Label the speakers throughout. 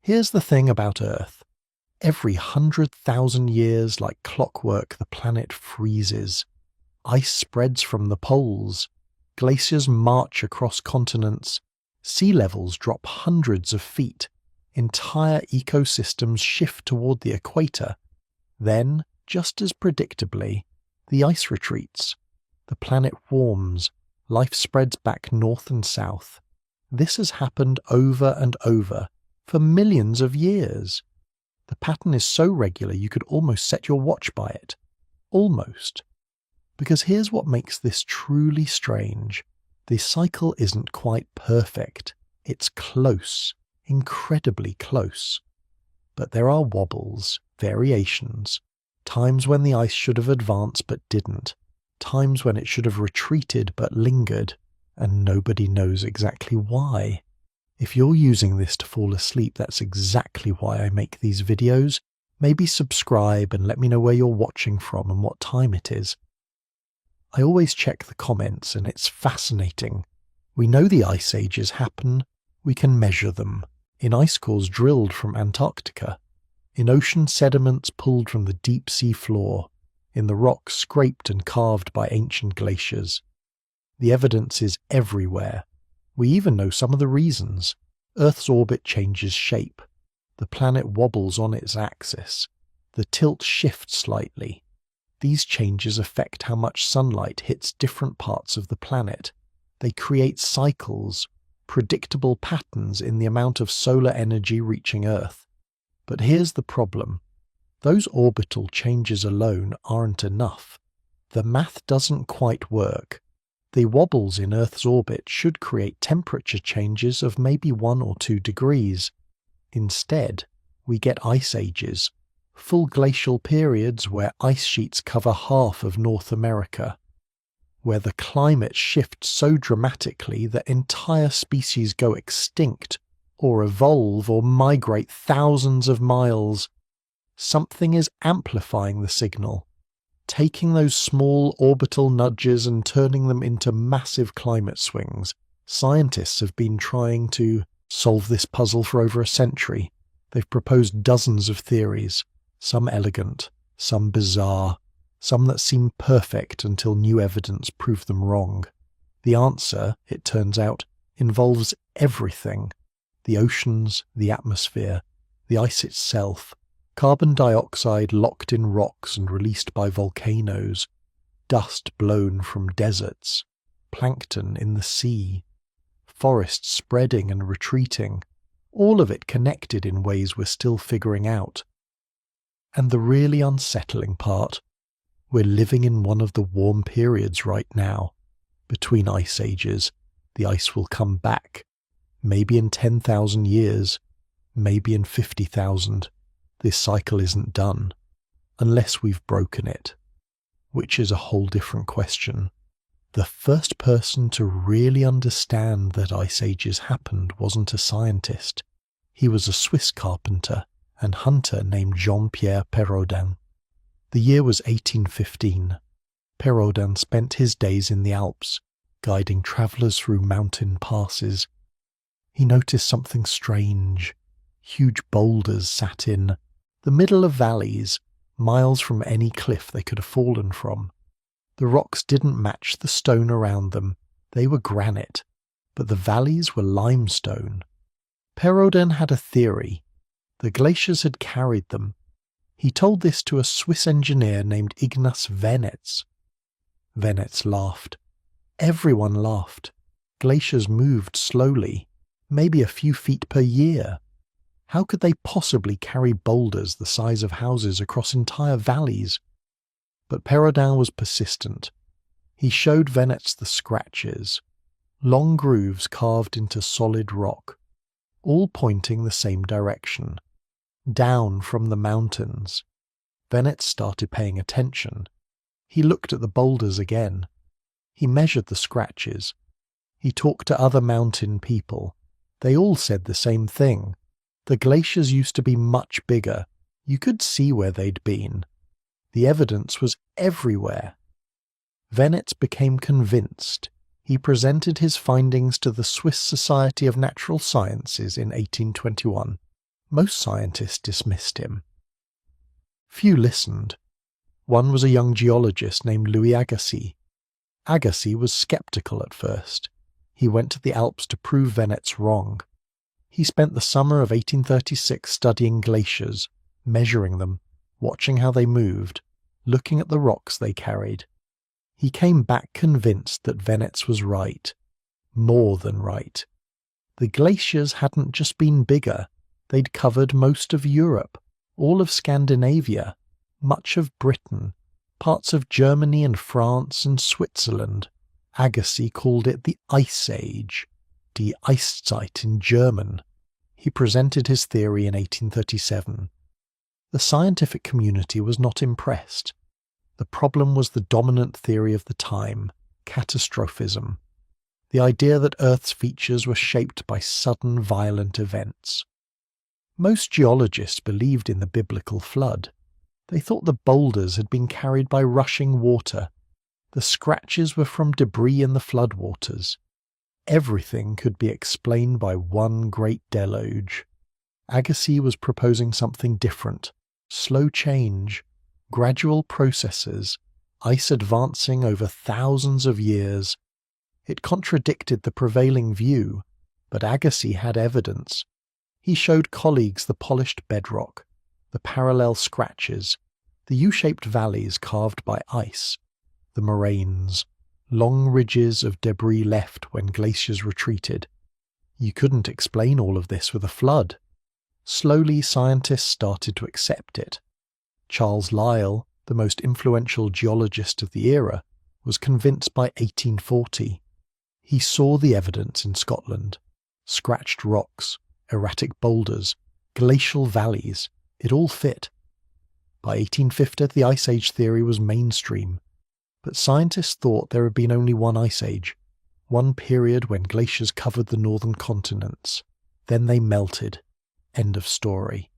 Speaker 1: Here's the thing about Earth. Every 100,000 years, like clockwork, the planet freezes. Ice spreads from the poles. Glaciers march across continents. Sea levels drop hundreds of feet. Entire ecosystems shift toward the equator. Then, just as predictably, the ice retreats. The planet warms. Life spreads back north and south. This has happened over and over for millions of years. The pattern is so regular you could almost set your watch by it. Almost. Because here's what makes this truly strange. The cycle isn't quite perfect. It's close, incredibly close. But there are wobbles, variations, times when the ice should have advanced but didn't, times when it should have retreated but lingered, and nobody knows exactly why. If you're using this to fall asleep, that's exactly why I make these videos. Maybe subscribe and let me know where you're watching from and what time it is. I always check the comments and it's fascinating. We know the ice ages happen, we can measure them, in ice cores drilled from Antarctica, in ocean sediments pulled from the deep sea floor, in the rocks scraped and carved by ancient glaciers. The evidence is everywhere. We even know some of the reasons. Earth's orbit changes shape. The planet wobbles on its axis. The tilt shifts slightly. These changes affect how much sunlight hits different parts of the planet. They create cycles, predictable patterns in the amount of solar energy reaching Earth. But here's the problem. Those orbital changes alone aren't enough. The math doesn't quite work. The wobbles in Earth's orbit should create temperature changes of maybe 1 or 2 degrees. Instead, we get ice ages, full glacial periods where ice sheets cover half of North America, where the climate shifts so dramatically that entire species go extinct, or evolve or migrate thousands of miles. Something is amplifying the signal, taking those small orbital nudges and turning them into massive climate swings. Scientists have been trying to solve this puzzle for over a century. They've proposed dozens of theories, some elegant, some bizarre, some that seem perfect until new evidence proved them wrong. The answer, it turns out, involves everything. The oceans, the atmosphere, the ice itself, carbon dioxide locked in rocks and released by volcanoes, dust blown from deserts, plankton in the sea, forests spreading and retreating, all of it connected in ways we're still figuring out. And the really unsettling part, we're living in one of the warm periods right now. Between ice ages, the ice will come back, maybe in 10,000 years, maybe in 50,000. This cycle isn't done, unless we've broken it, which is a whole different question. The first person to really understand that ice ages happened wasn't a scientist. He was a Swiss carpenter and hunter named Jean-Pierre Perraudin. The year was 1815. Perraudin spent his days in the Alps, guiding travellers through mountain passes. He noticed something strange. Huge boulders sat in the middle of valleys, miles from any cliff they could have fallen from. The rocks didn't match the stone around them. They were granite, but the valleys were limestone. Perraudin had a theory. The glaciers had carried them. He told this to a Swiss engineer named Ignaz Venetz. Venetz laughed. Everyone laughed. Glaciers moved slowly, maybe a few feet per year. How could they possibly carry boulders the size of houses across entire valleys? But Perraudin was persistent. He showed Venetz the scratches, long grooves carved into solid rock, all pointing the same direction, down from the mountains. Venetz started paying attention. He looked at the boulders again. He measured the scratches. He talked to other mountain people. They all said the same thing. The glaciers used to be much bigger. You could see where they'd been. The evidence was everywhere. Venetz became convinced. He presented his findings to the Swiss Society of Natural Sciences in 1821. Most scientists dismissed him. Few listened. One was a young geologist named Louis Agassiz. Agassiz was skeptical at first. He went to the Alps to prove Venetz wrong. He spent the summer of 1836 studying glaciers, measuring them, watching how they moved, looking at the rocks they carried. He came back convinced that Venetz was right. More than right. The glaciers hadn't just been bigger, they'd covered most of Europe, all of Scandinavia, much of Britain, parts of Germany and France and Switzerland. Agassiz called it the Ice Age, die Eiszeit in German. He presented his theory in 1837. The scientific community was not impressed. The problem was the dominant theory of the time, catastrophism. The idea that Earth's features were shaped by sudden violent events. Most geologists believed in the biblical flood. They thought the boulders had been carried by rushing water. The scratches were from debris in the floodwaters. Everything could be explained by one great deluge. Agassiz was proposing something different, slow change, gradual processes, ice advancing over thousands of years. It contradicted the prevailing view, but Agassiz had evidence. He showed colleagues the polished bedrock, the parallel scratches, the U-shaped valleys carved by ice, the moraines, long ridges of debris left when glaciers retreated. You couldn't explain all of this with a flood. Slowly, scientists started to accept it. Charles Lyell, the most influential geologist of the era, was convinced by 1840. He saw the evidence in Scotland. Scratched rocks, erratic boulders, glacial valleys, it all fit. By 1850, the Ice Age theory was mainstream. But scientists thought there had been only one ice age, one period when glaciers covered the northern continents. Then they melted. End of story.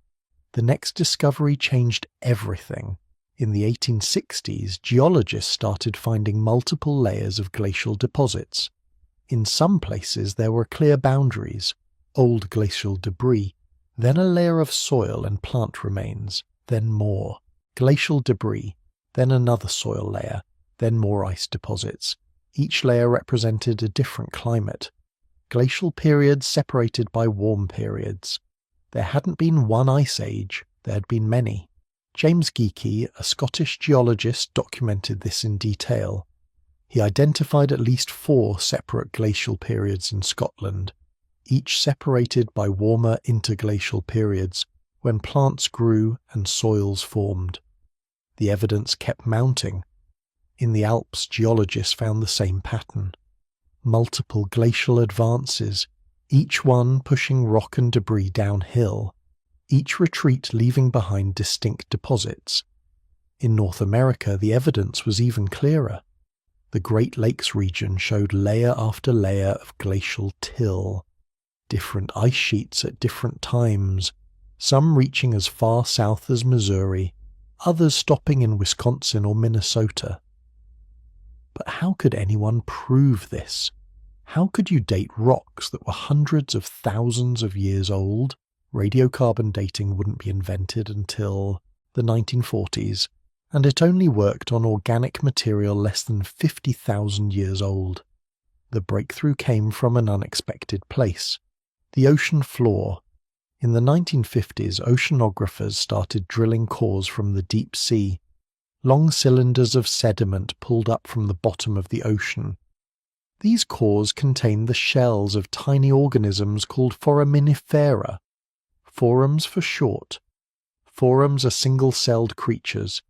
Speaker 1: The next discovery changed everything. In the 1860s, geologists started finding multiple layers of glacial deposits. In some places there were clear boundaries, old glacial debris, then a layer of soil and plant remains, then more, glacial debris, then another soil layer, then more ice deposits. Each layer represented a different climate. Glacial periods separated by warm periods. There hadn't been one ice age, there had been many. James Geekie, a Scottish geologist, documented this in detail. He identified at least 4 separate glacial periods in Scotland, each separated by warmer interglacial periods when plants grew and soils formed. The evidence kept mounting. In the Alps, geologists found the same pattern. Multiple glacial advances, each one pushing rock and debris downhill, each retreat leaving behind distinct deposits. In North America, the evidence was even clearer. The Great Lakes region showed layer after layer of glacial till, different ice sheets at different times, some reaching as far south as Missouri, others stopping in Wisconsin or Minnesota. But how could anyone prove this? How could you date rocks that were hundreds of thousands of years old? Radiocarbon dating wouldn't be invented until the 1940s, and it only worked on organic material less than 50,000 years old. The breakthrough came from an unexpected place, the ocean floor. In the 1950s, oceanographers started drilling cores from the deep sea, long cylinders of sediment pulled up from the bottom of the ocean. These cores contained the shells of tiny organisms called foraminifera, forams for short. Forams are single-celled creatures.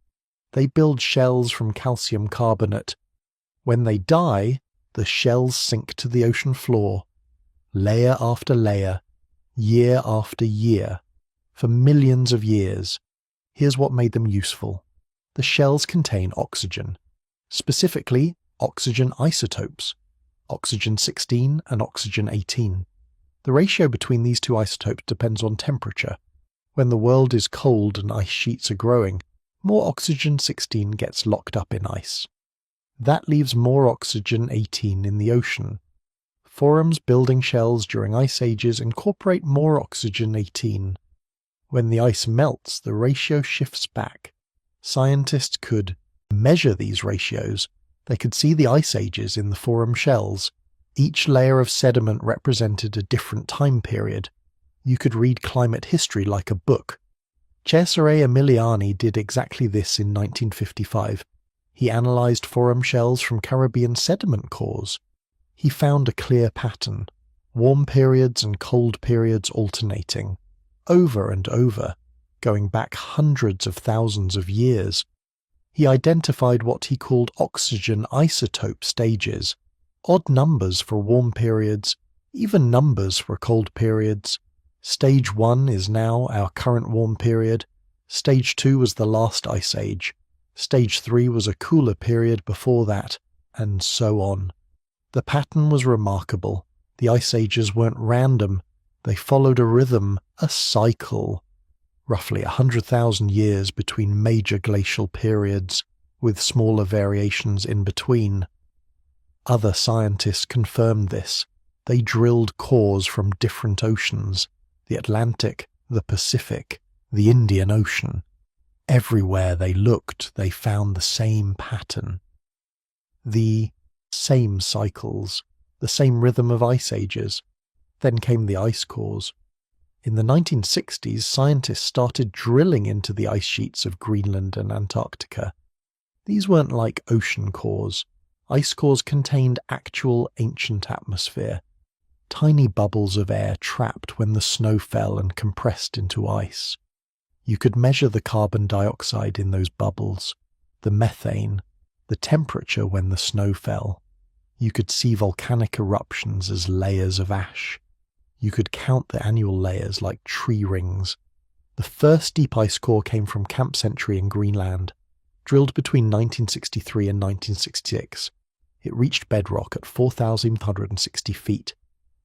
Speaker 1: They build shells from calcium carbonate. When they die, the shells sink to the ocean floor, layer after layer, year after year, for millions of years. Here's what made them useful. The shells contain oxygen, specifically oxygen isotopes, oxygen-16 and oxygen-18. The ratio between these two isotopes depends on temperature. When the world is cold and ice sheets are growing, more oxygen-16 gets locked up in ice. That leaves more oxygen-18 in the ocean. Forams building shells during ice ages incorporate more oxygen-18. When the ice melts, the ratio shifts back. Scientists could measure these ratios. They could see the ice ages in the forum shells. Each layer of sediment represented a different time period. You could read climate history like a book. Cesare Emiliani did exactly this in 1955. He analysed forum shells from Caribbean sediment cores. He found a clear pattern, warm periods and cold periods alternating, over and over, going back hundreds of thousands of years. He identified what he called oxygen isotope stages, odd numbers for warm periods, even numbers for cold periods. Stage 1 is now our current warm period. Stage 2 was the last ice age. Stage 3 was a cooler period before that, and so on. The pattern was remarkable. The ice ages weren't random. They followed a rhythm, a cycle. Roughly 100,000 years between major glacial periods, with smaller variations in between. Other scientists confirmed this. They drilled cores from different oceans, the Atlantic, the Pacific, the Indian Ocean. Everywhere they looked, they found the same pattern. The same cycles, the same rhythm of ice ages. Then came the ice cores. In the 1960s, scientists started drilling into the ice sheets of Greenland and Antarctica. These weren't like ocean cores. Ice cores contained actual ancient atmosphere, tiny bubbles of air trapped when the snow fell and compressed into ice. You could measure the carbon dioxide in those bubbles, the methane, the temperature when the snow fell. You could see volcanic eruptions as layers of ash. You could count the annual layers like tree rings. The first deep ice core came from Camp Century in Greenland, drilled between 1963 and 1966. It reached bedrock at 4,160 feet.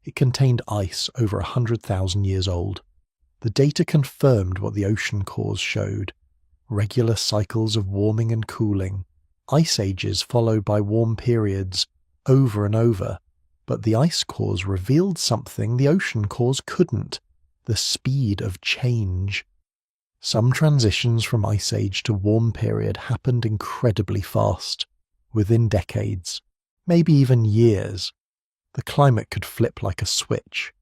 Speaker 1: It contained ice over 100,000 years old. The data confirmed what the ocean cores showed: regular cycles of warming and cooling, ice ages followed by warm periods, over and over. But the ice cores revealed something the ocean cores couldn't: the speed of change. Some transitions from ice age to warm period happened incredibly fast, within decades, maybe even years. The climate could flip like a switch.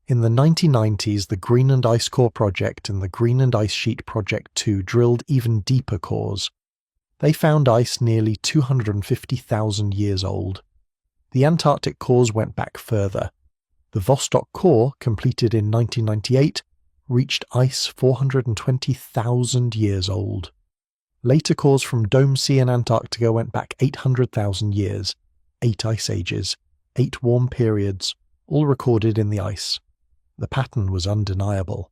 Speaker 1: In the 1990s, the Greenland Ice Core Project and the Greenland Ice Sheet Project 2 drilled even deeper cores. They found ice nearly 250,000 years old. The Antarctic cores went back further. The Vostok core, completed in 1998, reached ice 420,000 years old. Later cores from Dome Sea and Antarctica went back 800,000 years, 8 ice ages, 8 warm periods, all recorded in the ice. The pattern was undeniable.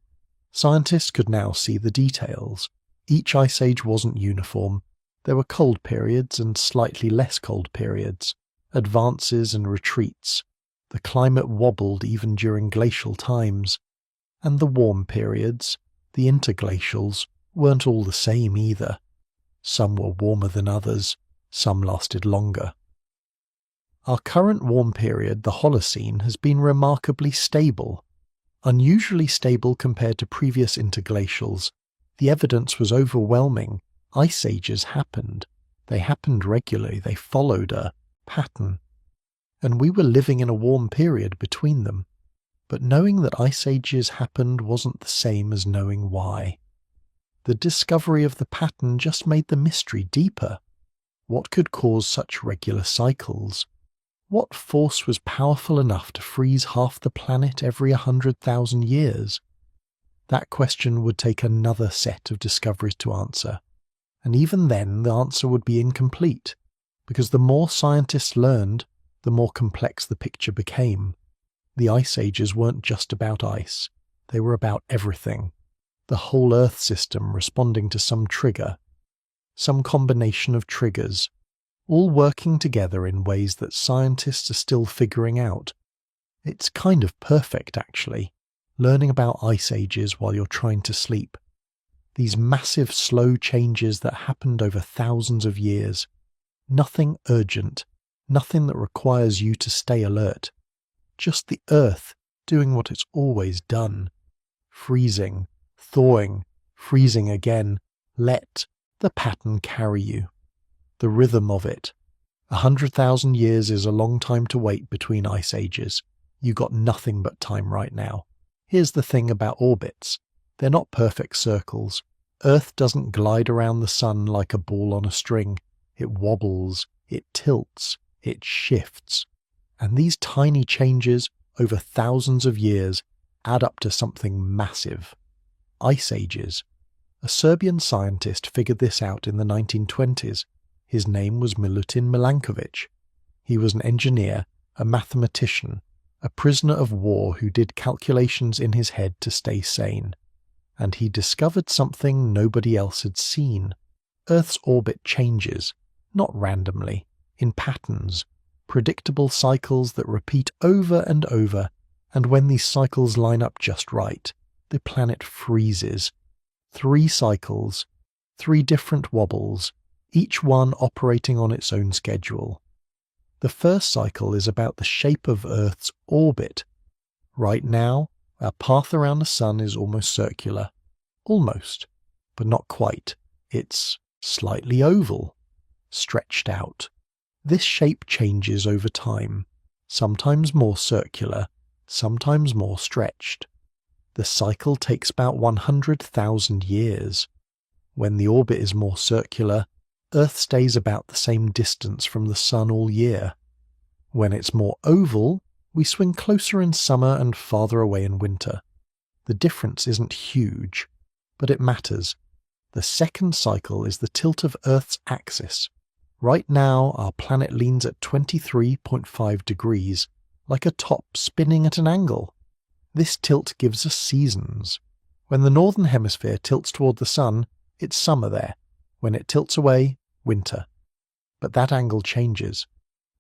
Speaker 1: Scientists could now see the details. Each ice age wasn't uniform. There were cold periods and slightly less cold periods, advances and retreats. The climate wobbled even during glacial times. And the warm periods, the interglacials, weren't all the same either. Some were warmer than others, some lasted longer. Our current warm period, the Holocene, has been remarkably stable. Unusually stable compared to previous interglacials. The evidence was overwhelming. Ice ages happened. They happened regularly. They followed a pattern. And we were living in a warm period between them. But knowing that ice ages happened wasn't the same as knowing why. The discovery of the pattern just made the mystery deeper. What could cause such regular cycles? What force was powerful enough to freeze half the planet every 100,000 years? That question would take another set of discoveries to answer. And even then, the answer would be incomplete, because the more scientists learned, the more complex the picture became. The ice ages weren't just about ice. They were about everything. The whole Earth system responding to some trigger, some combination of triggers, all working together in ways that scientists are still figuring out. It's kind of perfect, actually, learning about ice ages while you're trying to sleep. These massive, slow changes that happened over thousands of years. Nothing urgent, nothing that requires you to stay alert. Just the Earth doing what it's always done. Freezing, thawing, freezing again. Let the pattern carry you. The rhythm of it. 100,000 years is a long time to wait between ice ages. You got nothing but time right now. Here's the thing about orbits. They're not perfect circles. Earth doesn't glide around the sun like a ball on a string. It wobbles, it tilts, it shifts. And these tiny changes over thousands of years add up to something massive. Ice ages. A Serbian scientist figured this out in the 1920s. His name was Milutin Milankovic. He was an engineer, a mathematician, a prisoner of war who did calculations in his head to stay sane. And he discovered something nobody else had seen. Earth's orbit changes, not randomly, in patterns, predictable cycles that repeat over and over, and when these cycles line up just right, the planet freezes. 3 cycles, 3 different wobbles, each one operating on its own schedule. The first cycle is about the shape of Earth's orbit. Right now, our path around the sun is almost circular. Almost, but not quite. It's slightly oval, stretched out. This shape changes over time, sometimes more circular, sometimes more stretched. The cycle takes about 100,000 years. When the orbit is more circular, Earth stays about the same distance from the sun all year. When it's more oval, we swing closer in summer and farther away in winter. The difference isn't huge, but it matters. The second cycle is the tilt of Earth's axis. Right now, our planet leans at 23.5 degrees, like a top spinning at an angle. This tilt gives us seasons. When the northern hemisphere tilts toward the sun, it's summer there. When it tilts away, winter. But that angle changes.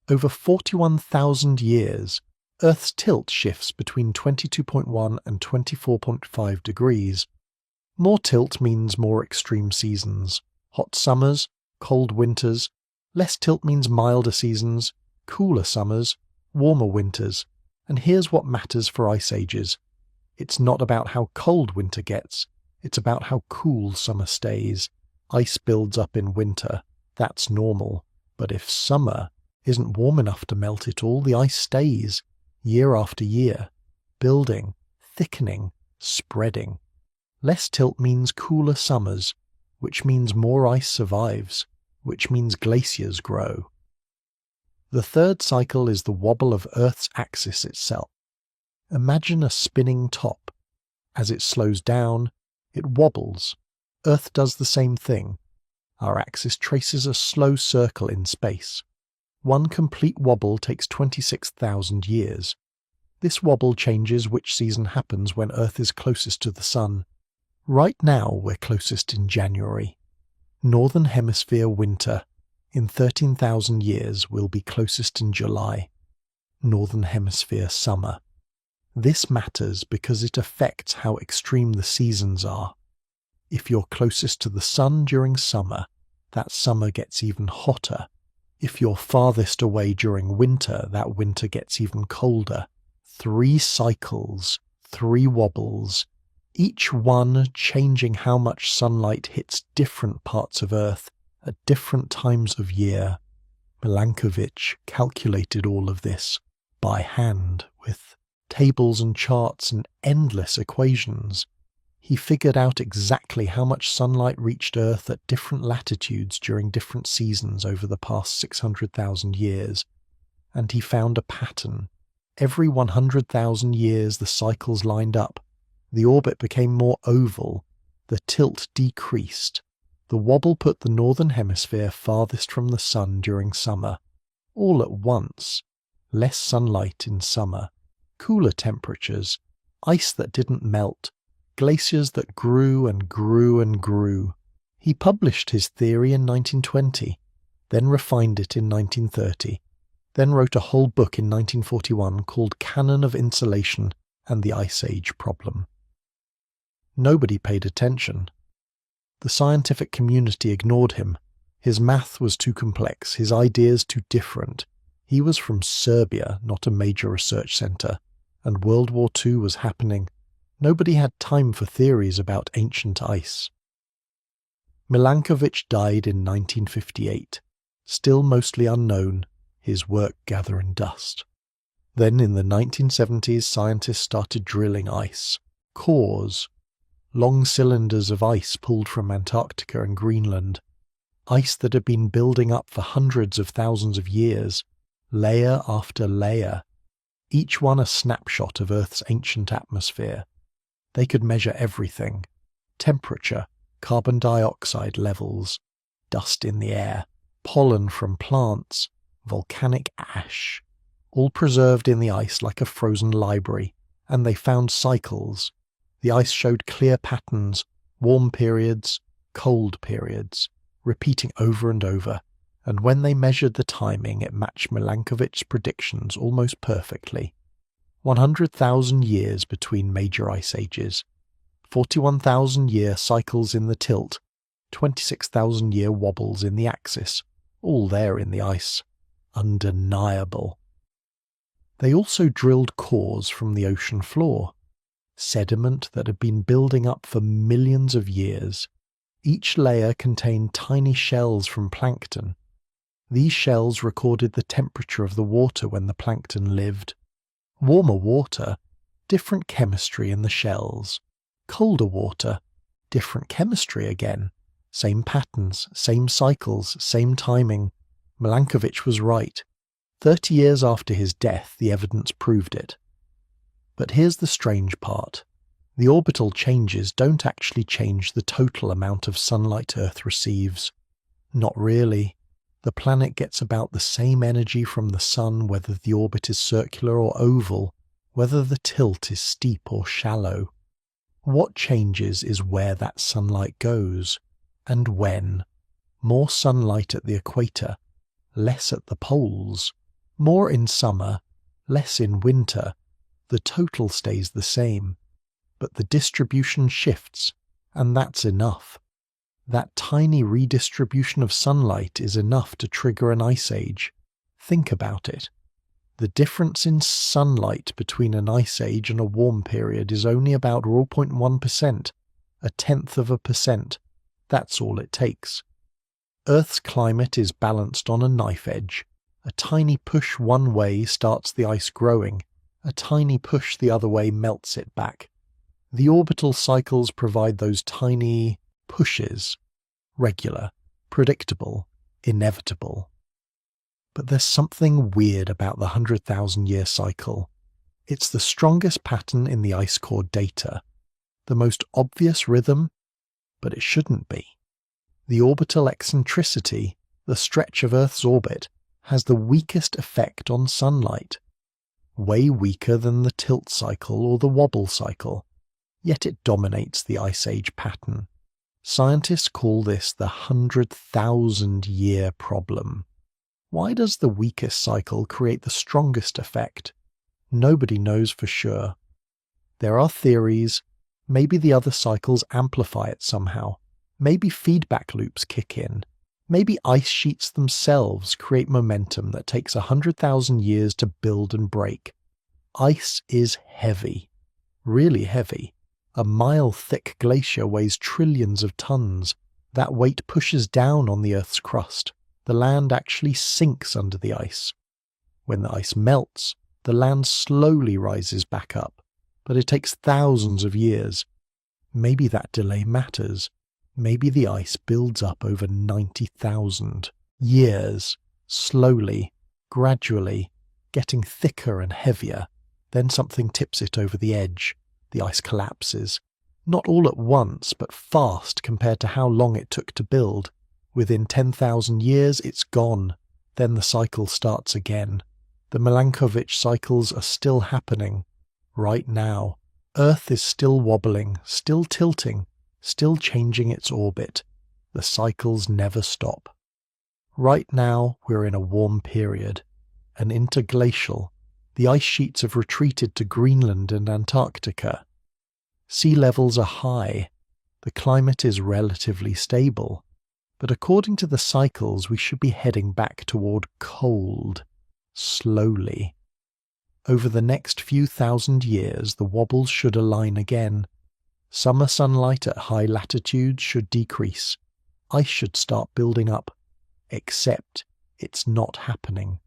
Speaker 1: Over 41,000 years, Earth's tilt shifts between 22.1 and 24.5 degrees. More tilt means more extreme seasons. Hot summers, cold winters. Less tilt means milder seasons, cooler summers, warmer winters. And here's what matters for ice ages. It's not about how cold winter gets. It's about how cool summer stays. Ice builds up in winter. That's normal. But if summer isn't warm enough to melt it all, the ice stays, year after year, building, thickening, spreading. Less tilt means cooler summers, which means more ice survives, which means glaciers grow. The third cycle is the wobble of Earth's axis itself. Imagine a spinning top. As it slows down, it wobbles. Earth does the same thing. Our axis traces a slow circle in space. One complete wobble takes 26,000 years. This wobble changes which season happens when Earth is closest to the sun. Right now we're closest in January. Northern Hemisphere winter. In 13,000 years we'll be closest in July. Northern Hemisphere summer. This matters because it affects how extreme the seasons are. If you're closest to the sun during summer, that summer gets even hotter. If you're farthest away during winter, that winter gets even colder. 3 cycles, 3 wobbles, each one changing how much sunlight hits different parts of Earth at different times of year. Milankovic calculated all of this by hand with tables and charts and endless equations. He figured out exactly how much sunlight reached Earth at different latitudes during different seasons over the past 600,000 years, and he found a pattern. Every 100,000 years the cycles lined up. The orbit became more oval. The tilt decreased. The wobble put the northern hemisphere farthest from the sun during summer. All at once. Less sunlight in summer. Cooler temperatures. Ice that didn't melt. Glaciers that grew and grew and grew. He published his theory in 1920, then refined it in 1930, then wrote a whole book in 1941 called Canon of Insulation and the Ice Age Problem. Nobody paid attention. The scientific community ignored him. His math was too complex, his ideas too different. He was from Serbia, not a major research centre, and World War II was happening. Nobody had time for theories about ancient ice. Milankovitch died in 1958, still mostly unknown, his work gathering dust. Then in the 1970s, scientists started drilling ice, cores, long cylinders of ice pulled from Antarctica and Greenland, ice that had been building up for hundreds of thousands of years, layer after layer, each one a snapshot of Earth's ancient atmosphere. They could measure everything: temperature, carbon dioxide levels, dust in the air, pollen from plants, volcanic ash, all preserved in the ice like a frozen library, and they found cycles. The ice showed clear patterns, warm periods, cold periods, repeating over and over, and when they measured the timing, it matched Milankovitch's predictions almost perfectly. 100,000 years between major ice ages, 41,000-year cycles in the tilt, 26,000-year wobbles in the axis, all there in the ice. Undeniable. They also drilled cores from the ocean floor, sediment that had been building up for millions of years. Each layer contained tiny shells from plankton. These shells recorded the temperature of the water when the plankton lived. Warmer water, different chemistry in the shells. Colder water, different chemistry again. Same patterns, same cycles, same timing. Milankovitch was right. 30 years after his death, the evidence proved it. But here's the strange part. The orbital changes don't actually change the total amount of sunlight Earth receives. Not really. The planet gets about the same energy from the sun whether the orbit is circular or oval, whether the tilt is steep or shallow. What changes is where that sunlight goes, and when. More sunlight at the equator, less at the poles. More in summer, less in winter. The total stays the same, but the distribution shifts, and that's enough. That tiny redistribution of sunlight is enough to trigger an ice age. Think about it. The difference in sunlight between an ice age and a warm period is only about 0.1%, 0.1%. That's all it takes. Earth's climate is balanced on a knife edge. A tiny push one way starts the ice growing. A tiny push the other way melts it back. The orbital cycles provide those tiny pushes. Regular, predictable, inevitable. But there's something weird about the 100,000-year cycle. It's the strongest pattern in the ice core data. The most obvious rhythm, but it shouldn't be. The orbital eccentricity, the stretch of Earth's orbit, has the weakest effect on sunlight. Way weaker than the tilt cycle or the wobble cycle. Yet it dominates the ice age pattern. Scientists call this the 100,000-year problem. Why does the weakest cycle create the strongest effect? Nobody knows for sure. There are theories. Maybe the other cycles amplify it somehow. Maybe feedback loops kick in. Maybe ice sheets themselves create momentum that takes 100,000 years to build and break. Ice is heavy. Really heavy. A mile-thick glacier weighs trillions of tons. That weight pushes down on the Earth's crust. The land actually sinks under the ice. When the ice melts, the land slowly rises back up, but it takes thousands of years. Maybe that delay matters. Maybe the ice builds up over 90,000 years, slowly, gradually, getting thicker and heavier. Then something tips it over the edge. The ice collapses. Not all at once, but fast compared to how long it took to build. Within 10,000 years, it's gone. Then the cycle starts again. The Milankovitch cycles are still happening. Right now. Earth is still wobbling, still tilting, still changing its orbit. The cycles never stop. Right now, we're in a warm period. An interglacial. The ice sheets have retreated to Greenland and Antarctica. Sea levels are high. The climate is relatively stable. But according to the cycles, we should be heading back toward cold. Slowly. Over the next few thousand years, the wobbles should align again. Summer sunlight at high latitudes should decrease. Ice should start building up. Except it's not happening.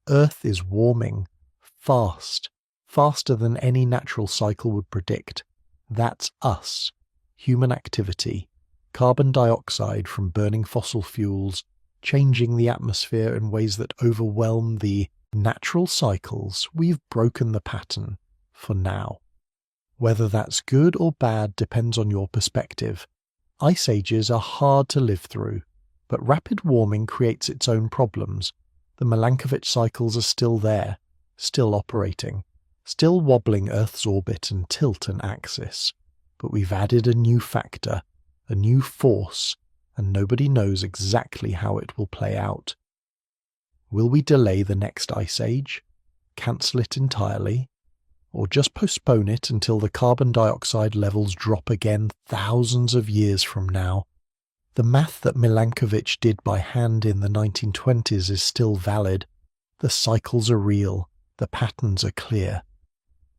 Speaker 1: Earth is warming. Fast. Faster than any natural cycle would predict. That's us. Human activity. Carbon dioxide from burning fossil fuels, changing the atmosphere in ways that overwhelm the natural cycles. We've broken the pattern. For now. Whether that's good or bad depends on your perspective. Ice ages are hard to live through, but rapid warming creates its own problems. The Milankovitch cycles are still there, still operating, still wobbling Earth's orbit and tilt and axis. But we've added a new factor, a new force, and nobody knows exactly how it will play out. Will we delay the next ice age? Cancel it entirely? Or just postpone it until the carbon dioxide levels drop again thousands of years from now? The math that Milankovitch did by hand in the 1920s is still valid. The cycles are real, the patterns are clear.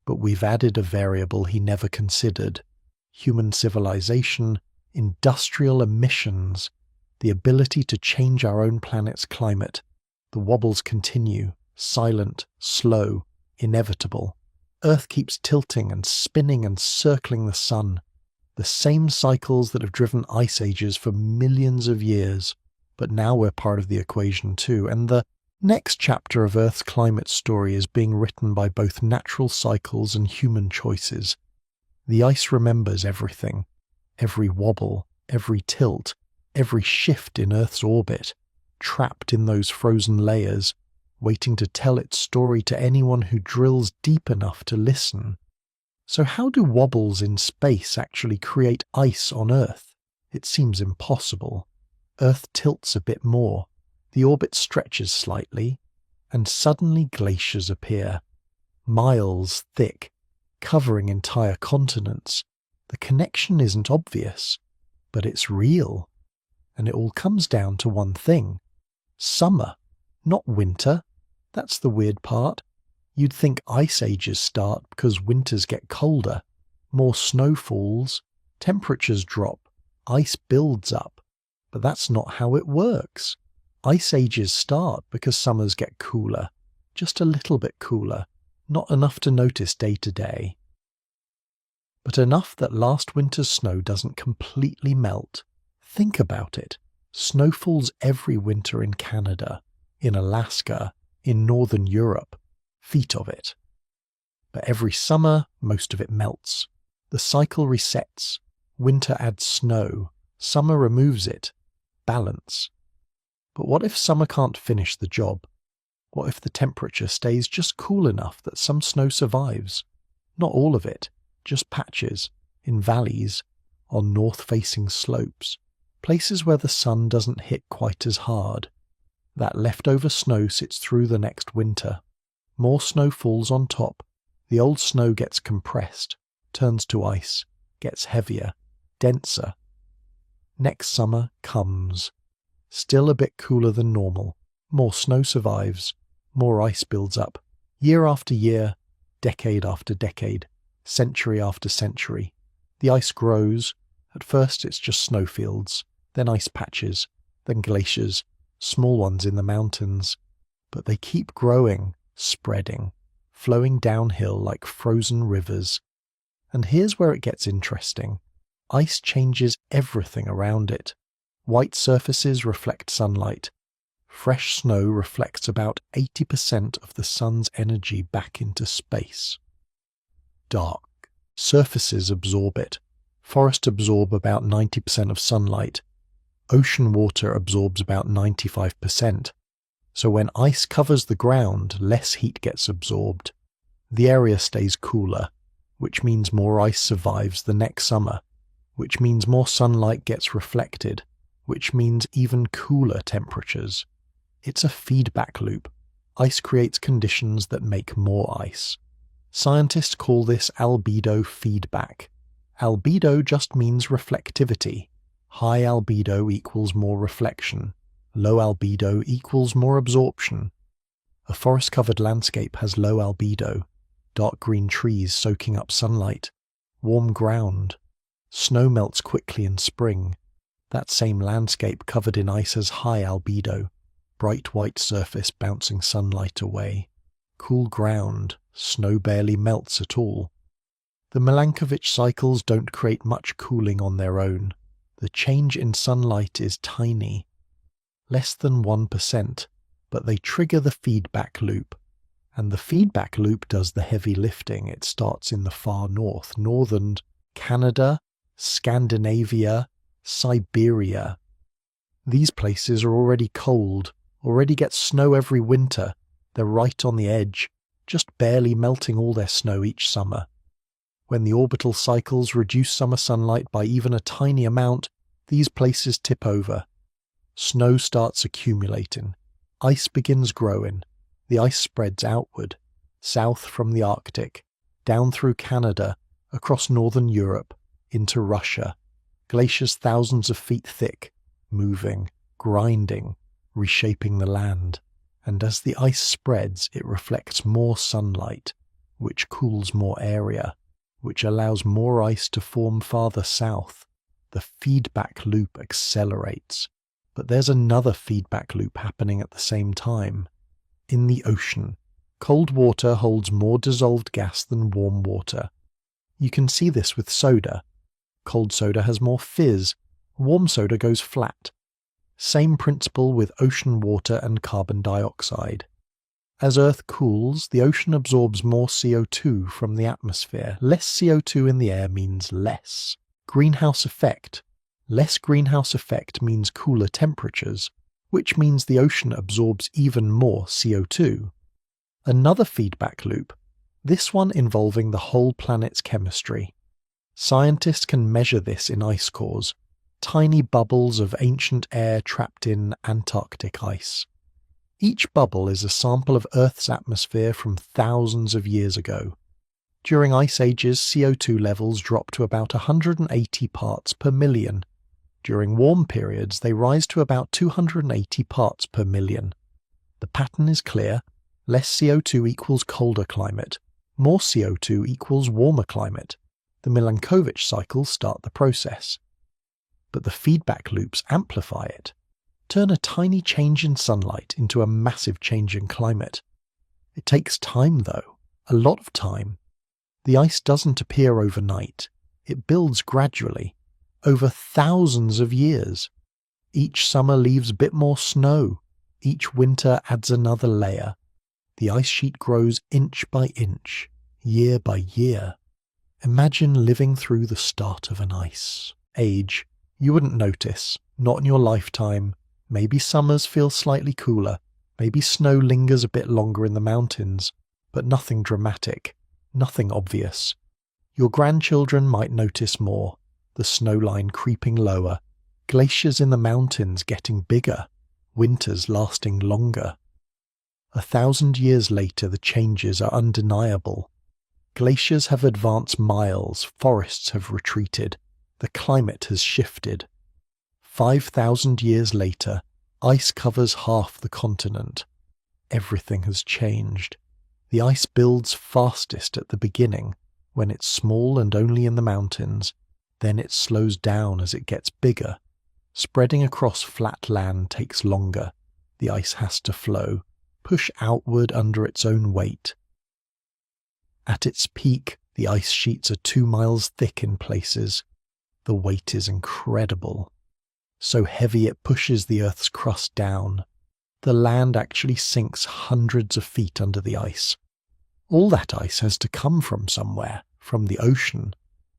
Speaker 1: But we've added a variable he never considered. Human civilization, industrial emissions, the ability to change our own planet's climate. The wobbles continue, silent, slow, inevitable. Earth keeps tilting and spinning and circling the sun. The same cycles that have driven ice ages for millions of years. But now we're part of the equation too, and the next chapter of Earth's climate story is being written by both natural cycles and human choices. The ice remembers everything. Every wobble, every tilt, every shift in Earth's orbit, trapped in those frozen layers, waiting to tell its story to anyone who drills deep enough to listen. So how do wobbles in space actually create ice on Earth? It seems impossible. Earth tilts a bit more, the orbit stretches slightly, and suddenly glaciers appear. Miles thick, covering entire continents. The connection isn't obvious, but it's real. And it all comes down to one thing. Summer, not winter. That's the weird part. You'd think ice ages start because winters get colder, more snow falls, temperatures drop, ice builds up. But that's not how it works. Ice ages start because summers get cooler, just a little bit cooler, not enough to notice day to day. But enough that last winter's snow doesn't completely melt. Think about it. Snow falls every winter in Canada, in Alaska, in northern Europe. Feet of it. But every summer, most of it melts. The cycle resets. Winter adds snow. Summer removes it. Balance. But what if summer can't finish the job? What if the temperature stays just cool enough that some snow survives? Not all of it, just patches, in valleys, on north-facing slopes, places where the sun doesn't hit quite as hard. That leftover snow sits through the next winter. More snow falls on top. The old snow gets compressed, turns to ice, gets heavier, denser. Next summer comes. Still a bit cooler than normal. More snow survives. More ice builds up. Year after year, decade after decade, century after century. The ice grows. At first it's just snowfields, then ice patches, then glaciers, small ones in the mountains. But they keep growing, spreading, flowing downhill like frozen rivers. And here's where it gets interesting. Ice changes everything around it. White surfaces reflect sunlight. Fresh snow reflects about 80% of the sun's energy back into space. Dark. Surfaces absorb it. Forests absorb about 90% of sunlight. Ocean water absorbs about 95%. So when ice covers the ground, less heat gets absorbed. The area stays cooler, which means more ice survives the next summer, which means more sunlight gets reflected, which means even cooler temperatures. It's a feedback loop. Ice creates conditions that make more ice. Scientists call this albedo feedback. Albedo just means reflectivity. High albedo equals more reflection. Low albedo equals more absorption. A forest-covered landscape has low albedo, dark green trees soaking up sunlight, warm ground. Snow melts quickly in spring. That same landscape covered in ice has high albedo, bright white surface bouncing sunlight away. Cool ground, snow barely melts at all. The Milankovitch cycles don't create much cooling on their own. The change in sunlight is tiny, less than 1%, but they trigger the feedback loop. And the feedback loop does the heavy lifting. It starts in the far north, northern Canada, Scandinavia, Siberia. These places are already cold, already get snow every winter. They're right on the edge, just barely melting all their snow each summer. When the orbital cycles reduce summer sunlight by even a tiny amount, these places tip over. Snow starts accumulating. Ice begins growing. The ice spreads outward, south from the Arctic, down through Canada, across northern Europe, into Russia. Glaciers thousands of feet thick, moving, grinding, reshaping the land. And as the ice spreads, it reflects more sunlight, which cools more area, which allows more ice to form farther south. The feedback loop accelerates. But there's another feedback loop happening at the same time. In the ocean, cold water holds more dissolved gas than warm water. You can see this with soda. Cold soda has more fizz. Warm soda goes flat. Same principle with ocean water and carbon dioxide. As Earth cools, the ocean absorbs more CO2 from the atmosphere. Less CO2 in the air means less greenhouse effect. Less greenhouse effect means cooler temperatures, which means the ocean absorbs even more CO2. Another feedback loop, this one involving the whole planet's chemistry. Scientists can measure this in ice cores, tiny bubbles of ancient air trapped in Antarctic ice. Each bubble is a sample of Earth's atmosphere from thousands of years ago. During ice ages, CO2 levels drop to about 180 parts per million. During warm periods, they rise to about 280 parts per million. The pattern is clear. Less CO2 equals colder climate. More CO2 equals warmer climate. The Milankovitch cycles start the process. But the feedback loops amplify it. Turn a tiny change in sunlight into a massive change in climate. It takes time, though. A lot of time. The ice doesn't appear overnight. It builds gradually. Over thousands of years. Each summer leaves a bit more snow. Each winter adds another layer. The ice sheet grows inch by inch, year by year. Imagine living through the start of an ice age. You wouldn't notice, not in your lifetime. Maybe summers feel slightly cooler. Maybe snow lingers a bit longer in the mountains, but nothing dramatic, nothing obvious. Your grandchildren might notice more. The snow line creeping lower, glaciers in the mountains getting bigger, winters lasting longer. 1,000 years later, the changes are undeniable. Glaciers have advanced miles, forests have retreated, the climate has shifted. 5,000 years later, ice covers half the continent. Everything has changed. The ice builds fastest at the beginning, when it's small and only in the mountains. Then it slows down as it gets bigger. Spreading across flat land takes longer. The ice has to flow, push outward under its own weight. At its peak, the ice sheets are 2 miles thick in places. The weight is incredible. So heavy it pushes the Earth's crust down. The land actually sinks hundreds of feet under the ice. All that ice has to come from somewhere, from the ocean.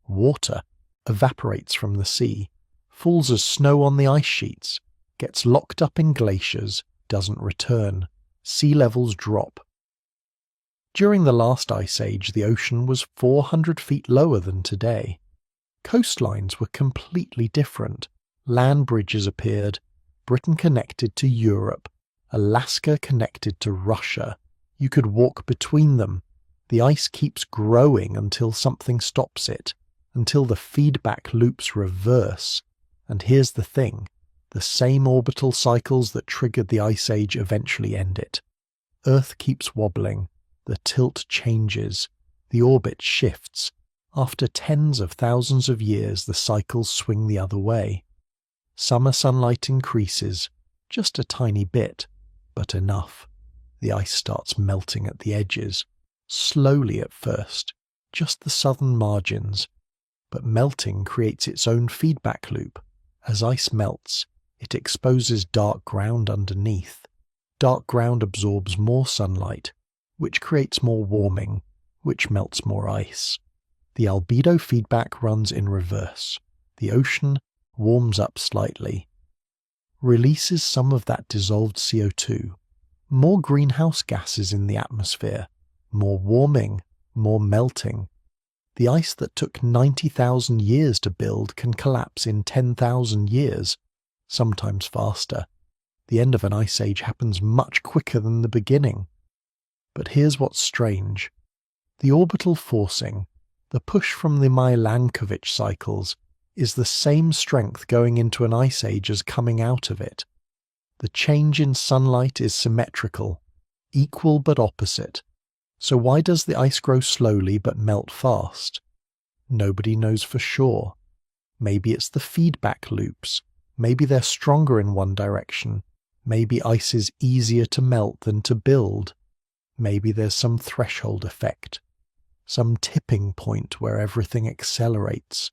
Speaker 1: Water evaporates from the sea, falls as snow on the ice sheets, gets locked up in glaciers, doesn't return. Sea levels drop. During the last ice age, the ocean was 400 feet lower than today. Coastlines were completely different. Land bridges appeared. Britain connected to Europe. Alaska connected to Russia. You could walk between them. The ice keeps growing until something stops it, until the feedback loops reverse. And here's the thing. The same orbital cycles that triggered the ice age eventually end it. Earth keeps wobbling, the tilt changes, the orbit shifts. After tens of thousands of years, the cycles swing the other way. Summer sunlight increases, just a tiny bit, but enough. The ice starts melting at the edges, slowly at first, just the southern margins. But melting creates its own feedback loop. As ice melts, it exposes dark ground underneath. Dark ground absorbs more sunlight, which creates more warming, which melts more ice. The albedo feedback runs in reverse. The ocean warms up slightly, releases some of that dissolved CO2, more greenhouse gases in the atmosphere, more warming, more melting. The ice that took 90,000 years to build can collapse in 10,000 years, sometimes faster. The end of an ice age happens much quicker than the beginning. But here's what's strange. The orbital forcing, the push from the Milankovitch cycles, is the same strength going into an ice age as coming out of it. The change in sunlight is symmetrical, equal but opposite. So why does the ice grow slowly but melt fast? Nobody knows for sure. Maybe it's the feedback loops. Maybe they're stronger in one direction. Maybe ice is easier to melt than to build. Maybe there's some threshold effect, some tipping point where everything accelerates.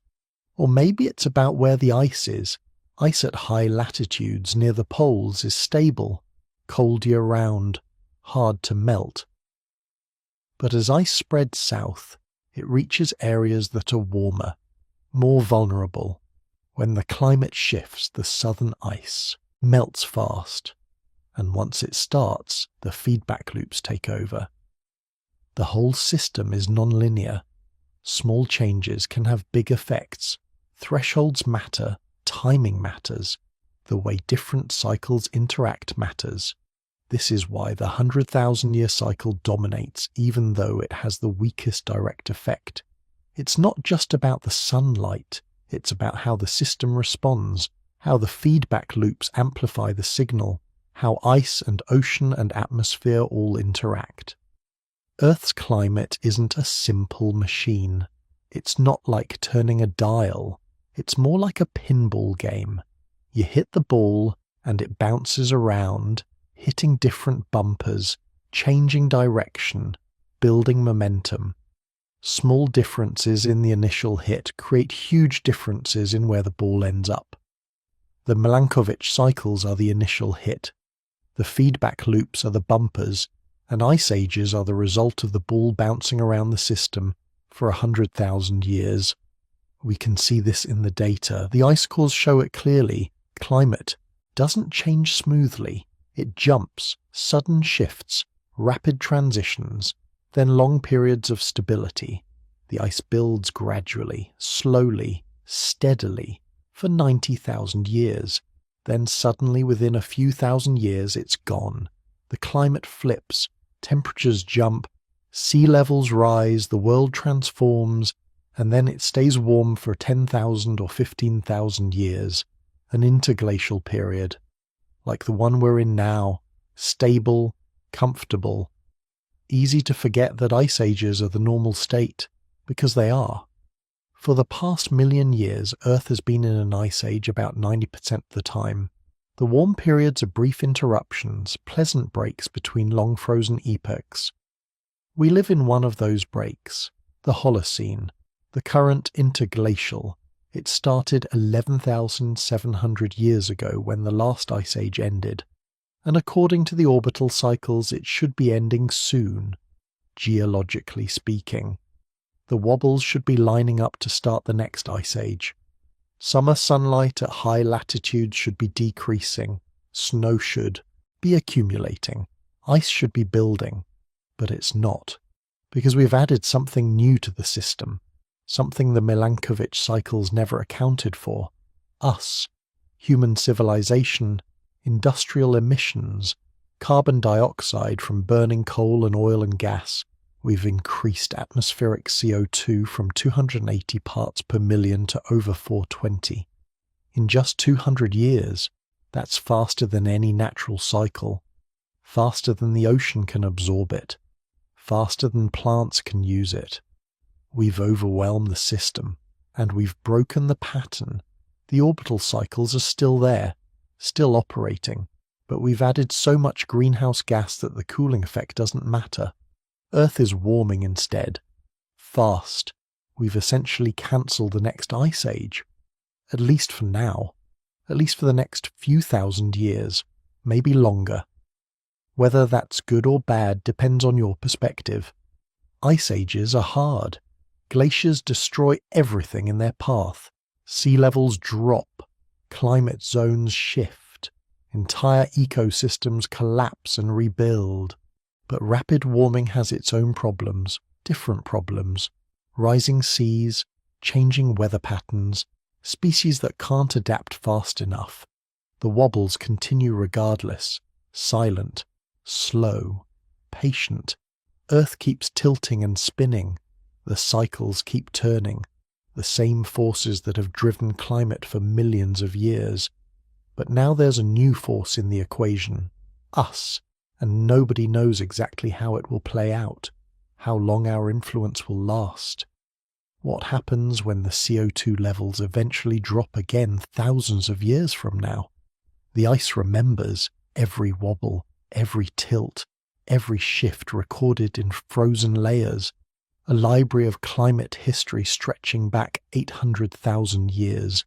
Speaker 1: Or maybe it's about where the ice is. Ice at high latitudes near the poles is stable, cold year-round, hard to melt. But as ice spreads south, it reaches areas that are warmer, more vulnerable. When the climate shifts, the southern ice melts fast, and once it starts, the feedback loops take over. The whole system is non-linear. Small changes can have big effects. Thresholds matter, timing matters, the way different cycles interact matters. This is why the 100,000-year cycle dominates, even though it has the weakest direct effect. It's not just about the sunlight, it's about how the system responds, how the feedback loops amplify the signal, how ice and ocean and atmosphere all interact. Earth's climate isn't a simple machine. It's not like turning a dial. It's more like a pinball game. You hit the ball and it bounces around, hitting different bumpers, changing direction, building momentum. Small differences in the initial hit create huge differences in where the ball ends up. The Milankovitch cycles are the initial hit. The feedback loops are the bumpers, and ice ages are the result of the ball bouncing around the system for 100,000 years. We can see this in the data. The ice cores show it clearly. Climate doesn't change smoothly. It jumps, sudden shifts, rapid transitions, then long periods of stability. The ice builds gradually, slowly, steadily, for 90,000 years. Then suddenly, within a few thousand years, it's gone. The climate flips, temperatures jump, sea levels rise, the world transforms, and then it stays warm for 10,000 or 15,000 years, an interglacial period, like the one we're in now, stable, comfortable. Easy to forget that ice ages are the normal state, because they are. For the past million years, Earth has been in an ice age about 90% of the time. The warm periods are brief interruptions, pleasant breaks between long frozen epochs. We live in one of those breaks, the Holocene, the current interglacial. It started 11,700 years ago when the last ice age ended, and according to the orbital cycles it should be ending soon, geologically speaking. The wobbles should be lining up to start the next ice age. Summer sunlight at high latitudes should be decreasing, snow should be accumulating, ice should be building, but it's not, because we've added something new to the system, something the Milankovitch cycles never accounted for. Us, human civilization, industrial emissions, carbon dioxide from burning coal and oil and gas. We've increased atmospheric CO2 from 280 parts per million to over 420. In just 200 years, that's faster than any natural cycle. faster than the ocean can absorb it, faster than plants can use it. We've overwhelmed the system, and we've broken the pattern. The orbital cycles are still there, still operating, but we've added so much greenhouse gas that the cooling effect doesn't matter. Earth is warming instead. Fast. We've essentially cancelled the next ice age. At least for now. At least for the next few thousand years. Maybe longer. Whether that's good or bad depends on your perspective. Ice ages are hard. Glaciers destroy everything in their path. Sea levels drop. Climate zones shift. Entire ecosystems collapse and rebuild. But rapid warming has its own problems, different problems. Rising seas, changing weather patterns, species that can't adapt fast enough. The wobbles continue regardless, silent, slow, patient. Earth keeps tilting and spinning. The cycles keep turning. The same forces that have driven climate for millions of years. But now there's a new force in the equation. Us. And nobody knows exactly how it will play out, how long our influence will last. What happens when the CO2 levels eventually drop again thousands of years from now? The ice remembers every wobble, every tilt, every shift recorded in frozen layers, a library of climate history stretching back 800,000 years,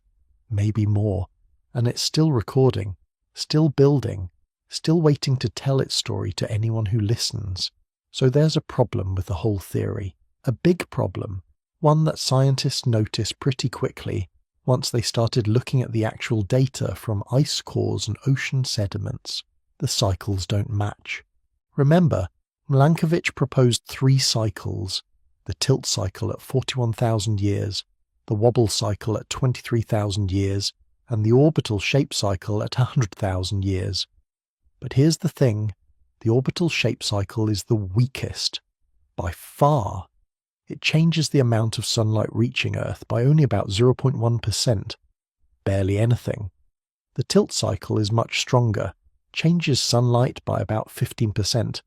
Speaker 1: maybe more, and it's still recording, still building, still waiting to tell its story to anyone who listens. So there's a problem with the whole theory, a big problem, one that scientists noticed pretty quickly once they started looking at the actual data from ice cores and ocean sediments. The cycles don't match. Remember, Milankovitch proposed 3 cycles, the tilt cycle at 41,000 years, the wobble cycle at 23,000 years, and the orbital shape cycle at 100,000 years. But here's the thing, the orbital shape cycle is the weakest. By far. It changes the amount of sunlight reaching Earth by only about 0.1%. Barely anything. The tilt cycle is much stronger, changes sunlight by about 15%.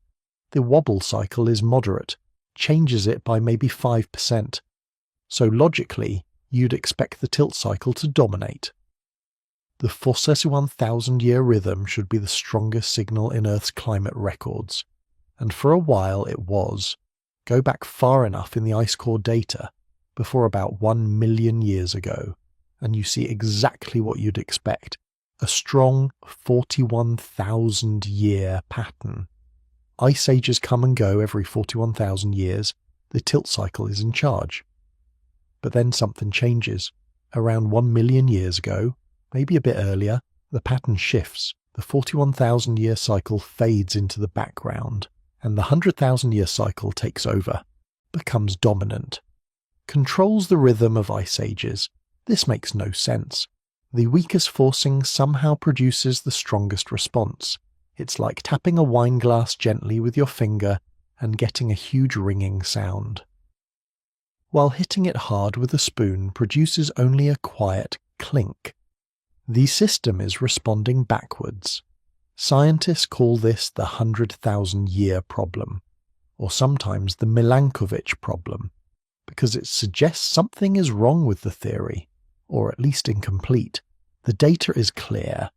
Speaker 1: The wobble cycle is moderate, changes it by maybe 5%. So logically, you'd expect the tilt cycle to dominate. The 41,000-year rhythm should be the strongest signal in Earth's climate records, and for a while it was. Go back far enough in the ice core data, before about 1 million years ago, and you see exactly what you'd expect, a strong 41,000-year pattern. Ice ages come and go every 41,000 years, the tilt cycle is in charge. But then something changes. Around 1 million years ago, maybe a bit earlier, the pattern shifts. The 41,000-year cycle fades into the background, and the 100,000-year cycle takes over, becomes dominant, controls the rhythm of ice ages. This makes no sense. The weakest forcing somehow produces the strongest response. It's like tapping a wine glass gently with your finger and getting a huge ringing sound. While hitting it hard with a spoon produces only a quiet clink. The system is responding backwards. Scientists call this the 100,000-year problem, or sometimes the Milankovitch problem, because it suggests something is wrong with the theory, or at least incomplete. The data is clear,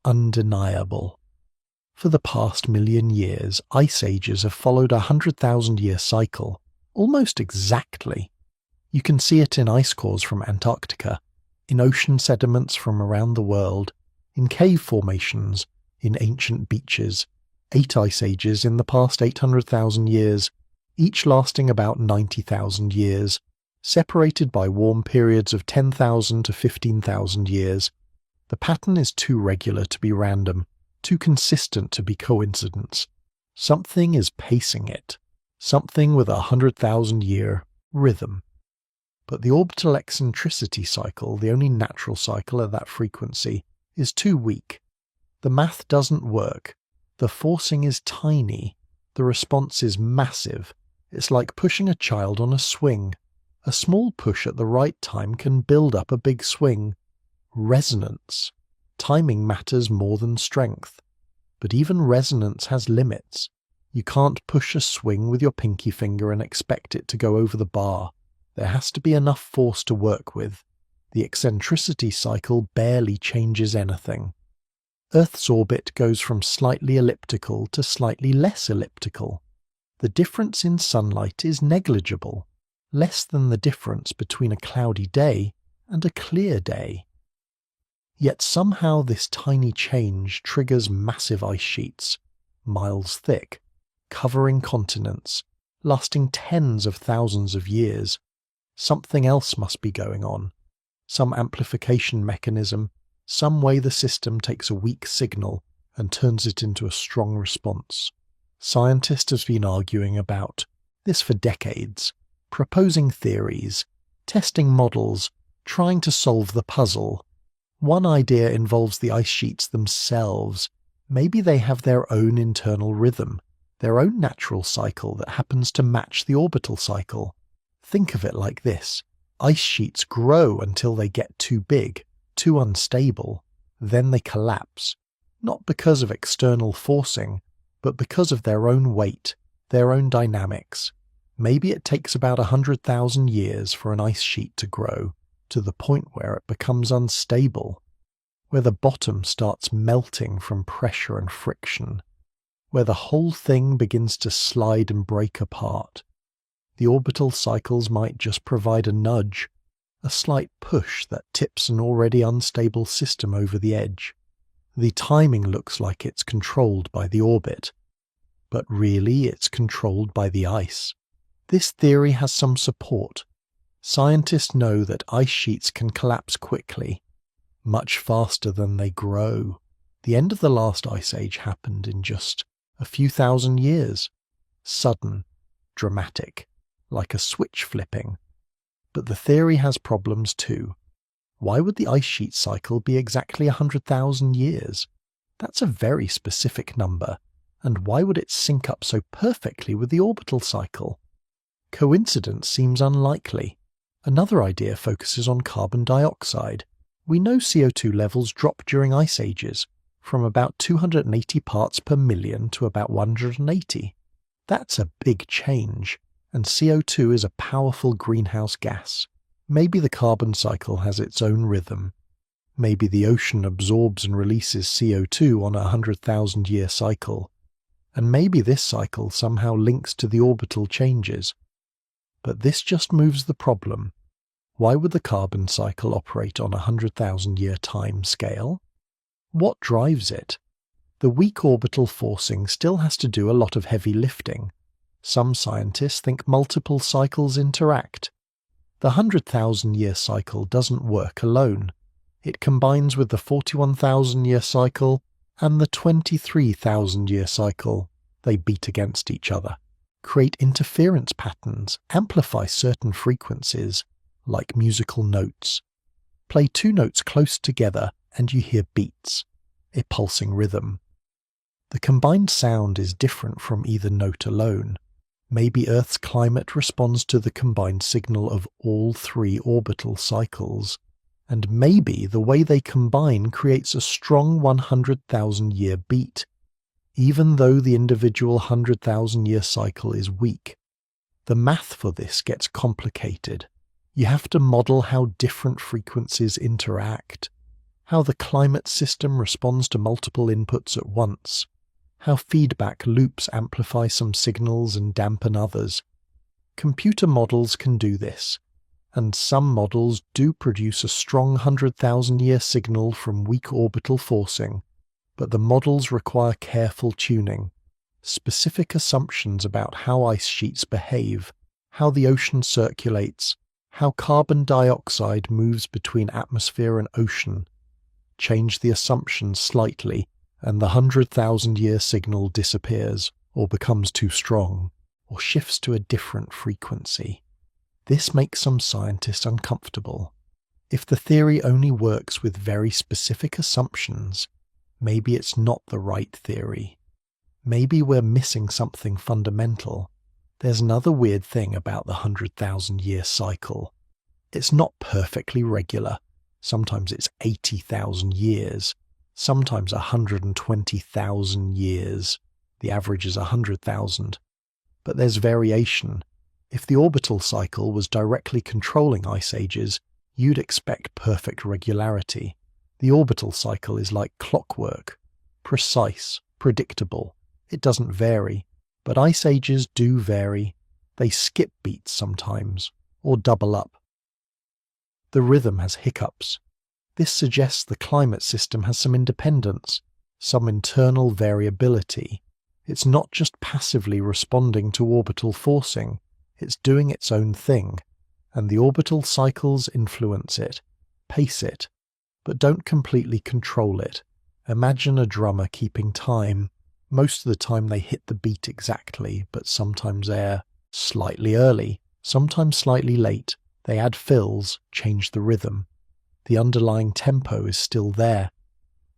Speaker 1: undeniable. For the past million years, ice ages have followed a 100,000-year cycle, almost exactly. You can see it in ice cores from Antarctica, in ocean sediments from around the world, in cave formations, in ancient beaches, 8 ice ages in the past 800,000 years, each lasting about 90,000 years, separated by warm periods of 10,000 to 15,000 years. The pattern is too regular to be random, too consistent to be coincidence. Something is pacing it, something with a 100,000-year rhythm. But the orbital eccentricity cycle, the only natural cycle at that frequency, is too weak. The math doesn't work. The forcing is tiny. The response is massive. It's like pushing a child on a swing. A small push at the right time can build up a big swing. Resonance. Timing matters more than strength. But even resonance has limits. You can't push a swing with your pinky finger and expect it to go over the bar. There has to be enough force to work with. The eccentricity cycle barely changes anything. Earth's orbit goes from slightly elliptical to slightly less elliptical. The difference in sunlight is negligible, less than the difference between a cloudy day and a clear day. Yet somehow this tiny change triggers massive ice sheets, miles thick, covering continents, lasting tens of thousands of years. Something else must be going on. Some amplification mechanism, some way the system takes a weak signal and turns it into a strong response. Scientists have been arguing about this for decades, proposing theories, testing models, trying to solve the puzzle. One idea involves the ice sheets themselves. Maybe they have their own internal rhythm, their own natural cycle that happens to match the orbital cycle. Think of it like this. Ice sheets grow until they get too big, too unstable. Then they collapse, not because of external forcing, but because of their own weight, their own dynamics. Maybe it takes about 100,000 years for an ice sheet to grow to the point where it becomes unstable, where the bottom starts melting from pressure and friction, where the whole thing begins to slide and break apart. The orbital cycles might just provide a nudge, a slight push that tips an already unstable system over the edge. The timing looks like it's controlled by the orbit, but really it's controlled by the ice. This theory has some support. Scientists know that ice sheets can collapse quickly, much faster than they grow. The end of the last ice age happened in just a few thousand years. Sudden, dramatic, like a switch flipping. But the theory has problems too. Why would the ice sheet cycle be exactly 100,000 years? That's a very specific number, and why would it sync up so perfectly with the orbital cycle? Coincidence seems unlikely. Another idea focuses on carbon dioxide. We know CO2 levels drop during ice ages, from about 280 parts per million to about 180. That's a big change, and CO2 is a powerful greenhouse gas. Maybe the carbon cycle has its own rhythm. Maybe the ocean absorbs and releases CO2 on a 100,000-year cycle. And maybe this cycle somehow links to the orbital changes. But this just moves the problem. Why would the carbon cycle operate on a 100,000-year time scale? What drives it? The weak orbital forcing still has to do a lot of heavy lifting. Some scientists think multiple cycles interact. The 100,000-year cycle doesn't work alone. It combines with the 41,000-year cycle and the 23,000-year cycle. They beat against each other, create interference patterns, amplify certain frequencies, like musical notes. Play two notes close together and you hear beats, a pulsing rhythm. The combined sound is different from either note alone. Maybe Earth's climate responds to the combined signal of all three orbital cycles, and maybe the way they combine creates a strong 100,000-year beat, even though the individual 100,000-year cycle is weak. The math for this gets complicated. You have to model how different frequencies interact, how the climate system responds to multiple inputs at once, how feedback loops amplify some signals and dampen others. Computer models can do this, and some models do produce a strong 100,000-year signal from weak orbital forcing, but the models require careful tuning, specific assumptions about how ice sheets behave, how the ocean circulates, how carbon dioxide moves between atmosphere and ocean. Change the assumptions slightly, and the 100,000-year signal disappears, or becomes too strong, or shifts to a different frequency. This makes some scientists uncomfortable. If the theory only works with very specific assumptions, maybe it's not the right theory. Maybe we're missing something fundamental. There's another weird thing about the 100,000-year cycle. It's not perfectly regular. Sometimes it's 80,000 years. sometimes 120,000 years. The average is 100,000. But there's variation. If the orbital cycle was directly controlling ice ages, you'd expect perfect regularity. The orbital cycle is like clockwork, precise, predictable. It doesn't vary, but ice ages do vary. They skip beats sometimes, or double up. The rhythm has hiccups. This suggests the climate system has some independence, some internal variability. It's not just passively responding to orbital forcing, it's doing its own thing, and the orbital cycles influence it, pace it, but don't completely control it. Imagine a drummer keeping time. Most of the time they hit the beat exactly, but sometimes they're slightly early, sometimes slightly late. They add fills, change the rhythm. The underlying tempo is still there,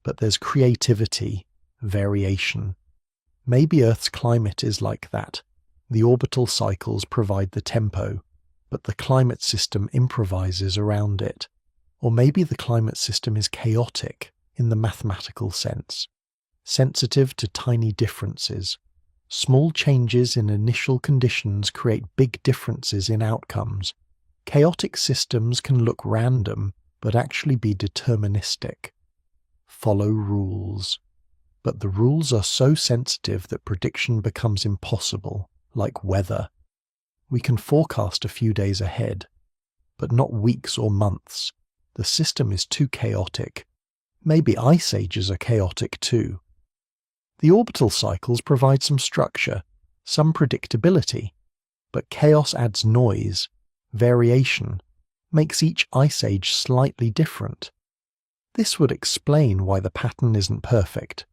Speaker 1: but there's creativity, variation. Maybe Earth's climate is like that. The orbital cycles provide the tempo, but the climate system improvises around it. Or maybe the climate system is chaotic in the mathematical sense, sensitive to tiny differences. Small changes in initial conditions create big differences in outcomes. Chaotic systems can look random, but actually be deterministic. Follow rules. But the rules are so sensitive that prediction becomes impossible, like weather. We can forecast a few days ahead, but not weeks or months. The system is too chaotic. Maybe ice ages are chaotic too. The orbital cycles provide some structure, some predictability, but chaos adds noise, variation, makes each ice age slightly different. This would explain why the pattern isn't perfect,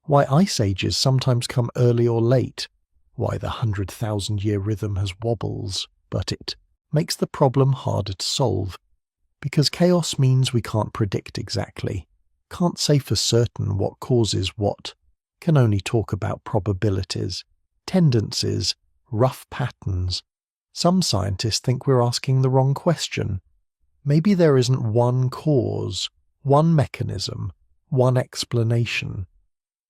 Speaker 1: why ice ages sometimes come early or late, why the 100,000-year rhythm has wobbles, but it makes the problem harder to solve. Because chaos means we can't predict exactly, can't say for certain what causes what, can only talk about probabilities, tendencies, rough patterns. Some scientists think we're asking the wrong question. Maybe there isn't one cause, one mechanism, one explanation.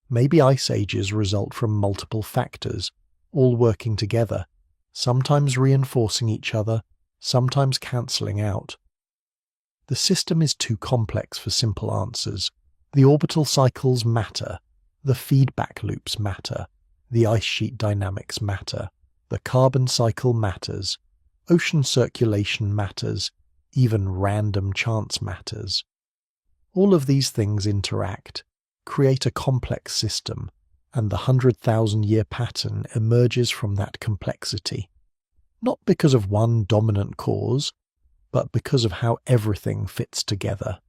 Speaker 1: Maybe ice ages result from multiple factors, all working together, sometimes reinforcing each other, sometimes cancelling out. The system is too complex for simple answers. The orbital cycles matter, the feedback loops matter, the ice sheet dynamics matter, the carbon cycle matters, ocean circulation matters, even random chance matters. All of these things interact, create a complex system, and the 100,000-year pattern emerges from that complexity. Not because of one dominant cause, but because of how everything fits together.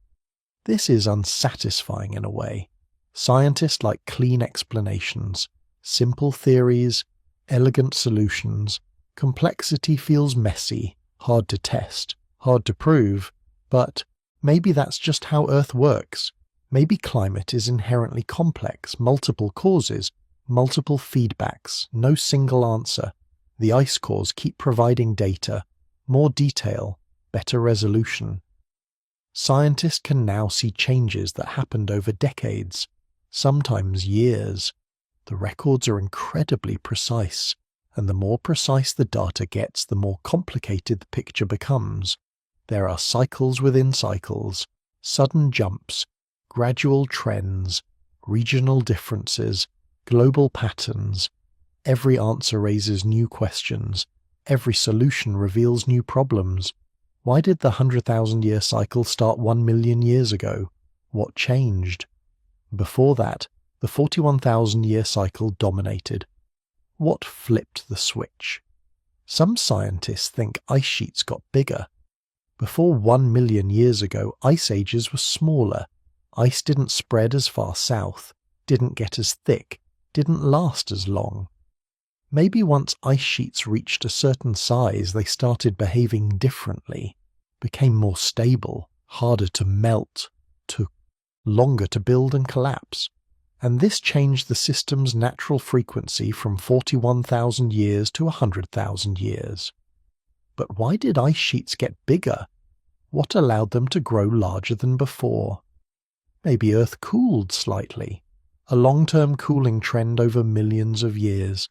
Speaker 1: This is unsatisfying in a way. Scientists like clean explanations, simple theories, elegant solutions. Complexity feels messy, hard to test, hard to prove, but maybe that's just how Earth works. Maybe climate is inherently complex, multiple causes, multiple feedbacks, no single answer. The ice cores keep providing data, more detail, better resolution. Scientists can now see changes that happened over decades, sometimes years. The records are incredibly precise, and the more precise the data gets, the more complicated the picture becomes. There are cycles within cycles, sudden jumps, gradual trends, regional differences, global patterns. Every answer raises new questions. Every solution reveals new problems. Why did the 100,000-year cycle start 1 million years ago? What changed? Before that, the 41,000-year cycle dominated. What flipped the switch? Some scientists think ice sheets got bigger. Before 1 million years ago, ice ages were smaller. Ice didn't spread as far south, didn't get as thick, didn't last as long. Maybe once ice sheets reached a certain size, they started behaving differently, became more stable, harder to melt, took longer to build and collapse. And this changed the system's natural frequency from 41,000 years to 100,000 years. But why did ice sheets get bigger? What allowed them to grow larger than before? Maybe Earth cooled slightly, a long-term cooling trend over millions of years.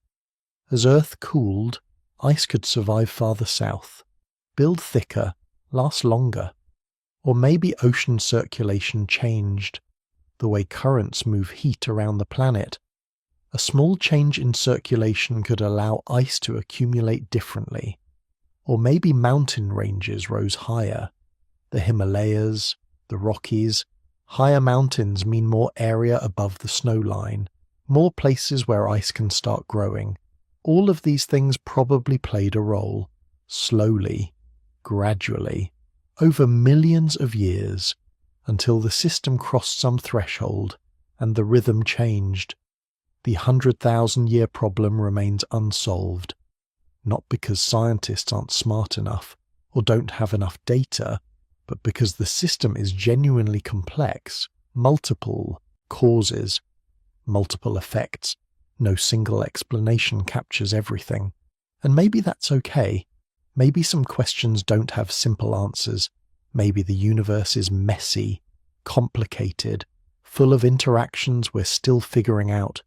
Speaker 1: As Earth cooled, ice could survive farther south, build thicker, last longer. Or maybe ocean circulation changed, the way currents move heat around the planet. A small change in circulation could allow ice to accumulate differently. Or maybe mountain ranges rose higher. The Himalayas, the Rockies. Higher mountains mean more area above the snow line, more places where ice can start growing. All of these things probably played a role, slowly, gradually, over millions of years, until the system crossed some threshold and the rhythm changed. The 100,000-year problem remains unsolved, not because scientists aren't smart enough or don't have enough data, but because the system is genuinely complex, multiple causes, multiple effects. No single explanation captures everything. And maybe that's okay. Maybe some questions don't have simple answers. Maybe the universe is messy, complicated, full of interactions we're still figuring out.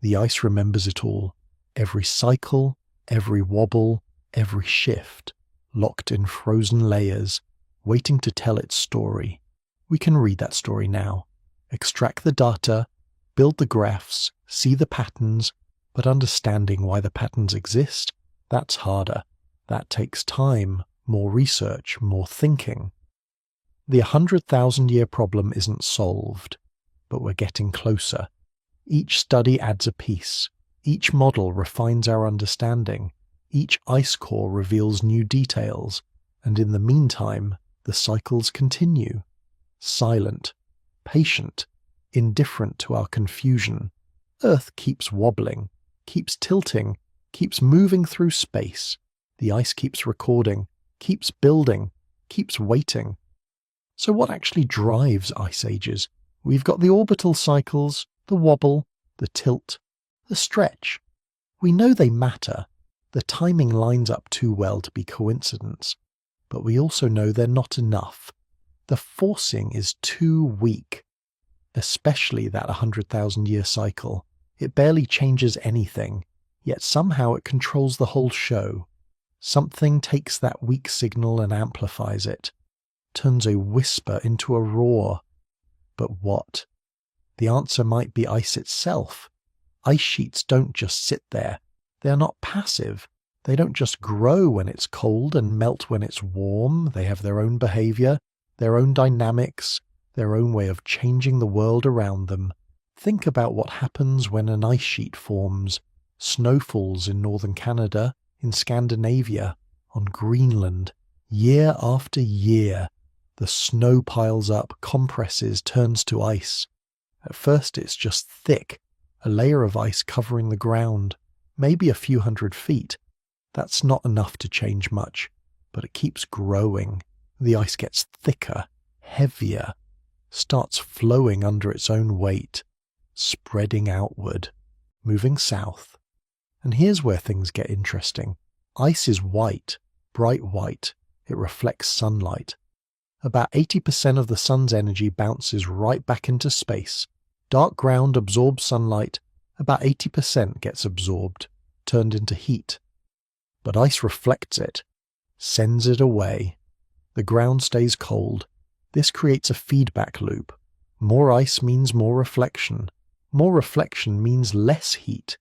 Speaker 1: The ice remembers it all. Every cycle, every wobble, every shift, locked in frozen layers, waiting to tell its story. We can read that story now, extract the data, build the graphs, see the patterns, but understanding why the patterns exist, that's harder. That takes time, more research, more thinking. The 100,000-year problem isn't solved, but we're getting closer. Each study adds a piece. Each model refines our understanding. Each ice core reveals new details. And in the meantime, the cycles continue. Silent, patient, indifferent to our confusion. Earth keeps wobbling, keeps tilting, keeps moving through space. The ice keeps recording, keeps building, keeps waiting. So what actually drives ice ages? We've got the orbital cycles, the wobble, the tilt, the stretch. We know they matter. The timing lines up too well to be coincidence. But we also know they're not enough. The forcing is too weak. Especially that 100,000-year cycle. It barely changes anything, yet somehow it controls the whole show. Something takes that weak signal and amplifies it, turns a whisper into a roar. But what? The answer might be ice itself. Ice sheets don't just sit there. They're not passive. They don't just grow when it's cold and melt when it's warm. They have their own behavior, their own dynamics, their own way of changing the world around them. Think about what happens when an ice sheet forms. Snow falls in northern Canada, in Scandinavia, on Greenland. Year after year, the snow piles up, compresses, turns to ice. At first it's just thick, a layer of ice covering the ground, maybe a few 100 feet. That's not enough to change much, but it keeps growing. The ice gets thicker, heavier, starts flowing under its own weight, spreading outward, moving south. And here's where things get interesting. Ice is white, bright white. It reflects sunlight. About 80% of the sun's energy bounces right back into space. Dark ground absorbs sunlight. About 80% gets absorbed, turned into heat. But ice reflects it, sends it away. The ground stays cold. This creates a feedback loop. More ice means more reflection. More reflection means less heat.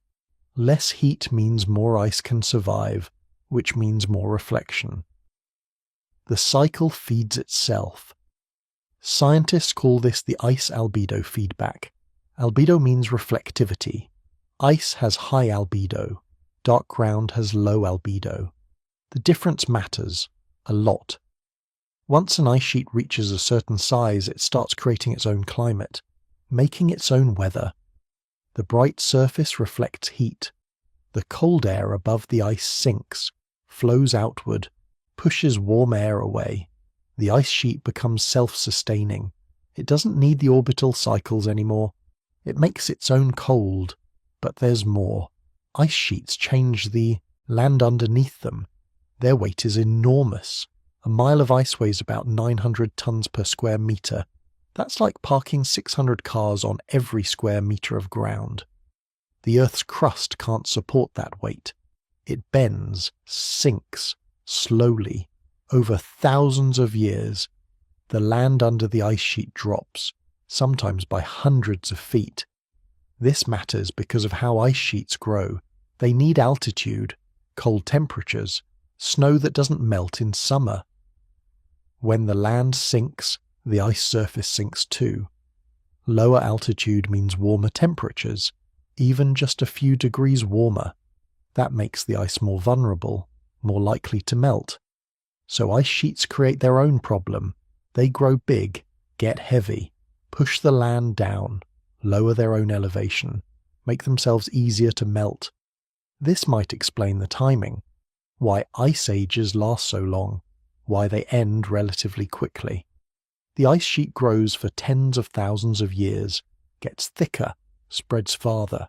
Speaker 1: Less heat means more ice can survive, which means more reflection. The cycle feeds itself. Scientists call this the ice albedo feedback. Albedo means reflectivity. Ice has high albedo. Dark ground has low albedo. The difference matters a lot. Once an ice sheet reaches a certain size, it starts creating its own climate, making its own weather. The bright surface reflects heat. The cold air above the ice sinks, flows outward, pushes warm air away. The ice sheet becomes self-sustaining. It doesn't need the orbital cycles anymore. It makes its own cold. But there's more. Ice sheets change the land underneath them. Their weight is enormous. A mile of ice weighs about 900 tons per square meter. That's like parking 600 cars on every square meter of ground. The Earth's crust can't support that weight. It bends, sinks, slowly, over thousands of years. The land under the ice sheet drops, sometimes by hundreds of feet. This matters because of how ice sheets grow. They need altitude, cold temperatures, snow that doesn't melt in summer. When the land sinks, the ice surface sinks too. Lower altitude means warmer temperatures, even just a few degrees warmer. That makes the ice more vulnerable, more likely to melt. So ice sheets create their own problem. They grow big, get heavy, push the land down, lower their own elevation, make themselves easier to melt. This might explain the timing, why ice ages last so long, why they end relatively quickly. The ice sheet grows for tens of thousands of years, gets thicker, spreads farther.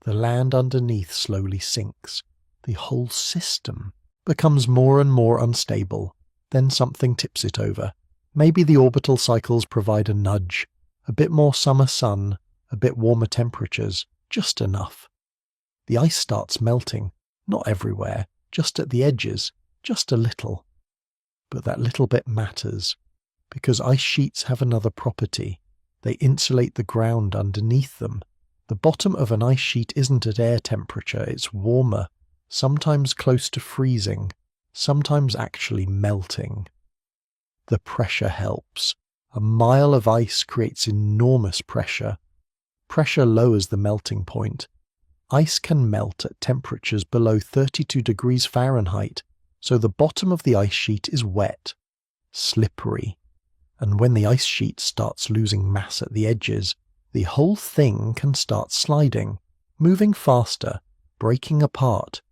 Speaker 1: The land underneath slowly sinks. The whole system becomes more and more unstable. Then something tips it over. Maybe the orbital cycles provide a nudge, a bit more summer sun, a bit warmer temperatures, just enough. The ice starts melting, not everywhere, just at the edges, just a little. But that little bit matters, because ice sheets have another property. They insulate the ground underneath them. The bottom of an ice sheet isn't at air temperature, it's warmer, sometimes close to freezing, sometimes actually melting. The pressure helps. A mile of ice creates enormous pressure. Pressure lowers the melting point. Ice can melt at temperatures below 32 degrees Fahrenheit, so the bottom of the ice sheet is wet, slippery. And when the ice sheet starts losing mass at the edges, the whole thing can start sliding, moving faster, breaking apart.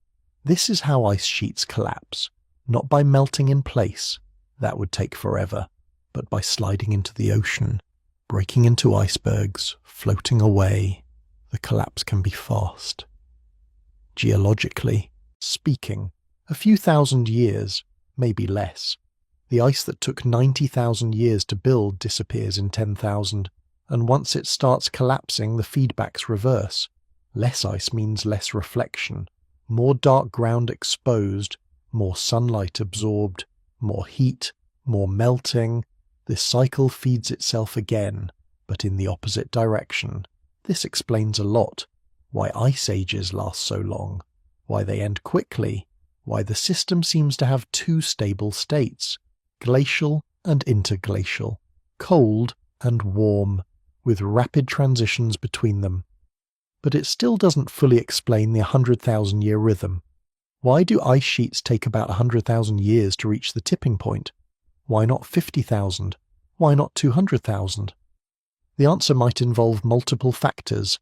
Speaker 1: This is how ice sheets collapse, not by melting in place, that would take forever, but by sliding into the ocean, breaking into icebergs, floating away. The collapse can be fast. Geologically speaking, a few thousand years, maybe less. The ice that took 90,000 years to build disappears in 10,000, and once it starts collapsing, the feedbacks reverse. Less ice means less reflection, more dark ground exposed, more sunlight absorbed, more heat, more melting. This cycle feeds itself again, but in the opposite direction. This explains a lot. Why ice ages last so long, why they end quickly, why the system seems to have two stable states, glacial and interglacial, cold and warm, with rapid transitions between them. But it still doesn't fully explain the 100,000-year rhythm. Why do ice sheets take about 100,000 years to reach the tipping point? Why not 50,000? Why not 200,000? The answer might involve multiple factors.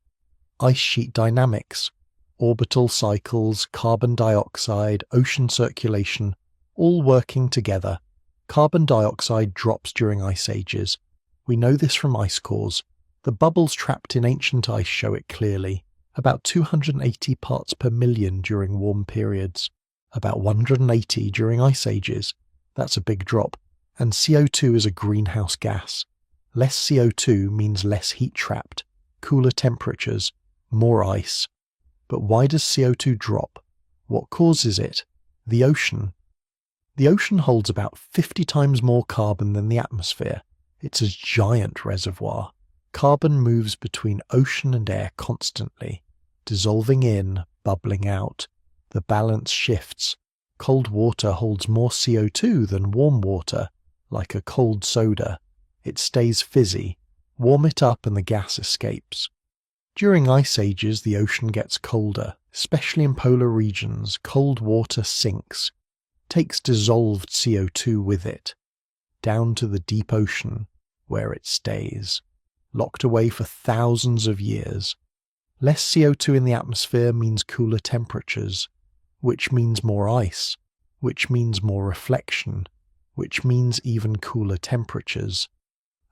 Speaker 1: Ice sheet dynamics, orbital cycles, carbon dioxide, ocean circulation, all working together. Carbon dioxide drops during ice ages. We know this from ice cores. The bubbles trapped in ancient ice show it clearly. About 280 parts per million during warm periods. About 180 during ice ages. That's a big drop. And CO2 is a greenhouse gas. Less CO2 means less heat trapped, cooler temperatures, more ice. But why does CO2 drop? What causes it? The ocean. The ocean holds about 50 times more carbon than the atmosphere. It's a giant reservoir. Carbon moves between ocean and air constantly, dissolving in, bubbling out. The balance shifts. Cold water holds more CO2 than warm water, like a cold soda. It stays fizzy. Warm it up and the gas escapes. During ice ages, the ocean gets colder, especially in polar regions. Cold water sinks, takes dissolved CO2 with it, down to the deep ocean, where it stays, locked away for thousands of years. Less CO2 in the atmosphere means cooler temperatures, which means more ice, which means more reflection, which means even cooler temperatures.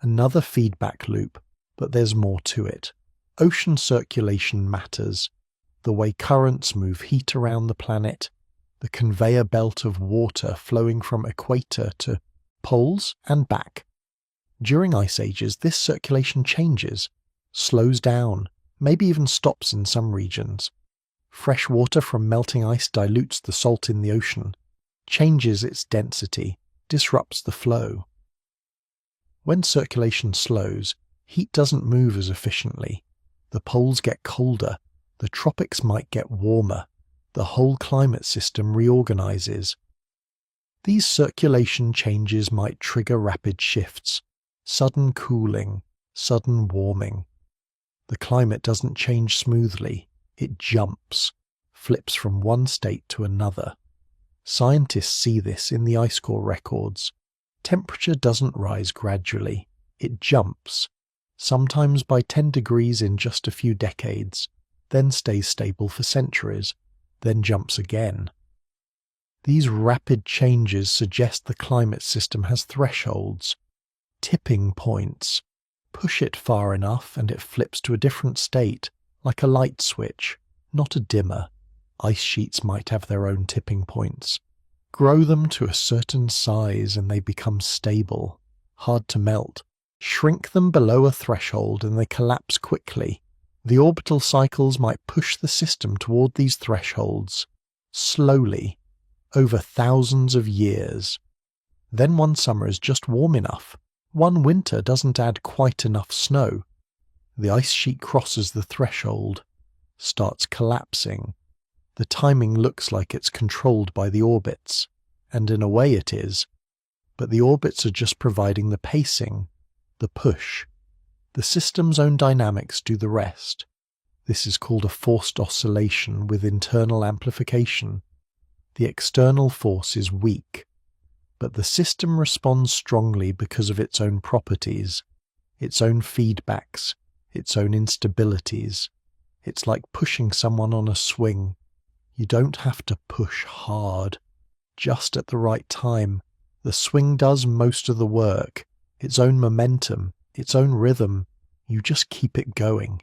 Speaker 1: Another feedback loop, but there's more to it. Ocean circulation matters. The way currents move heat around the planet, the conveyor belt of water flowing from equator to poles and back. During ice ages, this circulation changes, slows down, maybe even stops in some regions. Fresh water from melting ice dilutes the salt in the ocean, changes its density, disrupts the flow. When circulation slows, heat doesn't move as efficiently. The poles get colder, the tropics might get warmer, the whole climate system reorganizes. These circulation changes might trigger rapid shifts, sudden cooling, sudden warming. The climate doesn't change smoothly, it jumps, flips from one state to another. Scientists see this in the ice core records. Temperature doesn't rise gradually, it jumps, sometimes by 10 degrees in just a few decades, then stays stable for centuries, then jumps again. These rapid changes suggest the climate system has thresholds, tipping points. Push it far enough and it flips to a different state, like a light switch, not a dimmer. Ice sheets might have their own tipping points. Grow them to a certain size and they become stable, hard to melt. Shrink them below a threshold and they collapse quickly. The orbital cycles might push the system toward these thresholds, slowly, over thousands of years. Then one summer is just warm enough. One winter doesn't add quite enough snow. The ice sheet crosses the threshold, starts collapsing. The timing looks like it's controlled by the orbits, and in a way it is, but the orbits are just providing the pacing, the push. The system's own dynamics do the rest. This is called a forced oscillation with internal amplification. The external force is weak, but the system responds strongly because of its own properties, its own feedbacks, its own instabilities. It's like pushing someone on a swing. You don't have to push hard, just at the right time. The swing does most of the work, its own momentum, its own rhythm. You just keep it going.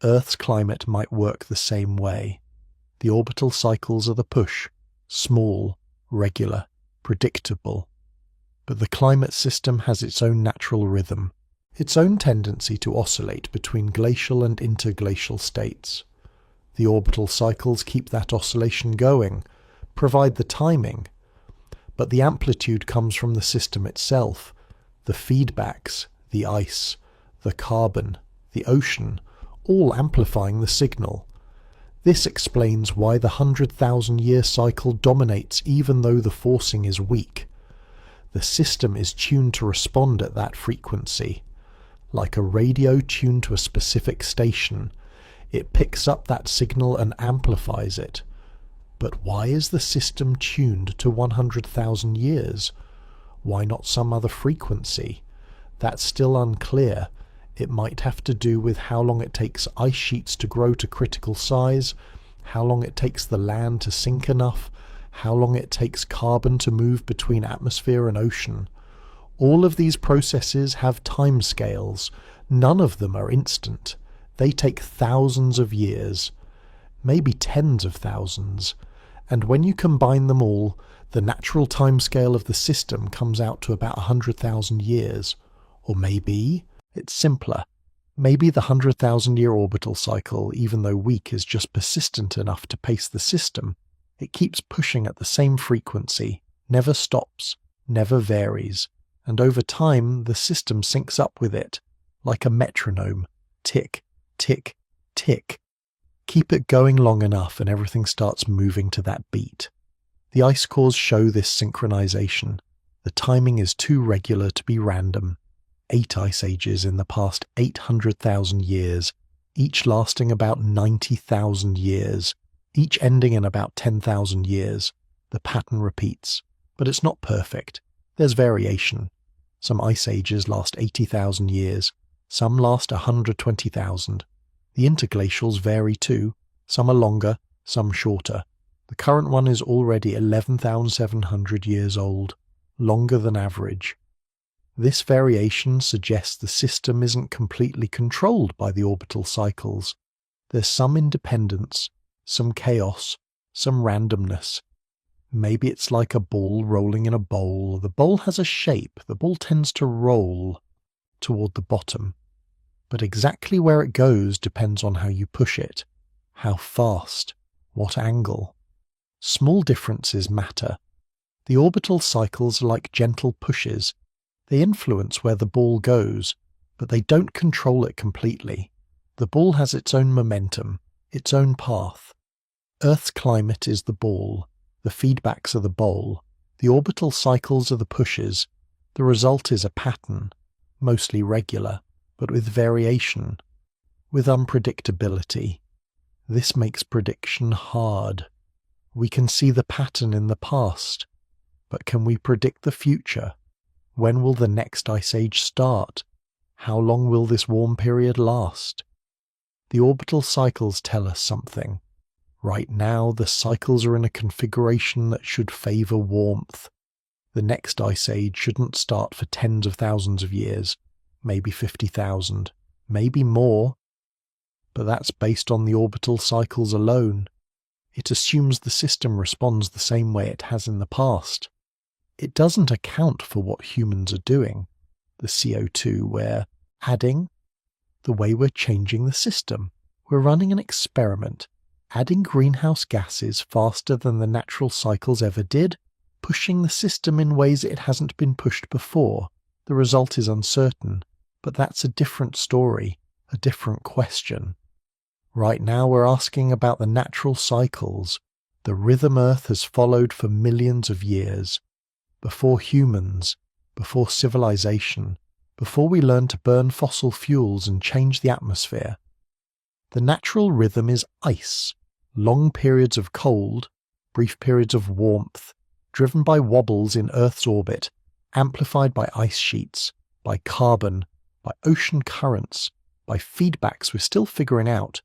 Speaker 1: Earth's climate might work the same way. The orbital cycles are the push, small, regular, predictable. But the climate system has its own natural rhythm, its own tendency to oscillate between glacial and interglacial states. The orbital cycles keep that oscillation going, provide the timing, but the amplitude comes from the system itself, the feedbacks, the ice, the carbon, the ocean, all amplifying the signal. This explains why the 100,000-year cycle dominates even though the forcing is weak. The system is tuned to respond at that frequency. Like a radio tuned to a specific station, it picks up that signal and amplifies it. But why is the system tuned to 100,000 years? Why not some other frequency? That's still unclear. It might have to do with how long it takes ice sheets to grow to critical size, how long it takes the land to sink enough, how long it takes carbon to move between atmosphere and ocean. All of these processes have timescales. None of them are instant. They take thousands of years, maybe tens of thousands. And when you combine them all, the natural timescale of the system comes out to about 100,000 years. Or maybe it's simpler. Maybe the 100,000-year orbital cycle, even though weak, is just persistent enough to pace the system. It keeps pushing at the same frequency, never stops, never varies, and over time the system syncs up with it, like a metronome. Tick, tick, tick. Keep it going long enough and everything starts moving to that beat. The ice cores show this synchronization. The timing is too regular to be random. 8 ice ages in the past 800,000 years, each lasting about 90,000 years, each ending in about 10,000 years. The pattern repeats, but it's not perfect. There's variation. Some ice ages last 80,000 years, some last 120,000. The interglacials vary too. Some are longer, some shorter. The current one is already 11,700 years old, longer than average. This variation suggests the system isn't completely controlled by the orbital cycles. There's some independence, some chaos, some randomness. Maybe it's like a ball rolling in a bowl. The bowl has a shape. The ball tends to roll. toward the bottom. But exactly where it goes depends on how you push it, how fast, what angle. Small differences matter. The orbital cycles are like gentle pushes. They influence where the ball goes, but they don't control it completely. The ball has its own momentum, its own path. Earth's climate is the ball, the feedbacks are the bowl, the orbital cycles are the pushes. The result is a pattern, mostly regular, but with variation, with unpredictability. This makes prediction hard. We can see the pattern in the past, but can we predict the future? When will the next ice age start? How long will this warm period last? The orbital cycles tell us something. Right now, the cycles are in a configuration that should favor warmth. The next ice age shouldn't start for tens of thousands of years, maybe 50,000, maybe more. But that's based on the orbital cycles alone. It assumes the system responds the same way it has in the past. It doesn't account for what humans are doing, the CO2 we're adding, the way we're changing the system. We're running an experiment, adding greenhouse gases faster than the natural cycles ever did, pushing the system in ways it hasn't been pushed before. The result is uncertain, but that's a different story, a different question. Right now we're asking about the natural cycles, the rhythm Earth has followed for millions of years. Before humans, before civilization, before we learned to burn fossil fuels and change the atmosphere. The natural rhythm is ice, long periods of cold, brief periods of warmth, driven by wobbles in Earth's orbit, amplified by ice sheets, by carbon, by ocean currents, by feedbacks we're still figuring out.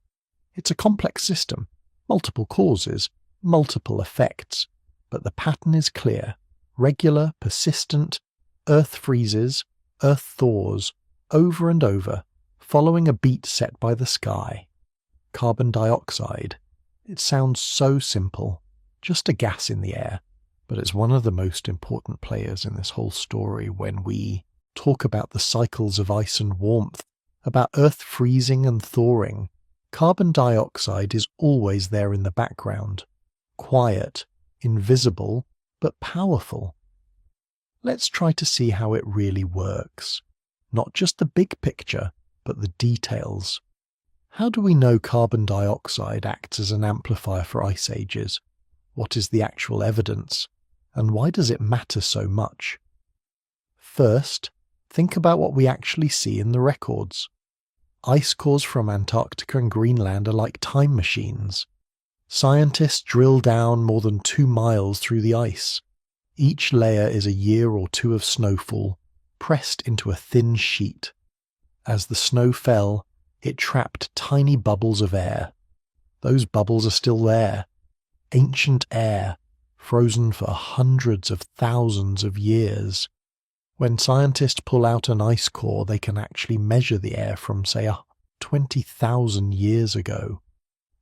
Speaker 1: It's a complex system, multiple causes, multiple effects, but the pattern is clear, regular, persistent. Earth freezes, Earth thaws, over and over, following a beat set by the sky. Carbon dioxide. It sounds so simple, just a gas in the air, but it's one of the most important players in this whole story when we talk about the cycles of ice and warmth, about Earth freezing and thawing. Carbon dioxide is always there in the background, quiet, invisible, but powerful. Let's try to see how it really works. Not just the big picture, but the details. How do we know carbon dioxide acts as an amplifier for ice ages? What is the actual evidence? And why does it matter so much? First, think about what we actually see in the records. Ice cores from Antarctica and Greenland are like time machines. Scientists drill down more than 2 miles through the ice. Each layer is a year or two of snowfall, pressed into a thin sheet. As the snow fell, it trapped tiny bubbles of air. Those bubbles are still there. Ancient air, frozen for hundreds of thousands of years. When scientists pull out an ice core, they can actually measure the air from, say, 20,000 years ago.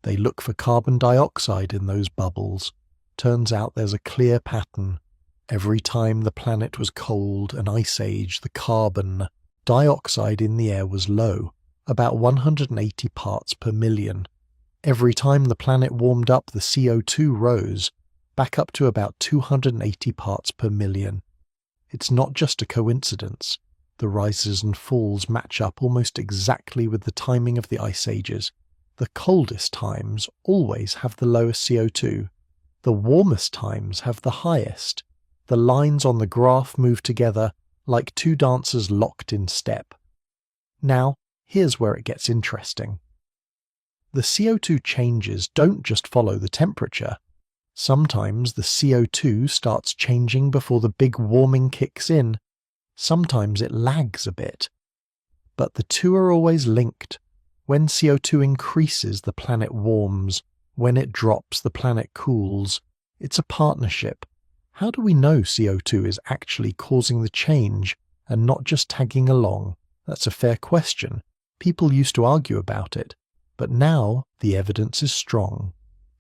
Speaker 1: They look for carbon dioxide in those bubbles. Turns out there's a clear pattern. Every time the planet was cold, an ice age, the carbon dioxide in the air was low, about 180 parts per million. Every time the planet warmed up, the CO2 rose, back up to about 280 parts per million. It's not just a coincidence. The rises and falls match up almost exactly with the timing of the ice ages. The coldest times always have the lowest CO2. The warmest times have the highest. The lines on the graph move together like two dancers locked in step. Now, here's where it gets interesting. The CO2 changes don't just follow the temperature. Sometimes the CO2 starts changing before the big warming kicks in. Sometimes it lags a bit. But the two are always linked. When CO2 increases, the planet warms. When it drops, the planet cools. It's a partnership. How do we know CO2 is actually causing the change and not just tagging along? That's a fair question. People used to argue about it. But now the evidence is strong.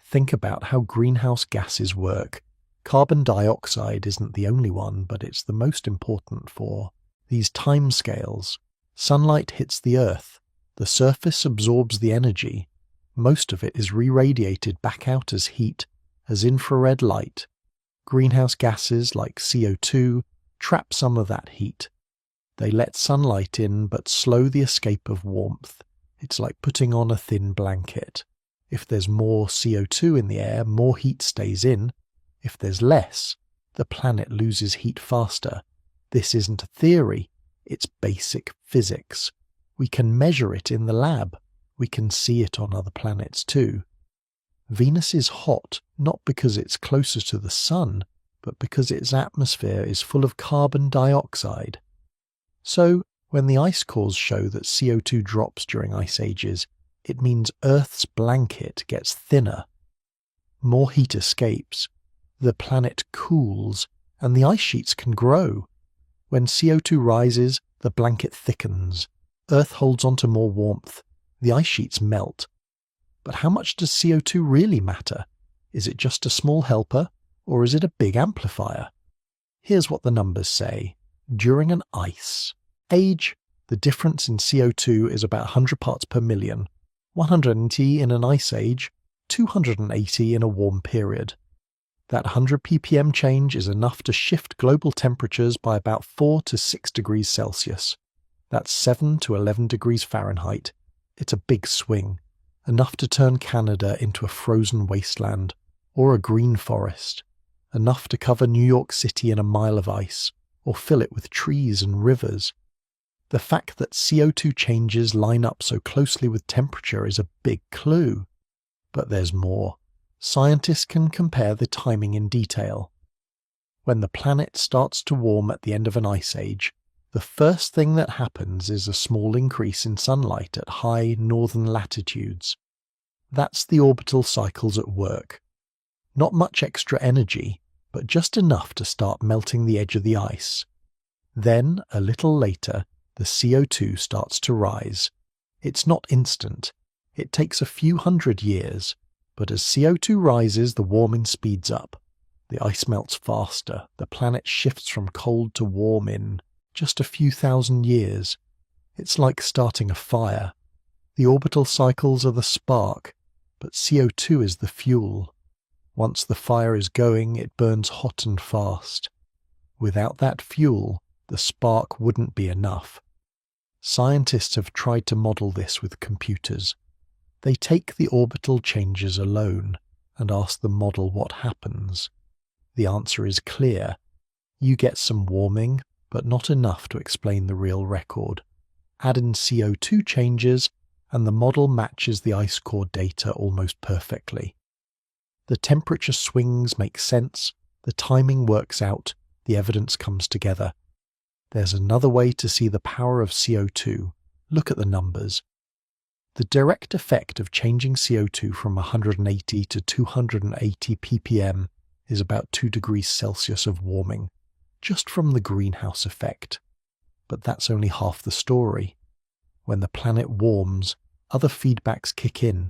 Speaker 1: Think about how greenhouse gases work. Carbon dioxide isn't the only one, but it's the most important for these timescales. Sunlight hits the Earth. The surface absorbs the energy. Most of it is re-radiated back out as heat, as infrared light. Greenhouse gases like CO2 trap some of that heat. They let sunlight in but slow the escape of warmth. It's like putting on a thin blanket. If there's more CO2 in the air, more heat stays in. If there's less, the planet loses heat faster. This isn't a theory, it's basic physics. We can measure it in the lab. We can see it on other planets too. Venus is hot not because it's closer to the Sun, but because its atmosphere is full of carbon dioxide. So, when the ice cores show that CO2 drops during ice ages, it means Earth's blanket gets thinner. More heat escapes. The planet cools, and the ice sheets can grow. When CO2 rises, the blanket thickens. Earth holds onto more warmth. The ice sheets melt. But how much does CO2 really matter? Is it just a small helper, or is it a big amplifier? Here's what the numbers say. During an ice age, the difference in CO2 is about 100 parts per million, 180 in an ice age, 280 in a warm period. That 100 ppm change is enough to shift global temperatures by about 4 to 6 degrees Celsius. That's 7 to 11 degrees Fahrenheit. It's a big swing, enough to turn Canada into a frozen wasteland, or a green forest, enough to cover New York City in a mile of ice, or fill it with trees and rivers. The fact that CO2 changes line up so closely with temperature is a big clue. But there's more. Scientists can compare the timing in detail. When the planet starts to warm at the end of an ice age, the first thing that happens is a small increase in sunlight at high northern latitudes. That's the orbital cycles at work. Not much extra energy, but just enough to start melting the edge of the ice. Then, a little later, the CO2 starts to rise. It's not instant. It takes a few hundred years, but as CO2 rises, the warming speeds up. The ice melts faster. The planet shifts from cold to warm in just a few thousand years. It's like starting a fire. The orbital cycles are the spark, but CO2 is the fuel. Once the fire is going, it burns hot and fast. Without that fuel, the spark wouldn't be enough. Scientists have tried to model this with computers. They take the orbital changes alone and ask the model what happens. The answer is clear. You get some warming, but not enough to explain the real record. Add in CO2 changes, and the model matches the ice core data almost perfectly. The temperature swings make sense, the timing works out, the evidence comes together. There's another way to see the power of CO2. Look at the numbers. The direct effect of changing CO2 from 180 to 280 ppm is about 2 degrees Celsius of warming, just from the greenhouse effect. But that's only half the story. When the planet warms, other feedbacks kick in.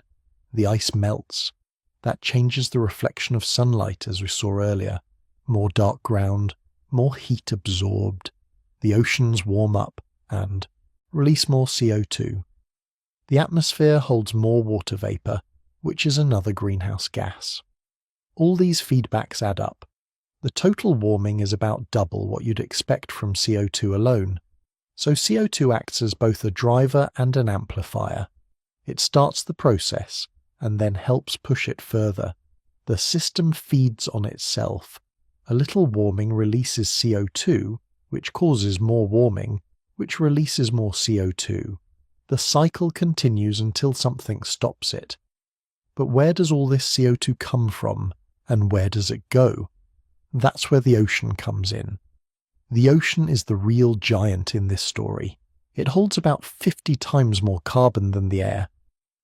Speaker 1: The ice melts. That changes the reflection of sunlight, as we saw earlier. More dark ground, more heat absorbed. The oceans warm up and release more CO2. The atmosphere holds more water vapor, which is another greenhouse gas. All these feedbacks add up. The total warming is about double what you'd expect from CO2 alone. So CO2 acts as both a driver and an amplifier. It starts the process and then helps push it further. The system feeds on itself. A little warming releases CO2, which causes more warming, which releases more CO2. The cycle continues until something stops it. But where does all this CO2 come from, and where does it go? That's where the ocean comes in. The ocean is the real giant in this story. It holds about 50 times more carbon than the air.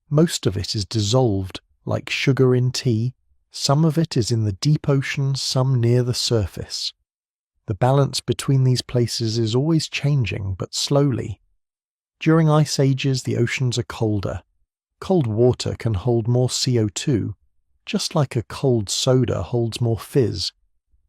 Speaker 1: Most of it is dissolved, like sugar in tea. Some of it is in the deep ocean, some near the surface. The balance between these places is always changing, but slowly. During ice ages, the oceans are colder. Cold water can hold more CO2, just like a cold soda holds more fizz.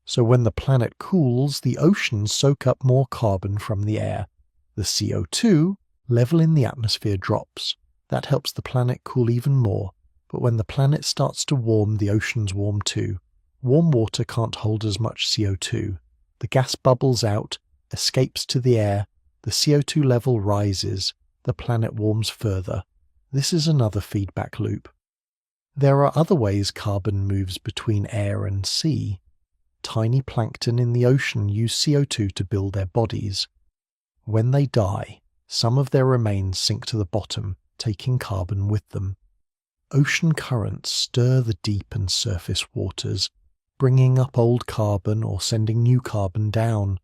Speaker 1: So when the planet cools, the oceans soak up more carbon from the air. The CO2 Level in the atmosphere drops. That helps the planet cool even more, but when the planet starts to warm, the oceans warm too. Warm water can't hold as much CO2. The gas bubbles out, escapes to the air, the CO2 level rises, the planet warms further. This is another feedback loop. There are other ways carbon moves between air and sea. Tiny plankton in the ocean use CO2 to build their bodies. When they die, some of their remains sink to the bottom, taking carbon with them. Ocean currents stir the deep and surface waters, bringing up old carbon or sending new carbon down.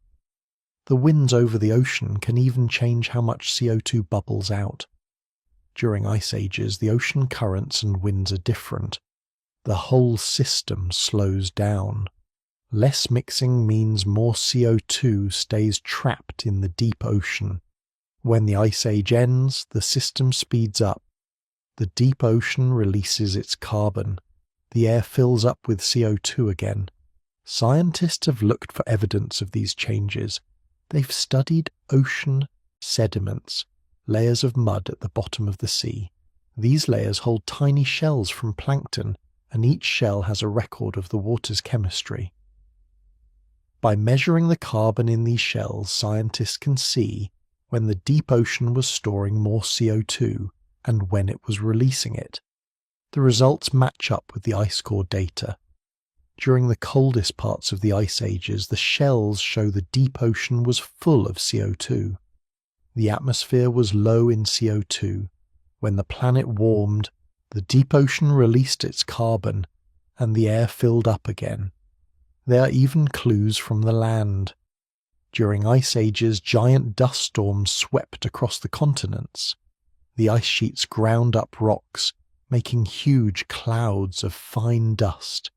Speaker 1: The winds over the ocean can even change how much CO2 bubbles out. During ice ages, the ocean currents and winds are different. The whole system slows down. Less mixing means more CO2 stays trapped in the deep ocean. When the ice age ends, the system speeds up. The deep ocean releases its carbon. The air fills up with CO2 again. Scientists have looked for evidence of these changes. They've studied ocean sediments, layers of mud at the bottom of the sea. These layers hold tiny shells from plankton, and each shell has a record of the water's chemistry. By measuring the carbon in these shells, scientists can see when the deep ocean was storing more CO2 and when it was releasing it. The results match up with the ice core data. During the coldest parts of the ice ages, the shells show the deep ocean was full of CO2. The atmosphere was low in CO2. When the planet warmed, the deep ocean released its carbon, and the air filled up again. There are even clues from the land. During ice ages, giant dust storms swept across the continents. The ice sheets ground up rocks, making huge clouds of fine dust.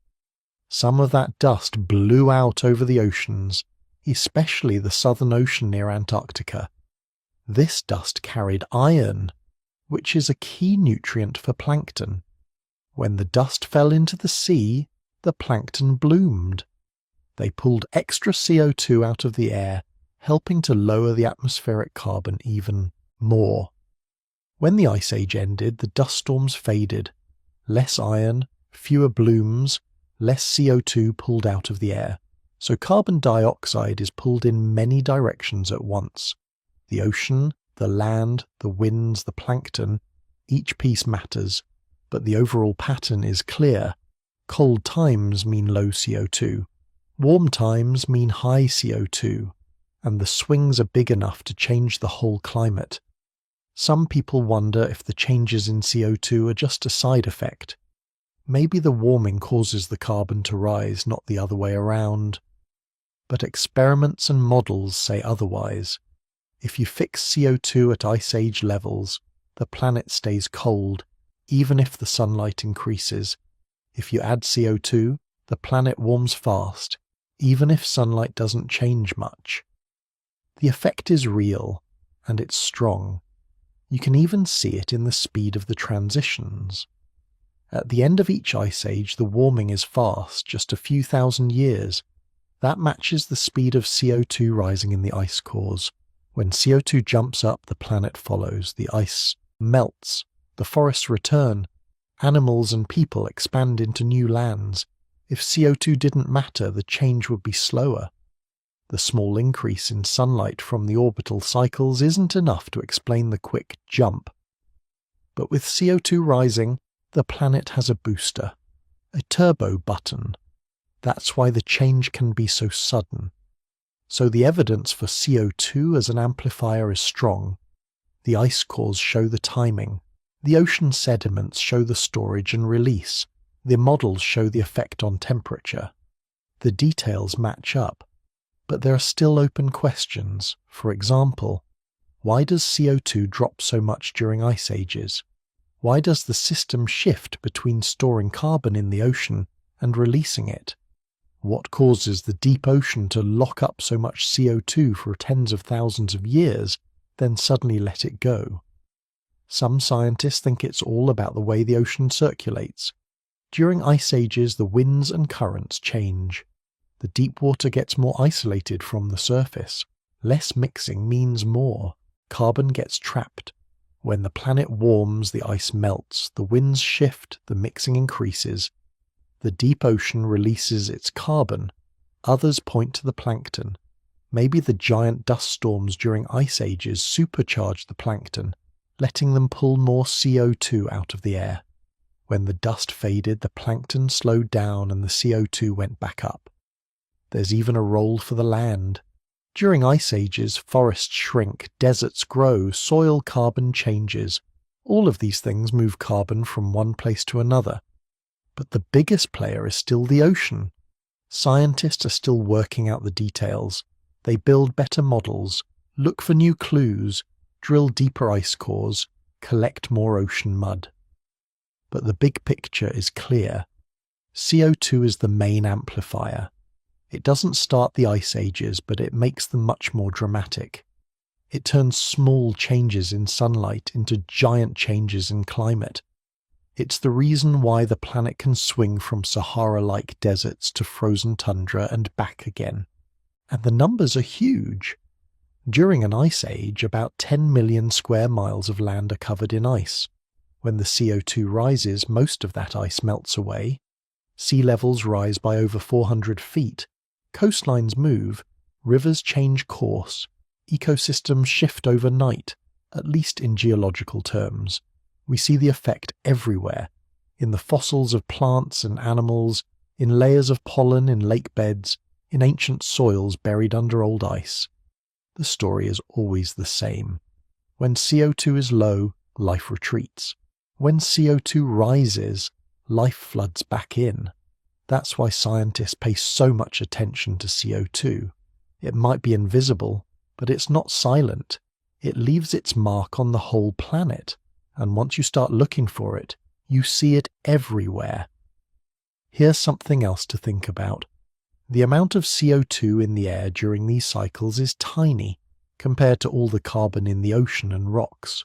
Speaker 1: Some of that dust blew out over the oceans, especially the Southern Ocean near Antarctica. This dust carried iron, which is a key nutrient for plankton. When the dust fell into the sea, the plankton bloomed. They pulled extra CO2 out of the air, helping to lower the atmospheric carbon even more. When the ice age ended, the dust storms faded. Less iron, fewer blooms, less CO2 pulled out of the air. So carbon dioxide is pulled in many directions at once. The ocean, the land, the winds, the plankton, each piece matters, but the overall pattern is clear. Cold times mean low CO2. Warm times mean high CO2, and the swings are big enough to change the whole climate. Some people wonder if the changes in CO2 are just a side effect. Maybe the warming causes the carbon to rise, not the other way around. But experiments and models say otherwise. If you fix CO2 at ice age levels, the planet stays cold, even if the sunlight increases. If you add CO2, the planet warms fast, even if sunlight doesn't change much. The effect is real, and it's strong. You can even see it in the speed of the transitions. At the end of each ice age, the warming is fast, just a few thousand years. That matches the speed of CO2 rising in the ice cores. When CO2 jumps up, the planet follows. The ice melts. The forests return. Animals and people expand into new lands. If CO2 didn't matter, the change would be slower. The small increase in sunlight from the orbital cycles isn't enough to explain the quick jump. But with CO2 rising, the planet has a booster, a turbo button. That's why the change can be so sudden. So the evidence for CO2 as an amplifier is strong. The ice cores show the timing. The ocean sediments show the storage and release. The models show the effect on temperature. The details match up. But there are still open questions. For example, why does CO2 drop so much during ice ages? Why does the system shift between storing carbon in the ocean and releasing it? What causes the deep ocean to lock up so much CO2 for tens of thousands of years, then suddenly let it go? Some scientists think it's all about the way the ocean circulates. During ice ages, the winds and currents change. The deep water gets more isolated from the surface. Less mixing means more. carbon gets trapped. When the planet warms, the ice melts, the winds shift, the mixing increases. The deep ocean releases its carbon. Others point to the plankton. Maybe the giant dust storms during ice ages supercharged the plankton, letting them pull more CO2 out of the air. When the dust faded, the plankton slowed down and the CO2 went back up. There's even a role for the land. During ice ages, forests shrink, deserts grow, soil carbon changes. All of these things move carbon from one place to another. But the biggest player is still the ocean. Scientists are still working out the details. They build better models, look for new clues, drill deeper ice cores, collect more ocean mud. But the big picture is clear. CO2 is the main amplifier. It doesn't start the ice ages, but it makes them much more dramatic. It turns small changes in sunlight into giant changes in climate. It's the reason why the planet can swing from Sahara-like deserts to frozen tundra and back again. And the numbers are huge. During an ice age, about 10 million square miles of land are covered in ice. When the CO2 rises, most of that ice melts away. Sea levels rise by over 400 feet. Coastlines move. Rivers change course. Ecosystems shift overnight, at least in geological terms. We see the effect everywhere, in the fossils of plants and animals, in layers of pollen in lake beds, in ancient soils buried under old ice. The story is always the same. When CO2 is low, life retreats. When CO2 rises, life floods back in. That's why scientists pay so much attention to CO2. It might be invisible, but it's not silent. It leaves its mark on the whole planet, and once you start looking for it, you see it everywhere. Here's something else to think about. The amount of CO2 in the air during these cycles is tiny compared to all the carbon in the ocean and rocks.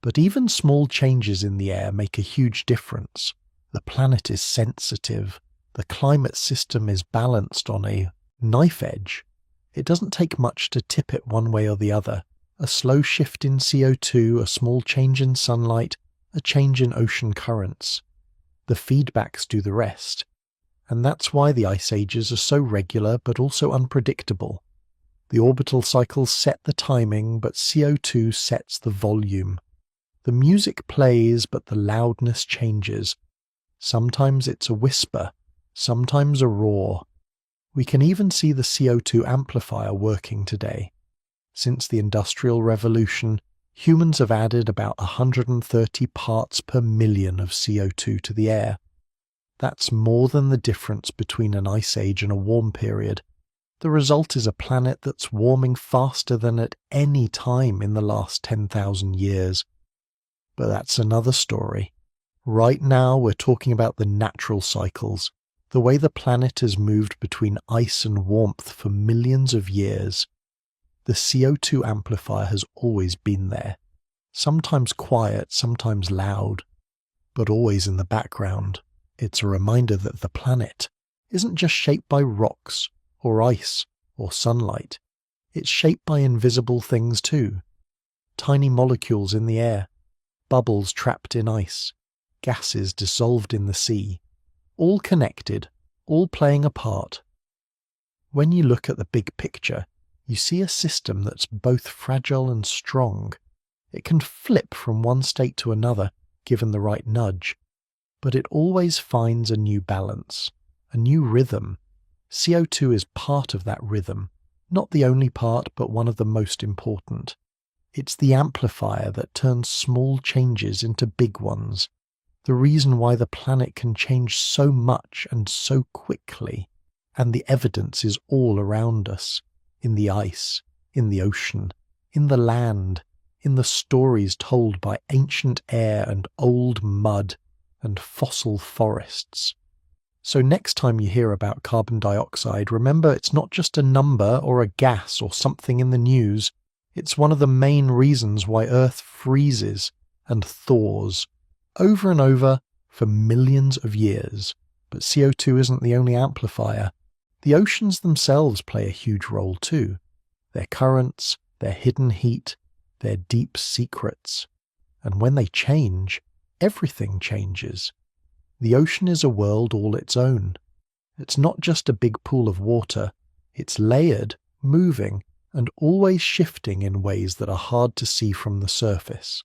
Speaker 1: But even small changes in the air make a huge difference. The planet is sensitive. The climate system is balanced on a knife edge. It doesn't take much to tip it one way or the other. A slow shift in CO2, a small change in sunlight, a change in ocean currents. The feedbacks do the rest. And that's why the ice ages are so regular but also unpredictable. The orbital cycles set the timing, but CO2 sets the volume. The music plays, but the loudness changes. Sometimes it's a whisper, sometimes a roar. We can even see the CO2 amplifier working today. Since the Industrial Revolution, humans have added about 130 parts per million of CO2 to the air. That's more than the difference between an ice age and a warm period. The result is a planet that's warming faster than at any time in the last 10,000 years. But that's another story. Right now we're talking about the natural cycles, the way the planet has moved between ice and warmth for millions of years. The CO2 amplifier has always been there, sometimes quiet, sometimes loud, but always in the background. It's a reminder that the planet isn't just shaped by rocks or ice or sunlight. It's shaped by invisible things too. Tiny molecules in the air, bubbles trapped in ice, gases dissolved in the sea, all connected, all playing a part. When you look at the big picture, you see a system that's both fragile and strong. It can flip from one state to another, given the right nudge, but it always finds a new balance, a new rhythm. CO2 is part of that rhythm, not the only part, but one of the most important. It's the amplifier that turns small changes into big ones, the reason why the planet can change so much and so quickly, and the evidence is all around us, in the ice, in the ocean, in the land, in the stories told by ancient air and old mud and fossil forests. So next time you hear about carbon dioxide, remember it's not just a number or a gas or something in the news. It's one of the main reasons why Earth freezes and thaws over and over for millions of years. But CO2 isn't the only amplifier. The oceans themselves play a huge role too. Their currents, their hidden heat, They're deep secrets. And when they change, everything changes. The ocean is a world all its own. It's not just a big pool of water. It's layered, moving, and always shifting in ways that are hard to see from the surface.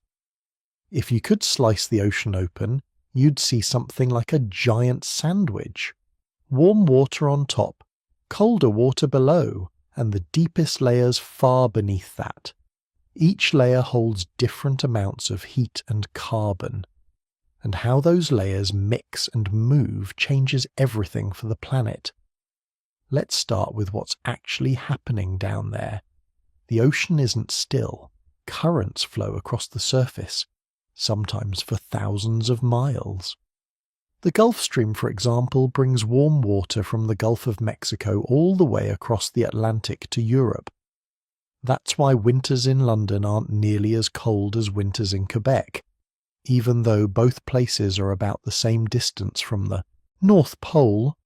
Speaker 1: If you could slice the ocean open, you'd see something like a giant sandwich. Warm water on top, colder water below, and the deepest layers far beneath that. Each layer holds different amounts of heat and carbon, and how those layers mix and move changes everything for the planet. Let's start with what's actually happening down there. The ocean isn't still. Currents flow across the surface, sometimes for thousands of miles. The Gulf Stream, for example, brings warm water from the Gulf of Mexico all the way across the Atlantic to Europe. That's why winters in London aren't nearly as cold as winters in Quebec, even though both places are about the same distance from the North Pole.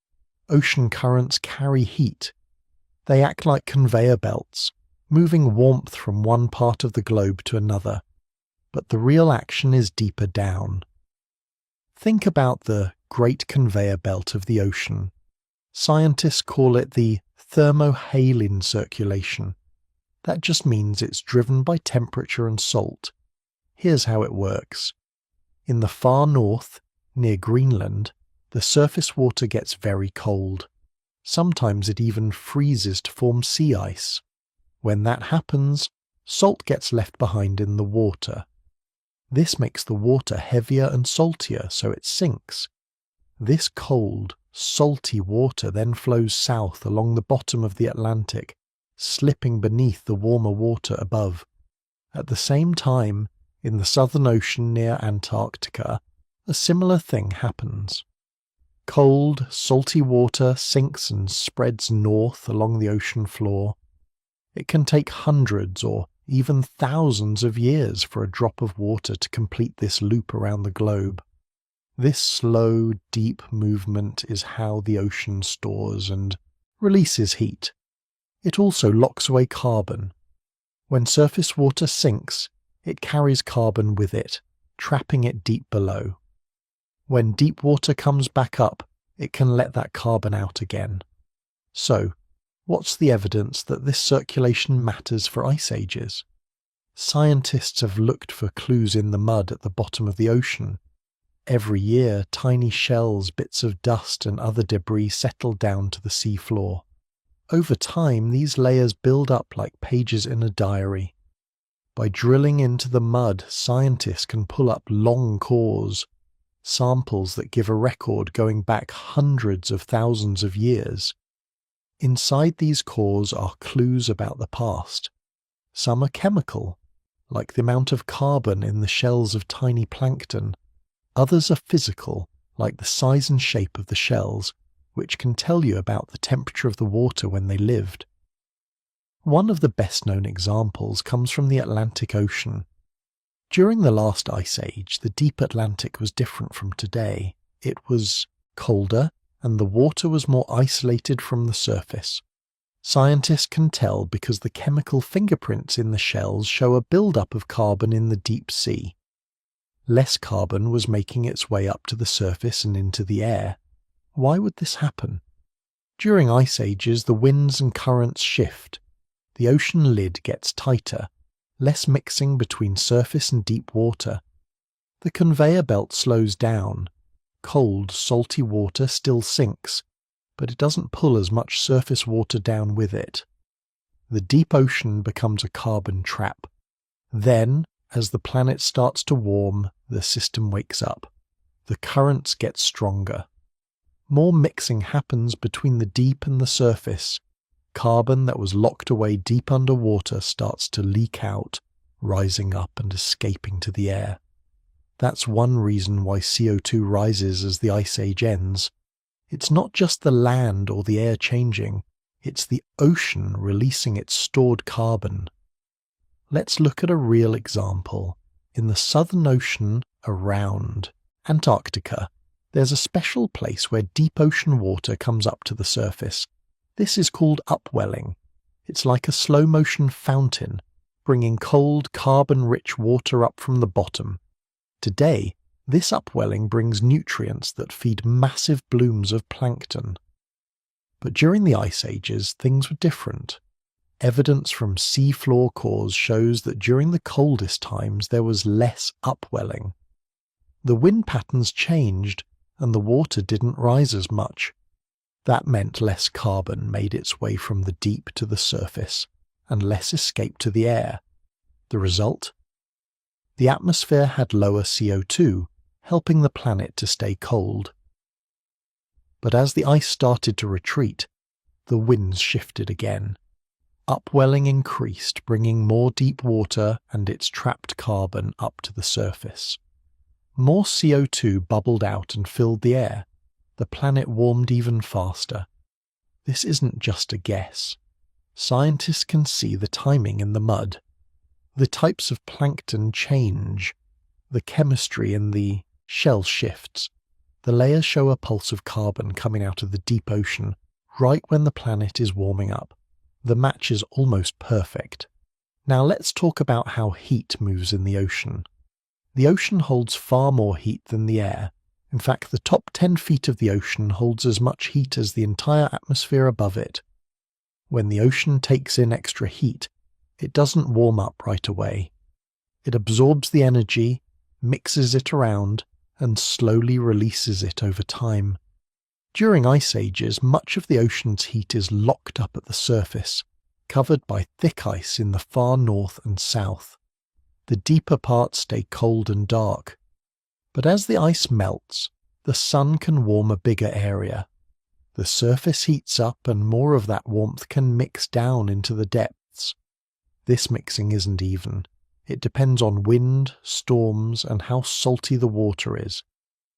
Speaker 1: Ocean currents carry heat. They act like conveyor belts, moving warmth from one part of the globe to another. But the real action is deeper down. Think about the Great Conveyor Belt of the ocean. Scientists call it the thermohaline circulation. That just means it's driven by temperature and salt. Here's how it works. In the far north, near Greenland, the surface water gets very cold. Sometimes it even freezes to form sea ice. When that happens, salt gets left behind in the water. This makes the water heavier and saltier, so it sinks. This cold, salty water then flows south along the bottom of the Atlantic, slipping beneath the warmer water above. At the same time, in the Southern Ocean near Antarctica, a similar thing happens. Cold, salty water sinks and spreads north along the ocean floor. It can take hundreds or even thousands of years for a drop of water to complete this loop around the globe. This slow, deep movement is how the ocean stores and releases heat. It also locks away carbon. When surface water sinks, it carries carbon with it, trapping it deep below. When deep water comes back up, it can let that carbon out again. So, what's the evidence that this circulation matters for ice ages? Scientists have looked for clues in the mud at the bottom of the ocean. Every year, tiny shells, bits of dust, and other debris settle down to the sea floor. Over time, these layers build up like pages in a diary. By drilling into the mud, scientists can pull up long cores, samples that give a record going back hundreds of thousands of years. Inside these cores are clues about the past. Some are chemical, like the amount of carbon in the shells of tiny plankton. Others are physical, like the size and shape of the shells, which can tell you about the temperature of the water when they lived. One of the best-known examples comes from the Atlantic Ocean. During the last ice age, the deep Atlantic was different from today. It was colder, and the water was more isolated from the surface. Scientists can tell because the chemical fingerprints in the shells show a build-up of carbon in the deep sea. Less carbon was making its way up to the surface and into the air. Why would this happen? During ice ages, the winds and currents shift. The ocean lid gets tighter, less mixing between surface and deep water. The conveyor belt slows down. Cold, salty water still sinks, but it doesn't pull as much surface water down with it. The deep ocean becomes a carbon trap. Then, as the planet starts to warm, the system wakes up. The currents get stronger. More mixing happens between the deep and the surface. Carbon that was locked away deep underwater starts to leak out, rising up and escaping to the air. That's one reason why CO2 rises as the ice age ends. It's not just the land or the air changing, it's the ocean releasing its stored carbon. Let's look at a real example. In the Southern Ocean around Antarctica, there's a special place where deep ocean water comes up to the surface. This is called upwelling. It's like a slow-motion fountain, bringing cold, carbon-rich water up from the bottom. Today, this upwelling brings nutrients that feed massive blooms of plankton. But during the Ice Ages, things were different. Evidence from seafloor cores shows that during the coldest times there was less upwelling. The wind patterns changed, and the water didn't rise as much. That meant less carbon made its way from the deep to the surface, and less escaped to the air. The result? The atmosphere had lower CO2, helping the planet to stay cold. But as the ice started to retreat, the winds shifted again. Upwelling increased, bringing more deep water and its trapped carbon up to the surface. More CO2 bubbled out and filled the air. The planet warmed even faster. This isn't just a guess. Scientists can see the timing in the mud. The types of plankton change. The chemistry in the shell shifts. The layers show a pulse of carbon coming out of the deep ocean right when the planet is warming up. The match is almost perfect. Now let's talk about how heat moves in the ocean. The ocean holds far more heat than the air. In fact, the top 10 feet of the ocean holds as much heat as the entire atmosphere above it. When the ocean takes in extra heat, it doesn't warm up right away. It absorbs the energy, mixes it around, and slowly releases it over time. During ice ages, much of the ocean's heat is locked up at the surface, covered by thick ice in the far north and south. The deeper parts stay cold and dark. But as the ice melts, the sun can warm a bigger area. The surface heats up and more of that warmth can mix down into the depths. This mixing isn't even. It depends on wind, storms, and how salty the water is.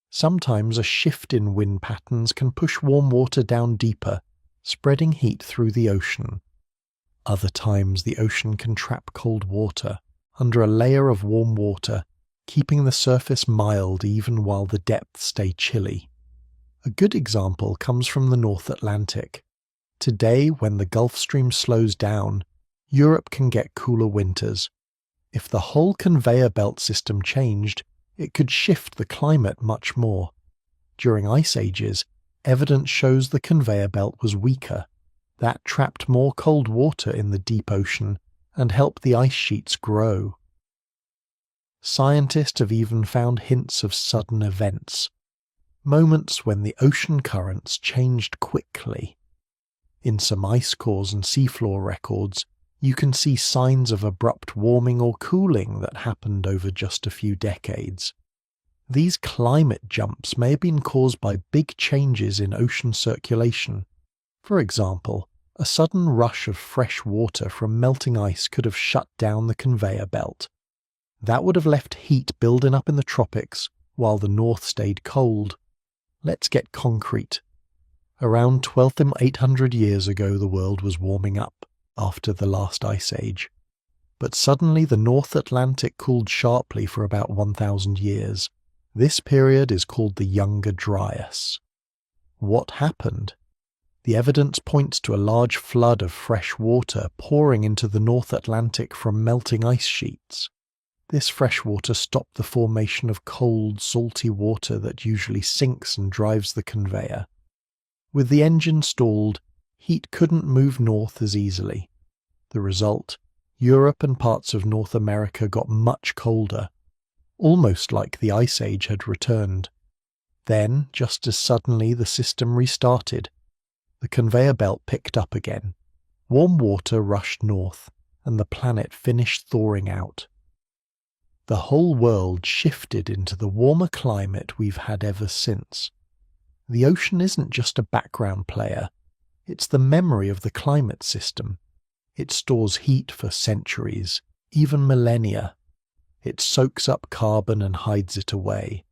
Speaker 1: Sometimes a shift in wind patterns can push warm water down deeper, spreading heat through the ocean. Other times the ocean can trap cold water under a layer of warm water, keeping the surface mild even while the depths stay chilly. A good example comes from the North Atlantic. Today, when the Gulf Stream slows down, Europe can get cooler winters. If the whole conveyor belt system changed, it could shift the climate much more. During ice ages, evidence shows the conveyor belt was weaker. That trapped more cold water in the deep ocean and helped the ice sheets grow. Scientists have even found hints of sudden events, moments when the ocean currents changed quickly. In some ice cores and seafloor records, you can see signs of abrupt warming or cooling that happened over just a few decades. These climate jumps may have been caused by big changes in ocean circulation. For example, a sudden rush of fresh water from melting ice could have shut down the conveyor belt. That would have left heat building up in the tropics while the north stayed cold. Let's get concrete. Around 12,800 years ago, the world was warming up after the last ice age. But suddenly the North Atlantic cooled sharply for about 1,000 years. This period is called the Younger Dryas. What happened? The evidence points to a large flood of fresh water pouring into the North Atlantic from melting ice sheets. This fresh water stopped the formation of cold, salty water that usually sinks and drives the conveyor. With the engine stalled, heat couldn't move north as easily. The result, Europe and parts of North America got much colder, almost like the Ice Age had returned. Then, just as suddenly, the system restarted. The conveyor belt picked up again. Warm water rushed north, and the planet finished thawing out. The whole world shifted into the warmer climate we've had ever since. The ocean isn't just a background player. It's the memory of the climate system. It stores heat for centuries, even millennia. It soaks up carbon and hides it away,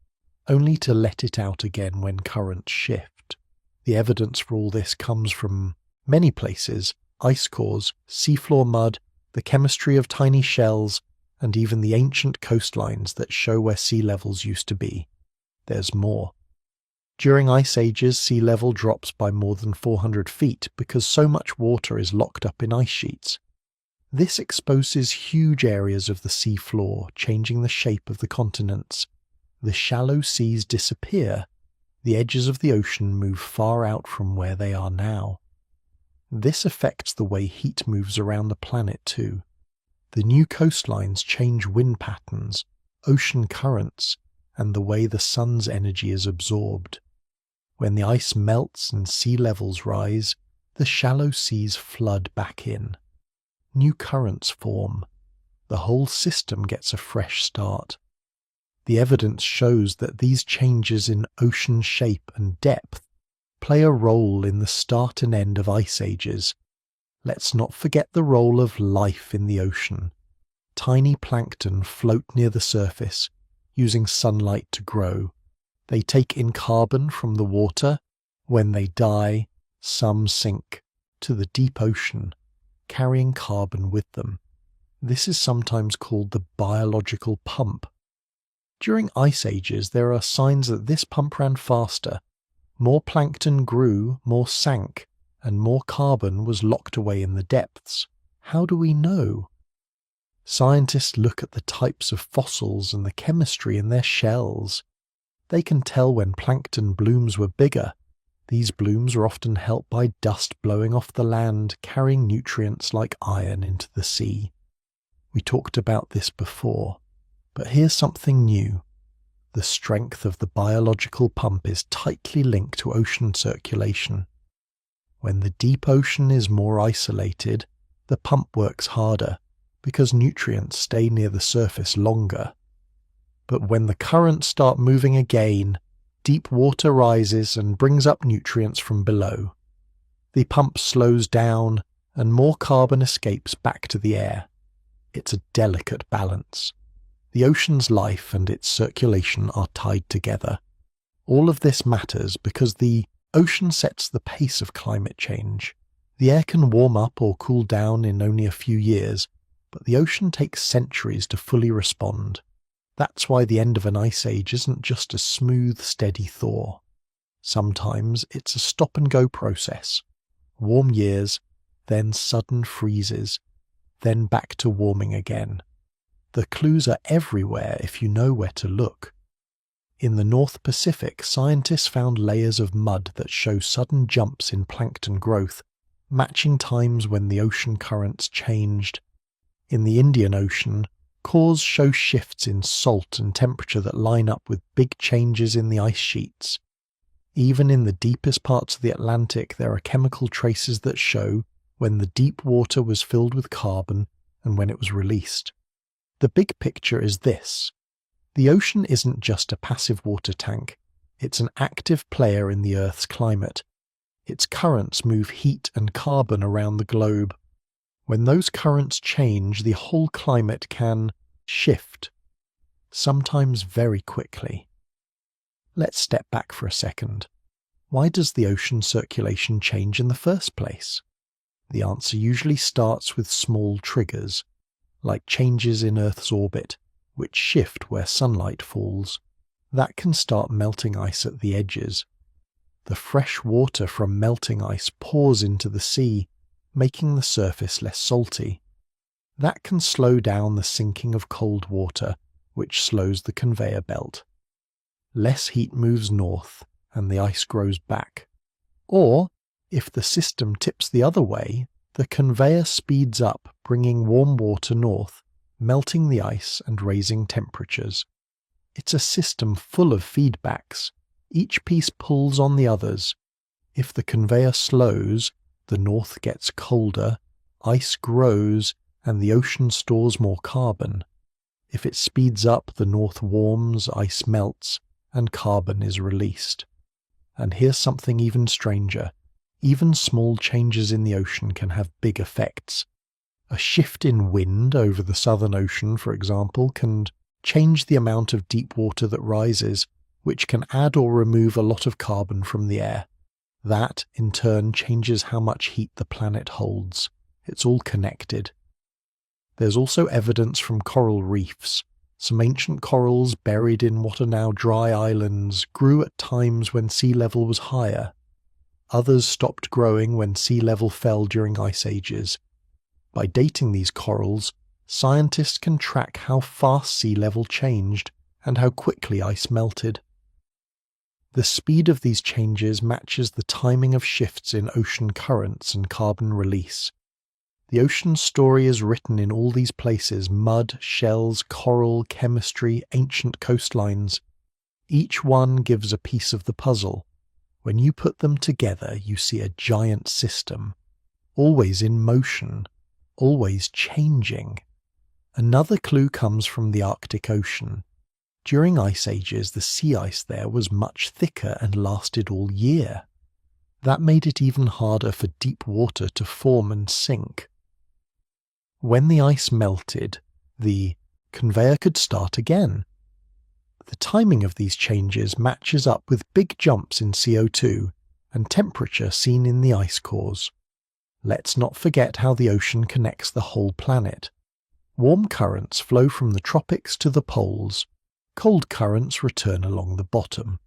Speaker 1: only to let it out again when currents shift. The evidence for all this comes from many places: ice cores, seafloor mud, the chemistry of tiny shells, and even the ancient coastlines that show where sea levels used to be. There's more. During ice ages, sea level drops by more than 400 feet because so much water is locked up in ice sheets. This exposes huge areas of the sea floor, changing the shape of the continents. The shallow seas disappear. The edges of the ocean move far out from where they are now. This affects the way heat moves around the planet too. The new coastlines change wind patterns, ocean currents, and the way the sun's energy is absorbed. When the ice melts and sea levels rise, the shallow seas flood back in. New currents form. The whole system gets a fresh start. The evidence shows that these changes in ocean shape and depth play a role in the start and end of ice ages. Let's not forget the role of life in the ocean. Tiny plankton float near the surface, using sunlight to grow. They take in carbon from the water. When they die, some sink to the deep ocean, carrying carbon with them. This is sometimes called the biological pump. During ice ages, there are signs that this pump ran faster. More plankton grew, more sank, and more carbon was locked away in the depths. How do we know? Scientists look at the types of fossils and the chemistry in their shells. They can tell when plankton blooms were bigger. These blooms are often helped by dust blowing off the land, carrying nutrients like iron into the sea. We talked about this before, but here's something new. The strength of the biological pump is tightly linked to ocean circulation. When the deep ocean is more isolated, the pump works harder because nutrients stay near the surface longer. But when the currents start moving again, deep water rises and brings up nutrients from below. The pump slows down and more carbon escapes back to the air. It's a delicate balance. The ocean's life and its circulation are tied together. All of this matters because the ocean sets the pace of climate change. The air can warm up or cool down in only a few years, but the ocean takes centuries to fully respond. That's why the end of an ice age isn't just a smooth, steady thaw. Sometimes it's a stop-and-go process. Warm years, then sudden freezes, then back to warming again. The clues are everywhere if you know where to look. In the North Pacific, scientists found layers of mud that show sudden jumps in plankton growth, matching times when the ocean currents changed. In the Indian Ocean, cores show shifts in salt and temperature that line up with big changes in the ice sheets. Even in the deepest parts of the Atlantic, there are chemical traces that show when the deep water was filled with carbon and when it was released. The big picture is this. The ocean isn't just a passive water tank. It's an active player in the Earth's climate. Its currents move heat and carbon around the globe. When those currents change, the whole climate can shift, sometimes very quickly. Let's step back for a second. Why does the ocean circulation change in the first place? The answer usually starts with small triggers, like changes in Earth's orbit, which shift where sunlight falls. That can start melting ice at the edges. The fresh water from melting ice pours into the sea, making the surface less salty. That can slow down the sinking of cold water, which slows the conveyor belt. Less heat moves north, and the ice grows back. Or, if the system tips the other way, the conveyor speeds up, bringing warm water north, melting the ice and raising temperatures. It's a system full of feedbacks. Each piece pulls on the others. If the conveyor slows, the north gets colder, ice grows, and the ocean stores more carbon. If it speeds up, the north warms, ice melts, and carbon is released. And here's something even stranger. Even small changes in the ocean can have big effects. A shift in wind over the Southern Ocean, for example, can change the amount of deep water that rises, which can add or remove a lot of carbon from the air. That, in turn, changes how much heat the planet holds. It's all connected. There's also evidence from coral reefs. Some ancient corals buried in what are now dry islands grew at times when sea level was higher. Others stopped growing when sea level fell during ice ages. By dating these corals, scientists can track how fast sea level changed and how quickly ice melted. The speed of these changes matches the timing of shifts in ocean currents and carbon release. The ocean's story is written in all these places: mud, shells, coral, chemistry, ancient coastlines. Each one gives a piece of the puzzle. When you put them together, you see a giant system, always in motion, always changing. Another clue comes from the Arctic Ocean. During ice ages, the sea ice there was much thicker and lasted all year. That made it even harder for deep water to form and sink. When the ice melted, the conveyor could start again. The timing of these changes matches up with big jumps in CO2 and temperature seen in the ice cores. Let's not forget how the ocean connects the whole planet. Warm currents flow from the tropics to the poles. Cold currents return along the bottom.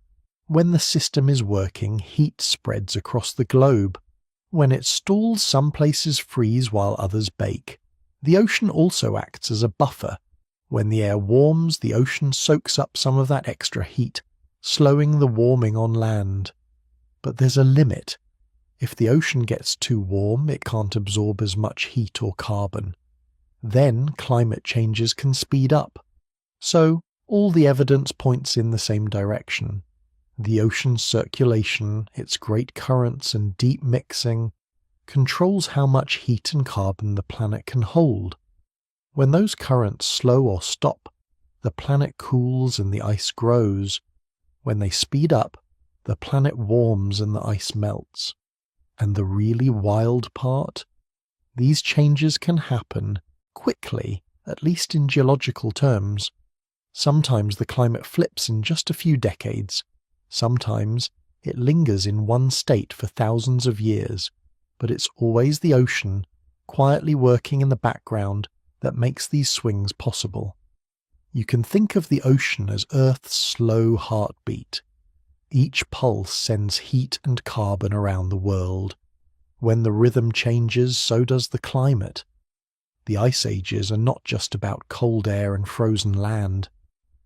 Speaker 1: When the system is working, heat spreads across the globe. When it stalls, some places freeze while others bake. The ocean also acts as a buffer. When the air warms, the ocean soaks up some of that extra heat, slowing the warming on land. But there's a limit. If the ocean gets too warm, it can't absorb as much heat or carbon. Then climate changes can speed up. So, all the evidence points in the same direction. The ocean's circulation, its great currents and deep mixing, controls how much heat and carbon the planet can hold. When those currents slow or stop, the planet cools and the ice grows. When they speed up, the planet warms and the ice melts. And the really wild part? These changes can happen quickly, at least in geological terms. Sometimes the climate flips in just a few decades. Sometimes it lingers in one state for thousands of years. But it's always the ocean, quietly working in the background, that makes these swings possible. You can think of the ocean as Earth's slow heartbeat. Each pulse sends heat and carbon around the world. When the rhythm changes, so does the climate. The ice ages are not just about cold air and frozen land.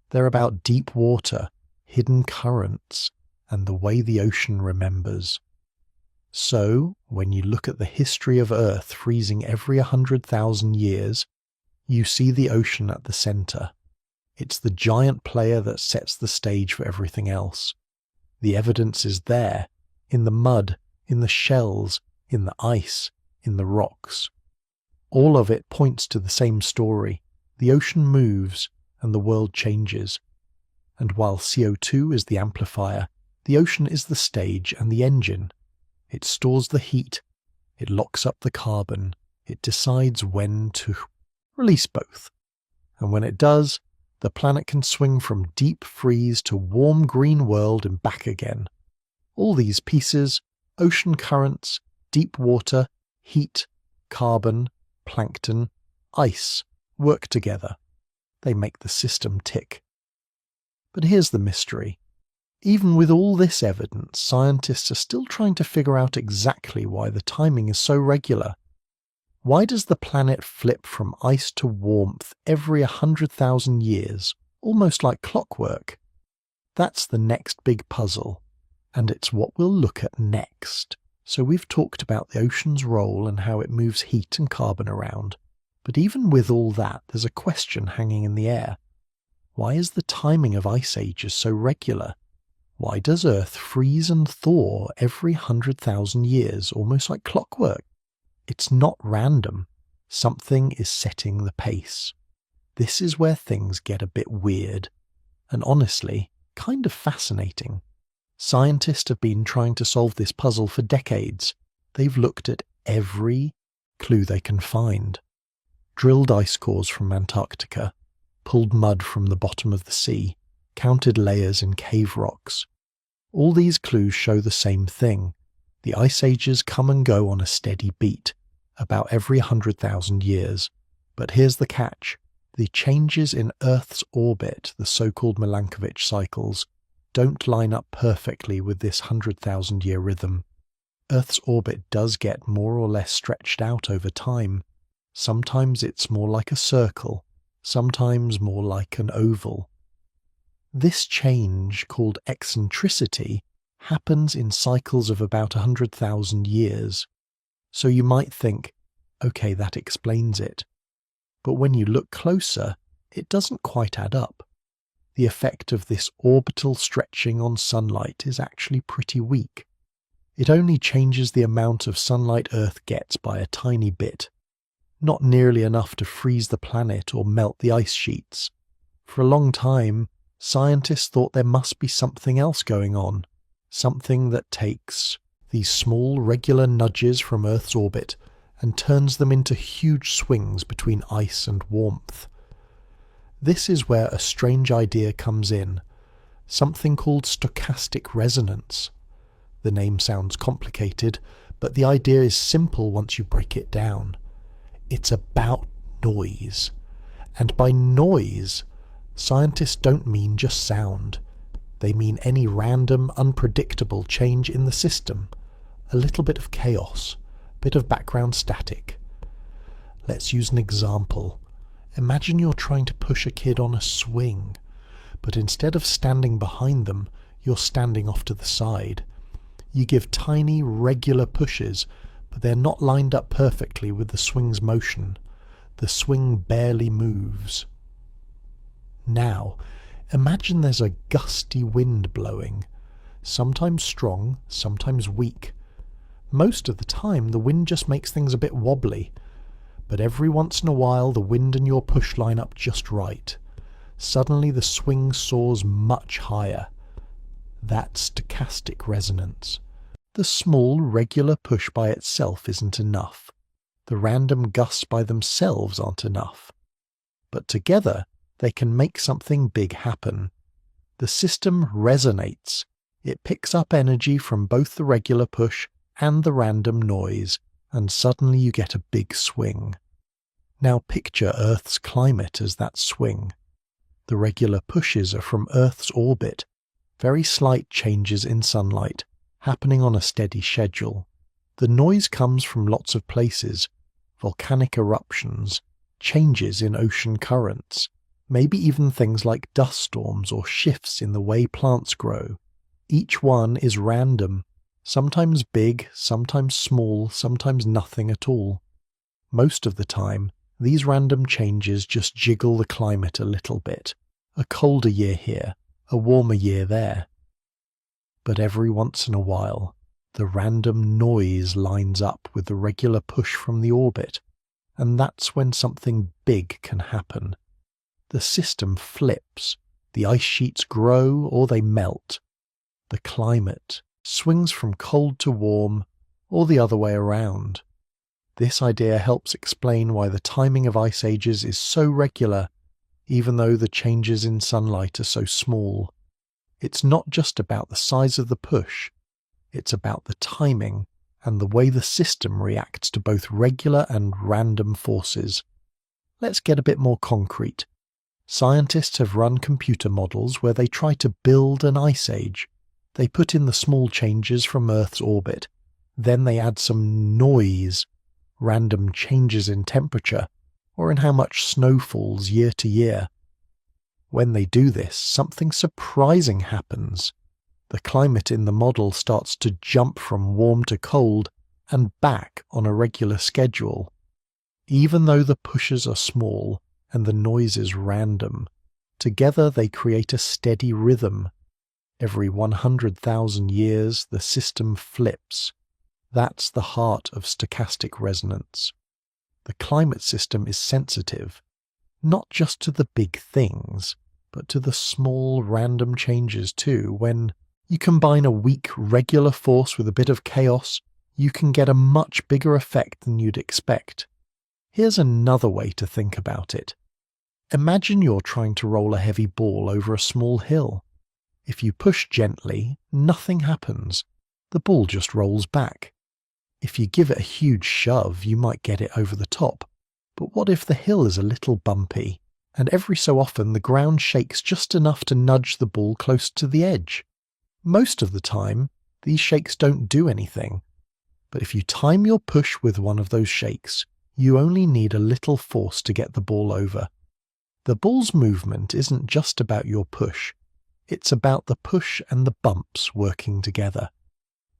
Speaker 1: They're about deep water, hidden currents, and the way the ocean remembers. So, when you look at the history of Earth freezing every 100,000 years, you see the ocean at the center. It's the giant player that sets the stage for everything else. The evidence is there, in the mud, in the shells, in the ice, in the rocks. All of it points to the same story. The ocean moves, and the world changes. And while CO2 is the amplifier, the ocean is the stage and the engine. It stores the heat, it locks up the carbon, it decides when to release both. And when it does, the planet can swing from deep freeze to warm green world and back again. All these pieces, ocean currents, deep water, heat, carbon, plankton, ice, work together. They make the system tick. But here's the mystery. Even with all this evidence, scientists are still trying to figure out exactly why the timing is so regular. Why does the planet flip from ice to warmth every 100,000 years, almost like clockwork? That's the next big puzzle, and it's what we'll look at next. So we've talked about the ocean's role and how it moves heat and carbon around. But even with all that, there's a question hanging in the air. Why is the timing of ice ages so regular? Why does Earth freeze and thaw every 100,000 years, almost like clockwork? It's not random. Something is setting the pace. This is where things get a bit weird, and honestly, kind of fascinating. Scientists have been trying to solve this puzzle for decades. They've looked at every clue they can find. Drilled ice cores from Antarctica, pulled mud from the bottom of the sea, counted layers in cave rocks. All these clues show the same thing. The ice ages come and go on a steady beat, about every 100,000 years. But here's the catch. The changes in Earth's orbit, the so-called Milankovitch cycles, don't line up perfectly with this 100,000-year rhythm. Earth's orbit does get more or less stretched out over time. Sometimes it's more like a circle, sometimes more like an oval. This change, called eccentricity, happens in cycles of about 100,000 years. So you might think, okay, that explains it. But when you look closer, it doesn't quite add up. The effect of this orbital stretching on sunlight is actually pretty weak. It only changes the amount of sunlight Earth gets by a tiny bit, not nearly enough to freeze the planet or melt the ice sheets. For a long time, scientists thought there must be something else going on, something that takes these small regular nudges from Earth's orbit and turns them into huge swings between ice and warmth. This is where a strange idea comes in, something called stochastic resonance. The name sounds complicated, but the idea is simple once you break it down. It's about noise. And by noise, scientists don't mean just sound. They mean any random, unpredictable change in the system. A little bit of chaos, a bit of background static. Let's use an example. Imagine you're trying to push a kid on a swing, but instead of standing behind them, you're standing off to the side. You give tiny, regular pushes, but they're not lined up perfectly with the swing's motion. The swing barely moves. Now, imagine there's a gusty wind blowing, sometimes strong, sometimes weak. Most of the time, the wind just makes things a bit wobbly, but every once in a while, the wind and your push line up just right. Suddenly, the swing soars much higher. That's stochastic resonance. The small, regular push by itself isn't enough. The random gusts by themselves aren't enough. But together, they can make something big happen. The system resonates. It picks up energy from both the regular push and the random noise, and suddenly you get a big swing. Now picture Earth's climate as that swing. The regular pushes are from Earth's orbit, very slight changes in sunlight, happening on a steady schedule. The noise comes from lots of places: volcanic eruptions, changes in ocean currents, maybe even things like dust storms or shifts in the way plants grow. Each one is random, sometimes big, sometimes small, sometimes nothing at all. Most of the time, these random changes just jiggle the climate a little bit. A colder year here, a warmer year there. But every once in a while, the random noise lines up with the regular push from the orbit, and that's when something big can happen. The system flips, the ice sheets grow or they melt. The climate swings from cold to warm, or the other way around. This idea helps explain why the timing of ice ages is so regular, even though the changes in sunlight are so small. It's not just about the size of the push, it's about the timing and the way the system reacts to both regular and random forces. Let's get a bit more concrete. Scientists have run computer models where they try to build an ice age. They put in the small changes from Earth's orbit. Then they add some noise, random changes in temperature, or in how much snow falls year to year. When they do this, something surprising happens. The climate in the model starts to jump from warm to cold and back on a regular schedule. Even though the pushes are small and the noise is random, together they create a steady rhythm. Every 100,000 years, the system flips. That's the heart of stochastic resonance. The climate system is sensitive, not just to the big things, but to the small random changes too. When you combine a weak regular force with a bit of chaos, you can get a much bigger effect than you'd expect. Here's another way to think about it. Imagine you're trying to roll a heavy ball over a small hill. If you push gently, nothing happens. The ball just rolls back. If you give it a huge shove, you might get it over the top. But what if the hill is a little bumpy, and every so often the ground shakes just enough to nudge the ball close to the edge? Most of the time, these shakes don't do anything. But if you time your push with one of those shakes, You only need a little force to get the ball over. The ball's movement isn't just about your push, it's about the push and the bumps working together.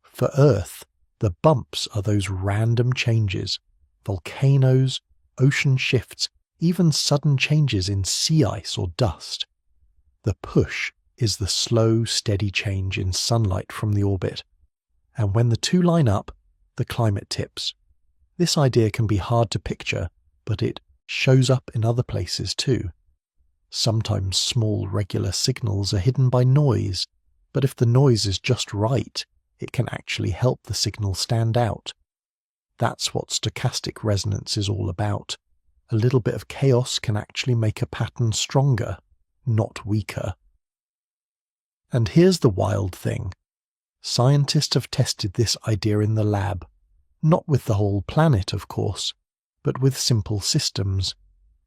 Speaker 1: For Earth, the bumps are those random changes, volcanoes, ocean shifts, even sudden changes in sea ice or dust. The push is the slow, steady change in sunlight from the orbit. And when the two line up, the climate tips. This idea can be hard to picture, but it shows up in other places too. Sometimes small regular signals are hidden by noise, but if the noise is just right, it can actually help the signal stand out. That's what stochastic resonance is all about. A little bit of chaos can actually make a pattern stronger, not weaker. And here's the wild thing. Scientists have tested this idea in the lab, not with the whole planet, of course, but with simple systems.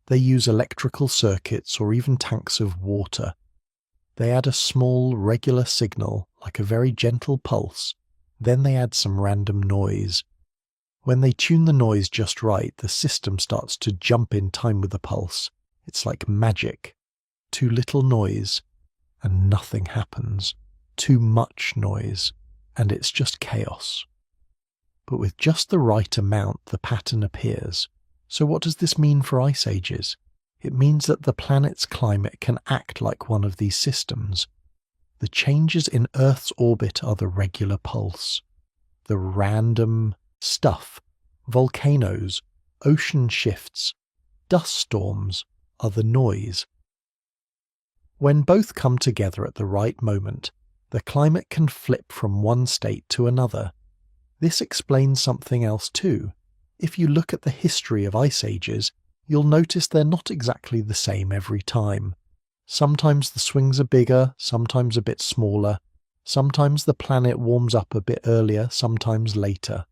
Speaker 1: They use electrical circuits or even tanks of water. They add a small, regular signal, like a very gentle pulse, then they add some random noise. When they tune the noise just right, the system starts to jump in time with the pulse. It's like magic. Too little noise, and nothing happens. Too much noise, and it's just chaos. But with just the right amount, the pattern appears. So what does this mean for ice ages? It means that the planet's climate can act like one of these systems. The changes in Earth's orbit are the regular pulse. The random stuff, volcanoes, ocean shifts, dust storms, are the noise. When both come together at the right moment, the climate can flip from one state to another. This explains something else too. If you look at the history of ice ages, you'll notice they're not exactly the same every time. Sometimes the swings are bigger, sometimes a bit smaller. Sometimes the planet warms up a bit earlier, sometimes later.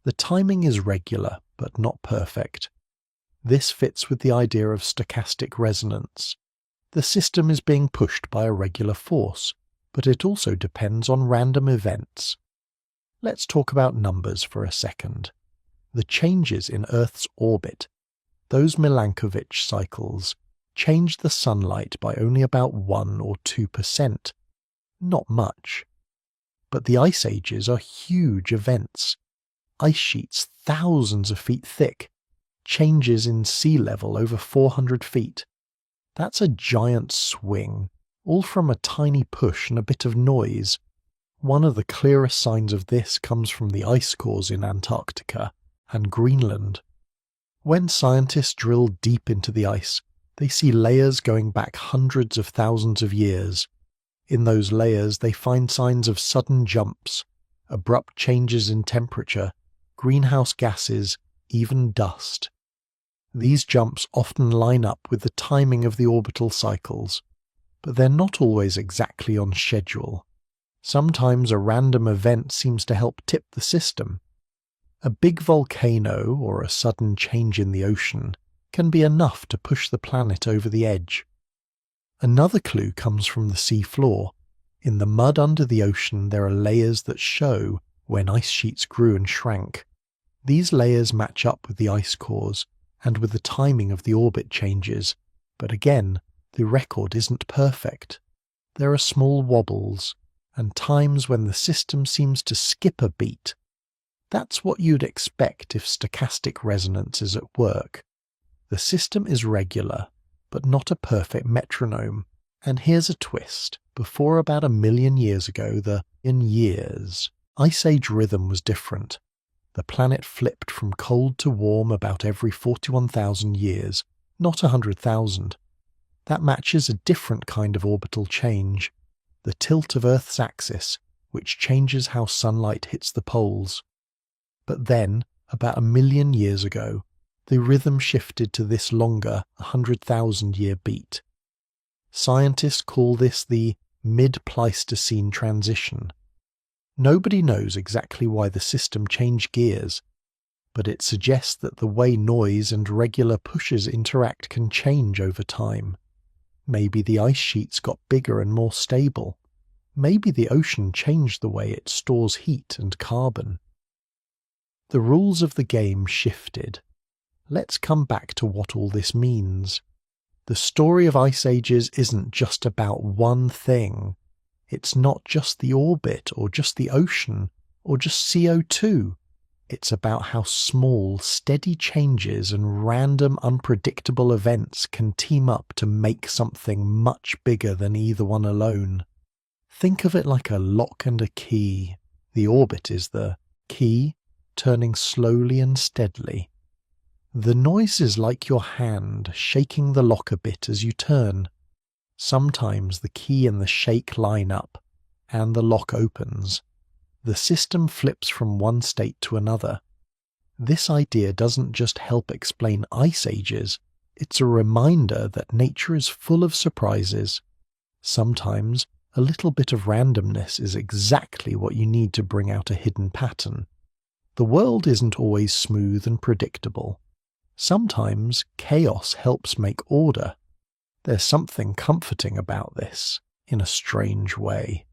Speaker 1: The timing is regular, but not perfect. This fits with the idea of stochastic resonance. The system is being pushed by a regular force, but it also depends on random events. Let's talk about numbers for a second. The changes in Earth's orbit, those Milankovitch cycles, change the sunlight by only about 1 or 2%. Not much. But the ice ages are huge events. Ice sheets thousands of feet thick, changes in sea level over 400 feet. That's a giant swing, all from a tiny push and a bit of noise. One of the clearest signs of this comes from the ice cores in Antarctica and Greenland. When scientists drill deep into the ice, they see layers going back hundreds of thousands of years. In those layers, they find signs of sudden jumps, abrupt changes in temperature, greenhouse gases, even dust. These jumps often line up with the timing of the orbital cycles, but they're not always exactly on schedule. Sometimes a random event seems to help tip the system. A big volcano or a sudden change in the ocean can be enough to push the planet over the edge. Another clue comes from the sea floor. In the mud under the ocean there are layers that show when ice sheets grew and shrank. These layers match up with the ice cores and with the timing of the orbit changes, but again, the record isn't perfect. There are small wobbles, and times when the system seems to skip a beat. That's what you'd expect if stochastic resonance is at work. The system is regular, but not a perfect metronome. And here's a twist. Before about 1 million years ago, Ice Age rhythm was different. The planet flipped from cold to warm about every 41,000 years, not 100,000. That matches a different kind of orbital change, the tilt of Earth's axis, which changes how sunlight hits the poles. But then, about 1 million years ago, the rhythm shifted to this longer 100,000-year beat. Scientists call this the mid-Pleistocene transition. Nobody knows exactly why the system changed gears, but it suggests that the way noise and regular pushes interact can change over time. Maybe the ice sheets got bigger and more stable. Maybe the ocean changed the way it stores heat and carbon. The rules of the game shifted. let's come back to what all this means. The story of ice ages isn't just about one thing. It's not just the orbit or just the ocean or just CO2. It's about how small, steady changes and random, unpredictable events can team up to make something much bigger than either one alone. Think of it like a lock and a key. The orbit is the key, turning slowly and steadily. The noise is like your hand shaking the lock a bit as you turn. Sometimes the key and the shake line up, and the lock opens. The system flips from one state to another. This idea doesn't just help explain ice ages, it's a reminder that nature is full of surprises. Sometimes a little bit of randomness is exactly what you need to bring out a hidden pattern. The world isn't always smooth and predictable. Sometimes chaos helps make order. There's something comforting about this, in a strange way.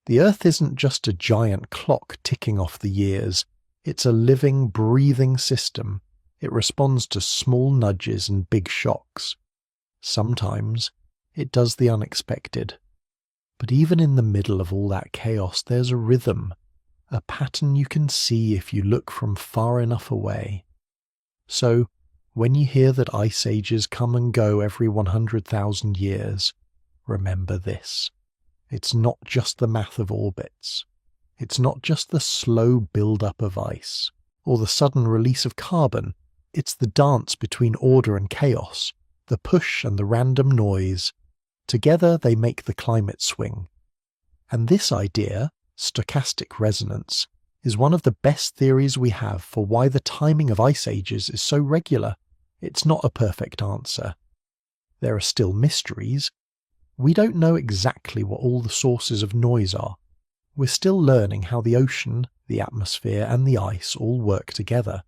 Speaker 1: The Earth isn't just a giant clock ticking off the years. It's a living, breathing system. It responds to small nudges and big shocks. Sometimes it does the unexpected. But even in the middle of all that chaos, there's a rhythm, a pattern you can see if you look from far enough away. So, when you hear that ice ages come and go every 100,000 years, remember this. It's not just the math of orbits. It's not just the slow build-up of ice, or the sudden release of carbon. It's the dance between order and chaos, the push and the random noise. Together they make the climate swing. And this idea, stochastic resonance, is one of the best theories we have for why the timing of ice ages is so regular. It's not a perfect answer. There are still mysteries. We don't know exactly what all the sources of noise are. We're still learning how the ocean, the atmosphere, and the ice all work together.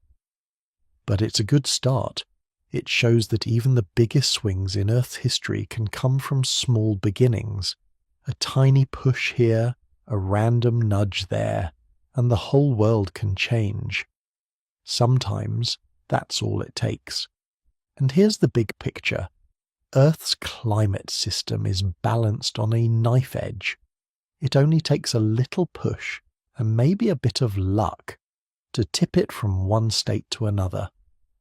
Speaker 1: But it's a good start. It shows that even the biggest swings in Earth's history can come from small beginnings. A tiny push here, a random nudge there, and the whole world can change. Sometimes that's all it takes. And here's the big picture. Earth's climate system is balanced on a knife edge. It only takes a little push and maybe a bit of luck to tip it from one state to another.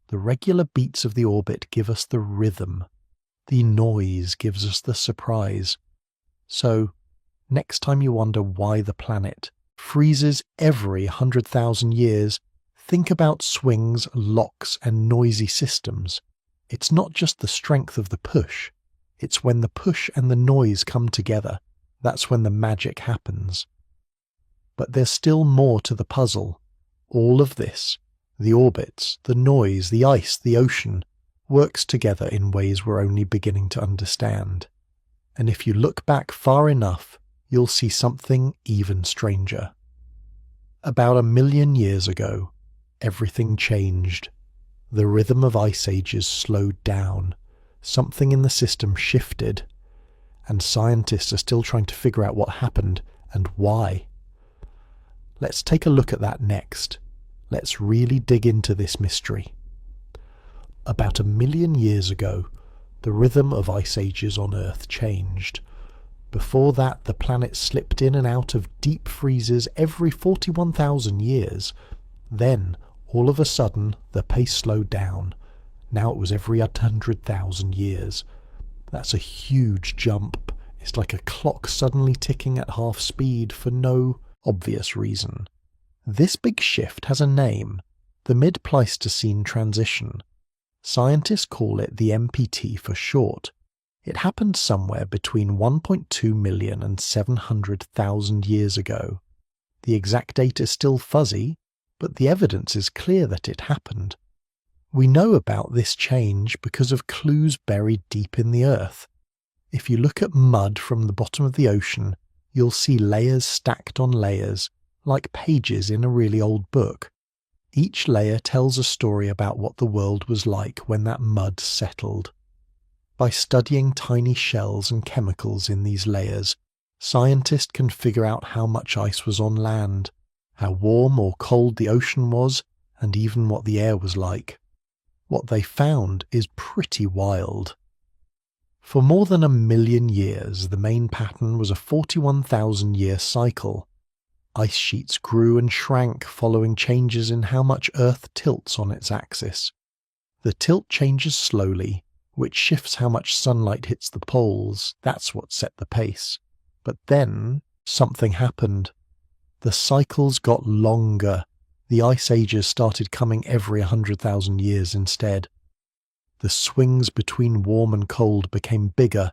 Speaker 1: The regular beats of the orbit give us the rhythm. The noise gives us the surprise. So, next time you wonder why the planet freezes every 100,000 years, think about swings, locks, and noisy systems. It's not just the strength of the push. It's when the push and the noise come together. That's when the magic happens. But there's still more to the puzzle. All of this, the orbits, the noise, the ice, the ocean, works together in ways we're only beginning to understand. And if you look back far enough, you'll see something even stranger. About 1 million years ago, everything changed. The rhythm of ice ages slowed down. Something in the system shifted. And scientists are still trying to figure out what happened and why. Let's take a look at that next. Let's really dig into this mystery. About 1 million years ago, the rhythm of ice ages on Earth changed. Before that, the planet slipped in and out of deep freezes every 41,000 years. Then, all of a sudden, the pace slowed down. Now it was every 100,000 years. That's a huge jump. It's like a clock suddenly ticking at half speed for no obvious reason. This big shift has a name, the mid-Pleistocene transition. Scientists call it the MPT for short. It happened somewhere between 1.2 million and 700,000 years ago. The exact date is still fuzzy, but the evidence is clear that it happened. We know about this change because of clues buried deep in the earth. If you look at mud from the bottom of the ocean, you'll see layers stacked on layers, like pages in a really old book. Each layer tells a story about what the world was like when that mud settled. By studying tiny shells and chemicals in these layers, scientists can figure out how much ice was on land, how warm or cold the ocean was, and even what the air was like. What they found is pretty wild. For more than 1,000,000 years, the main pattern was a 41,000-year cycle. Ice sheets grew and shrank following changes in how much Earth tilts on its axis. The tilt changes slowly, which shifts how much sunlight hits the poles. That's what set the pace. But then something happened. The cycles got longer. The ice ages started coming every 100,000 years instead. The swings between warm and cold became bigger.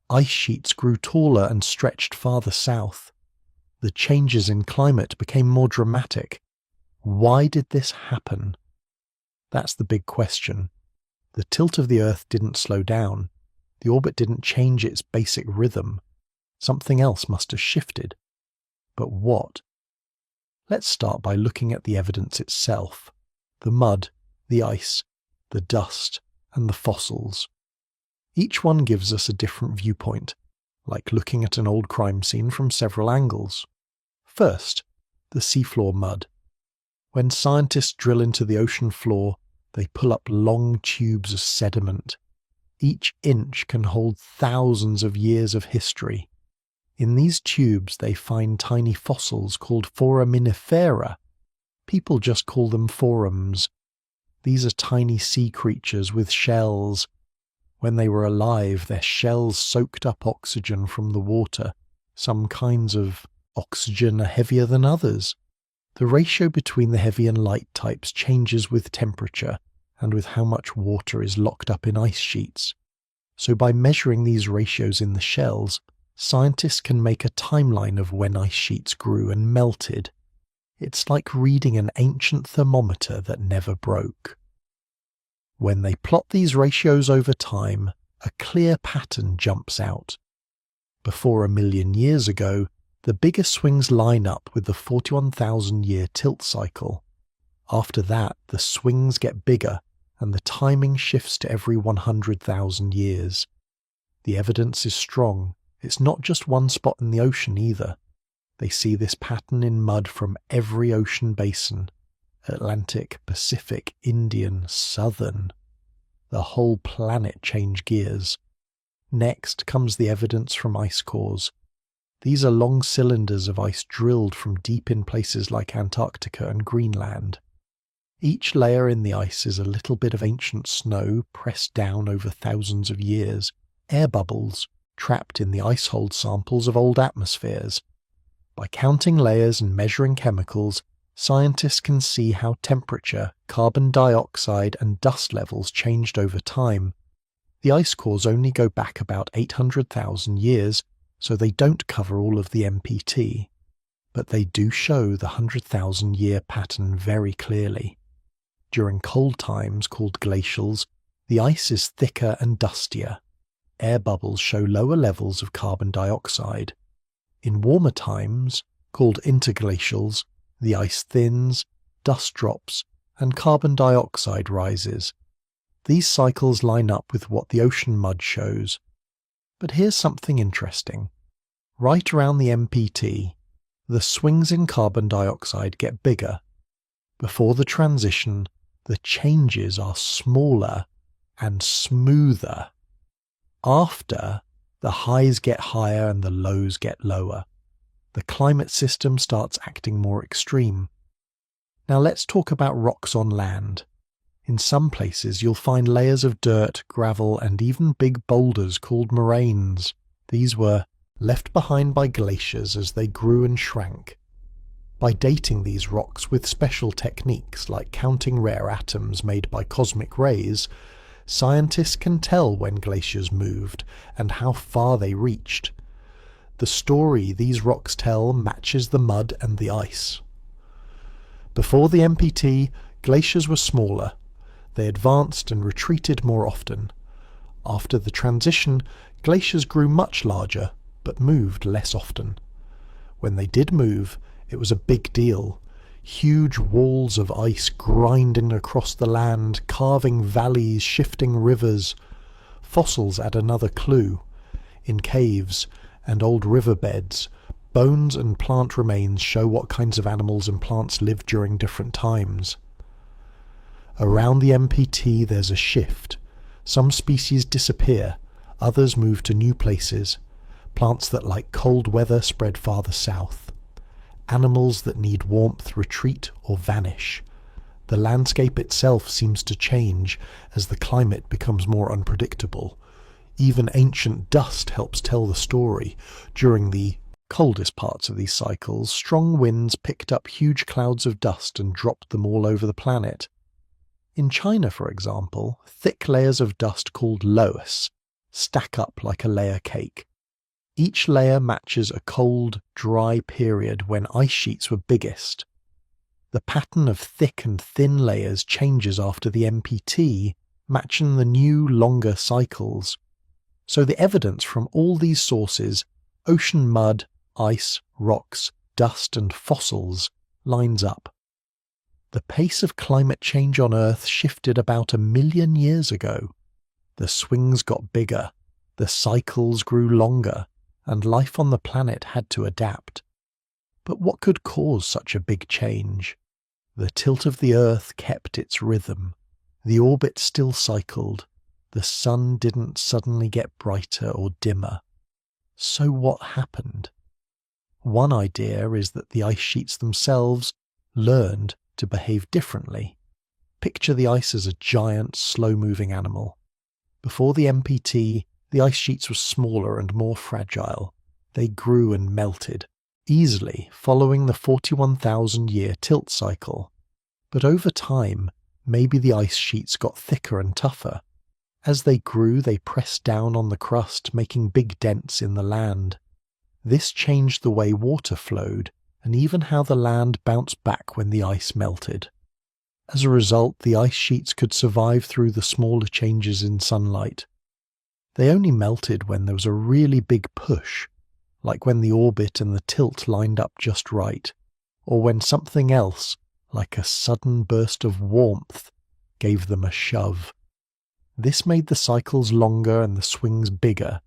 Speaker 1: Ice sheets grew taller and stretched farther south. The changes in climate became more dramatic. Why did this happen? That's the big question. The tilt of the Earth didn't slow down. The orbit didn't change its basic rhythm. Something else must have shifted. But what? Let's start by looking at the evidence itself. The mud, the ice, the dust, and the fossils. Each one gives us a different viewpoint, like looking at an old crime scene from several angles. First, the seafloor mud. When scientists drill into the ocean floor, they pull up long tubes of sediment. Each inch can hold thousands of years of history. In these tubes they find tiny fossils called foraminifera. People just call them forams. These are tiny sea creatures with shells. When they were alive, their shells soaked up oxygen from the water. Some kinds of oxygen are heavier than others. The ratio between the heavy and light types changes with temperature and with how much water is locked up in ice sheets. So by measuring these ratios in the shells, scientists can make a timeline of when ice sheets grew and melted. It's like reading an ancient thermometer that never broke. When they plot these ratios over time, a clear pattern jumps out. Before 1,000,000 years ago, the bigger swings line up with the 41,000-year tilt cycle. After that, the swings get bigger and the timing shifts to every 100,000 years. The evidence is strong. It's not just one spot in the ocean either. They see this pattern in mud from every ocean basin. Atlantic, Pacific, Indian, Southern. The whole planet changed gears. Next comes the evidence from ice cores. These are long cylinders of ice drilled from deep in places like Antarctica and Greenland. Each layer in the ice is a little bit of ancient snow pressed down over thousands of years, air bubbles trapped in the ice-hold samples of old atmospheres. By counting layers and measuring chemicals, scientists can see how temperature, carbon dioxide, and dust levels changed over time. The ice cores only go back about 800,000 years, so they don't cover all of the MPT. But they do show the 100,000-year pattern very clearly. During cold times, called glacials, the ice is thicker and dustier. Air bubbles show lower levels of carbon dioxide. In warmer times, called interglacials, the ice thins, dust drops, and carbon dioxide rises. These cycles line up with what the ocean mud shows. But here's something interesting. Right around the MPT, the swings in carbon dioxide get bigger. Before the transition, the changes are smaller and smoother. After, the highs get higher and the lows get lower. The climate system starts acting more extreme. Now let's talk about rocks on land. In some places you'll find layers of dirt, gravel, and even big boulders called moraines. These were left behind by glaciers as they grew and shrank. By dating these rocks with special techniques like counting rare atoms made by cosmic rays, scientists can tell when glaciers moved and how far they reached. The story these rocks tell matches the mud and the ice. Before the MPT, glaciers were smaller. They advanced and retreated more often. After the transition, glaciers grew much larger, but moved less often. When they did move, it was a big deal. Huge walls of ice grinding across the land, carving valleys, shifting rivers. Fossils add another clue. In caves and old riverbeds, bones and plant remains show what kinds of animals and plants lived during different times. Around the MPT there's a shift. Some species disappear, others move to new places. Plants that like cold weather spread farther south. Animals that need warmth retreat or vanish. The landscape itself seems to change as the climate becomes more unpredictable. Even ancient dust helps tell the story. During the coldest parts of these cycles, strong winds picked up huge clouds of dust and dropped them all over the planet. In China, for example, thick layers of dust called loess stack up like a layer cake. Each layer matches a cold, dry period when ice sheets were biggest. The pattern of thick and thin layers changes after the MPT, matching the new, longer cycles. So the evidence from all these sources, ocean mud, ice, rocks, dust and fossils, lines up. The pace of climate change on Earth shifted about 1 million years ago. The swings got bigger, the cycles grew longer, and life on the planet had to adapt. But what could cause such a big change? The tilt of the Earth kept its rhythm. The orbit still cycled. The sun didn't suddenly get brighter or dimmer. So what happened? One idea is that the ice sheets themselves learned to behave differently. Picture the ice as a giant, slow-moving animal. Before the MPT, the ice sheets were smaller and more fragile. They grew and melted, easily following the 41,000-year tilt cycle. But over time, maybe the ice sheets got thicker and tougher. As they grew, they pressed down on the crust, making big dents in the land. This changed the way water flowed, and even how the land bounced back when the ice melted. As a result, the ice sheets could survive through the smaller changes in sunlight. They only melted when there was a really big push, like when the orbit and the tilt lined up just right, or when something else, like a sudden burst of warmth, gave them a shove. This made the cycles longer and the swings bigger.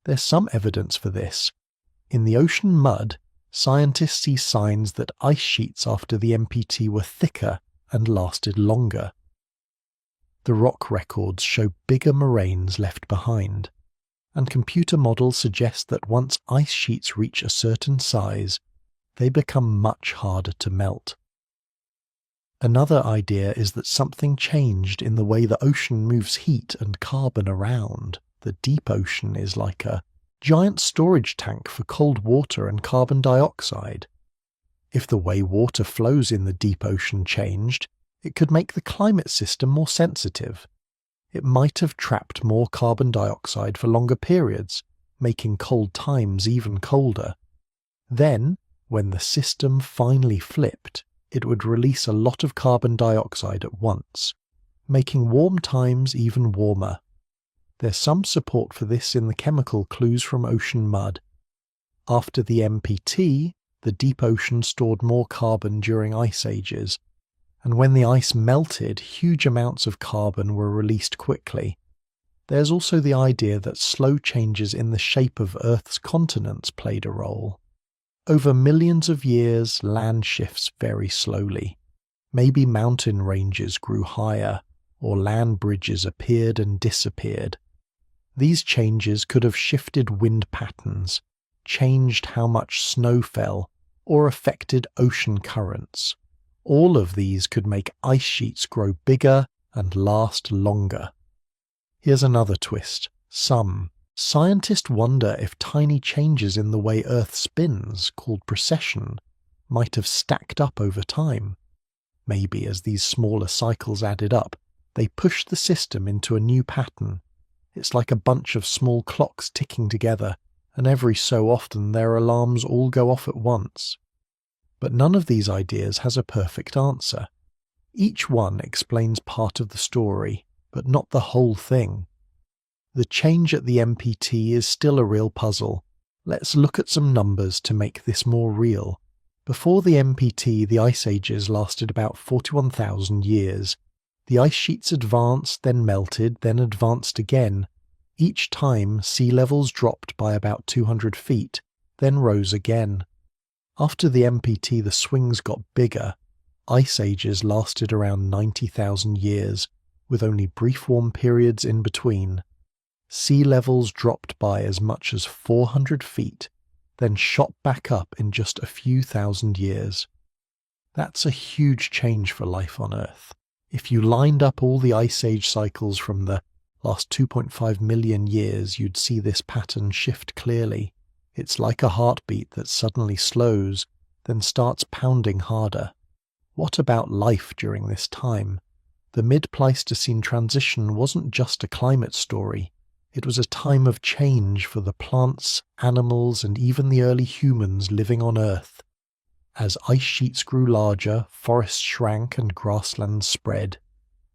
Speaker 1: There's some evidence for this. In the ocean mud, scientists see signs that ice sheets after the MPT were thicker and lasted longer. The rock records show bigger moraines left behind, and computer models suggest that once ice sheets reach a certain size, they become much harder to melt. Another idea is that something changed in the way the ocean moves heat and carbon around. The deep ocean is like a giant storage tank for cold water and carbon dioxide. If the way water flows in the deep ocean changed, it could make the climate system more sensitive. It might have trapped more carbon dioxide for longer periods, making cold times even colder. Then, when the system finally flipped, it would release a lot of carbon dioxide at once, making warm times even warmer. There's some support for this in the chemical clues from ocean mud. After the MPT, the deep ocean stored more carbon during ice ages, and when the ice melted, huge amounts of carbon were released quickly. There's also the idea that slow changes in the shape of Earth's continents played a role. Over millions of years, land shifts very slowly. Maybe mountain ranges grew higher, or land bridges appeared and disappeared. These changes could have shifted wind patterns, changed how much snow fell, or affected ocean currents. All of these could make ice sheets grow bigger and last longer. Here's another twist. Scientists wonder if tiny changes in the way Earth spins, called precession, might have stacked up over time. Maybe as these smaller cycles added up, they pushed the system into a new pattern. It's like a bunch of small clocks ticking together, and every so often their alarms all go off at once. But none of these ideas has a perfect answer. Each one explains part of the story, but not the whole thing. The change at the MPT is still a real puzzle. Let's look at some numbers to make this more real. Before the MPT, the ice ages lasted about 41,000 years. The ice sheets advanced, then melted, then advanced again. Each time, sea levels dropped by about 200 feet, then rose again. After the MPT, the swings got bigger. Ice ages lasted around 90,000 years, with only brief warm periods in between. Sea levels dropped by as much as 400 feet, then shot back up in just a few thousand years. That's a huge change for life on Earth. If you lined up all the Ice Age cycles from the last 2.5 million years, you'd see this pattern shift clearly. It's like a heartbeat that suddenly slows, then starts pounding harder. What about life during this time? The mid-Pleistocene transition wasn't just a climate story. It was a time of change for the plants, animals, and even the early humans living on Earth. As ice sheets grew larger, forests shrank and grasslands spread.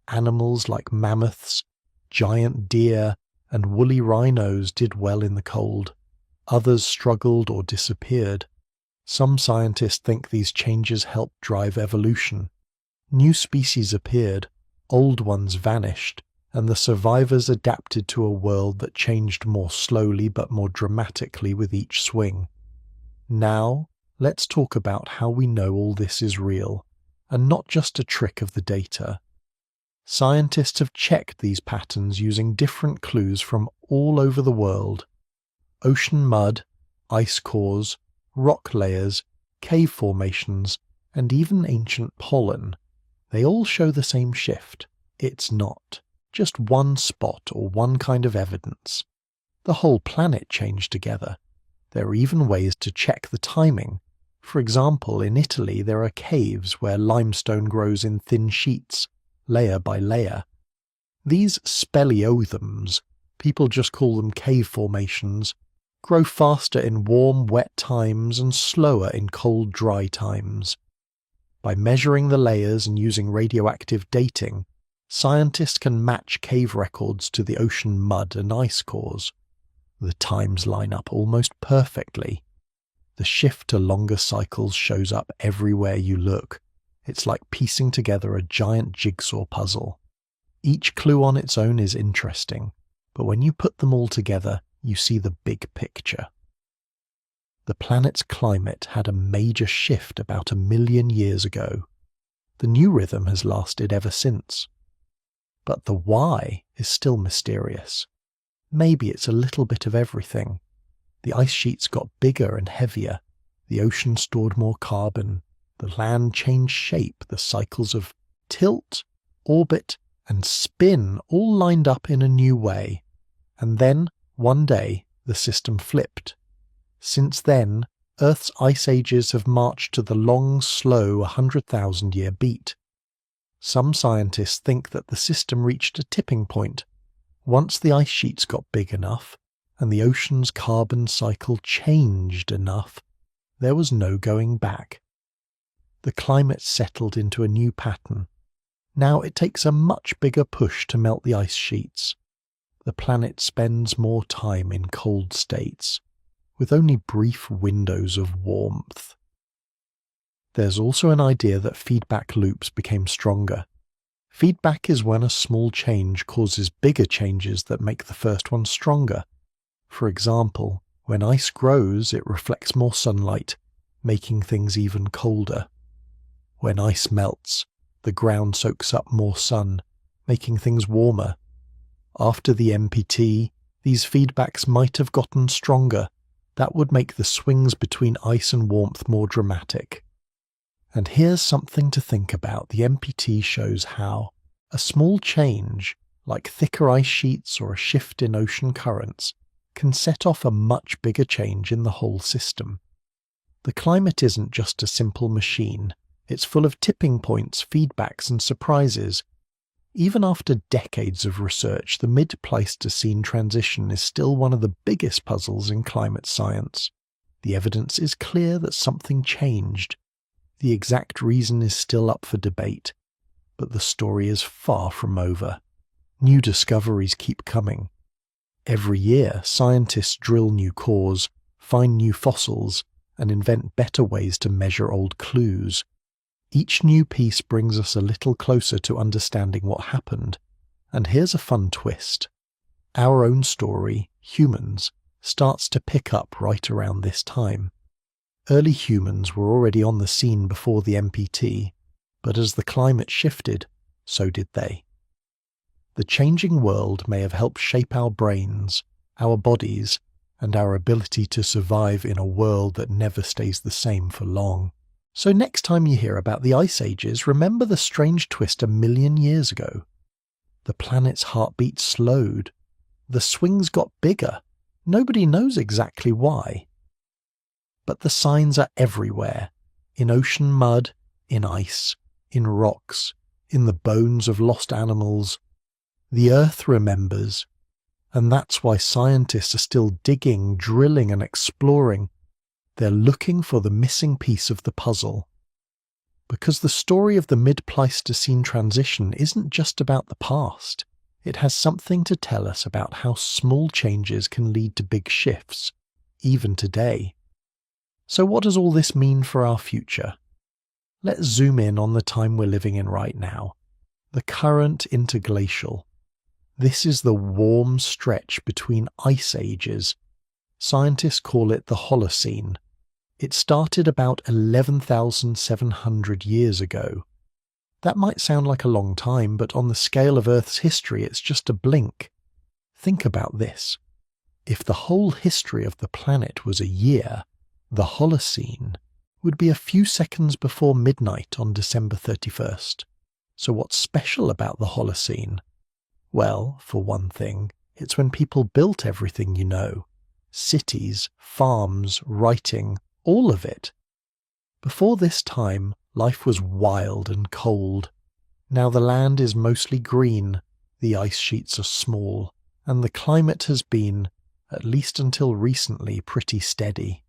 Speaker 1: Animals like mammoths, giant deer, and woolly rhinos did well in the cold. Others struggled or disappeared. Some scientists think these changes helped drive evolution. New species appeared, old ones vanished, and the survivors adapted to a world that changed more slowly but more dramatically with each swing. Now, let's talk about how we know all this is real, and not just a trick of the data. Scientists have checked these patterns using different clues from all over the world. Ocean mud, ice cores, rock layers, cave formations, and even ancient pollen. They all show the same shift. It's not just one spot or one kind of evidence. The whole planet changed together. There are even ways to check the timing. For example, in Italy there are caves where limestone grows in thin sheets, layer by layer. These speleothems, people just call them cave formations, grow faster in warm, wet times and slower in cold, dry times. By measuring the layers and using radioactive dating, scientists can match cave records to the ocean mud and ice cores. The times line up almost perfectly. The shift to longer cycles shows up everywhere you look. It's like piecing together a giant jigsaw puzzle. Each clue on its own is interesting, but when you put them all together, you see the big picture. The planet's climate had a major shift about 1 million years ago. The new rhythm has lasted ever since. But the why is still mysterious. Maybe it's a little bit of everything. The ice sheets got bigger and heavier. The ocean stored more carbon. The land changed shape. The cycles of tilt, orbit, and spin all lined up in a new way. And then, one day, the system flipped. Since then, Earth's ice ages have marched to the long, slow 100,000-year beat. Some scientists think that the system reached a tipping point. Once the ice sheets got big enough, and the ocean's carbon cycle changed enough, there was no going back. The climate settled into a new pattern. Now it takes a much bigger push to melt the ice sheets. The planet spends more time in cold states, with only brief windows of warmth. There's also an idea that feedback loops became stronger. Feedback is when a small change causes bigger changes that make the first one stronger. For example, when ice grows, it reflects more sunlight, making things even colder. When ice melts, the ground soaks up more sun, making things warmer. After the MPT, these feedbacks might have gotten stronger. That would make the swings between ice and warmth more dramatic. And here's something to think about. The MPT shows how a small change, like thicker ice sheets or a shift in ocean currents, can set off a much bigger change in the whole system. The climate isn't just a simple machine. It's full of tipping points, feedbacks, and surprises. Even after decades of research, the mid-Pleistocene transition is still one of the biggest puzzles in climate science. The evidence is clear that something changed. The exact reason is still up for debate, but the story is far from over. New discoveries keep coming. Every year, scientists drill new cores, find new fossils, and invent better ways to measure old clues. Each new piece brings us a little closer to understanding what happened. And here's a fun twist. Our own story, humans, starts to pick up right around this time. Early humans were already on the scene before the MPT. But as the climate shifted, so did they. The changing world may have helped shape our brains, our bodies, and our ability to survive in a world that never stays the same for long. So next time you hear about the ice ages, remember the strange twist 1,000,000 years ago. The planet's heartbeat slowed. The swings got bigger. Nobody knows exactly why. But the signs are everywhere. In ocean mud, in ice, in rocks, in the bones of lost animals. The Earth remembers. And that's why scientists are still digging, drilling and exploring. They're looking for the missing piece of the puzzle. Because the story of the mid-Pleistocene transition isn't just about the past. It has something to tell us about how small changes can lead to big shifts, even today. So what does all this mean for our future? Let's zoom in on the time we're living in right now. The current interglacial. This is the warm stretch between ice ages. Scientists call it the Holocene. It started about 11,700 years ago. That might sound like a long time, but on the scale of Earth's history, it's just a blink. Think about this. If the whole history of the planet was a year, the Holocene would be a few seconds before midnight on December 31st. So what's special about the Holocene? Well, for one thing, it's when people built everything you know. Cities, farms, writing, all of it. Before this time, life was wild and cold. Now the land is mostly green, the ice sheets are small, and the climate has been, at least until recently, pretty steady.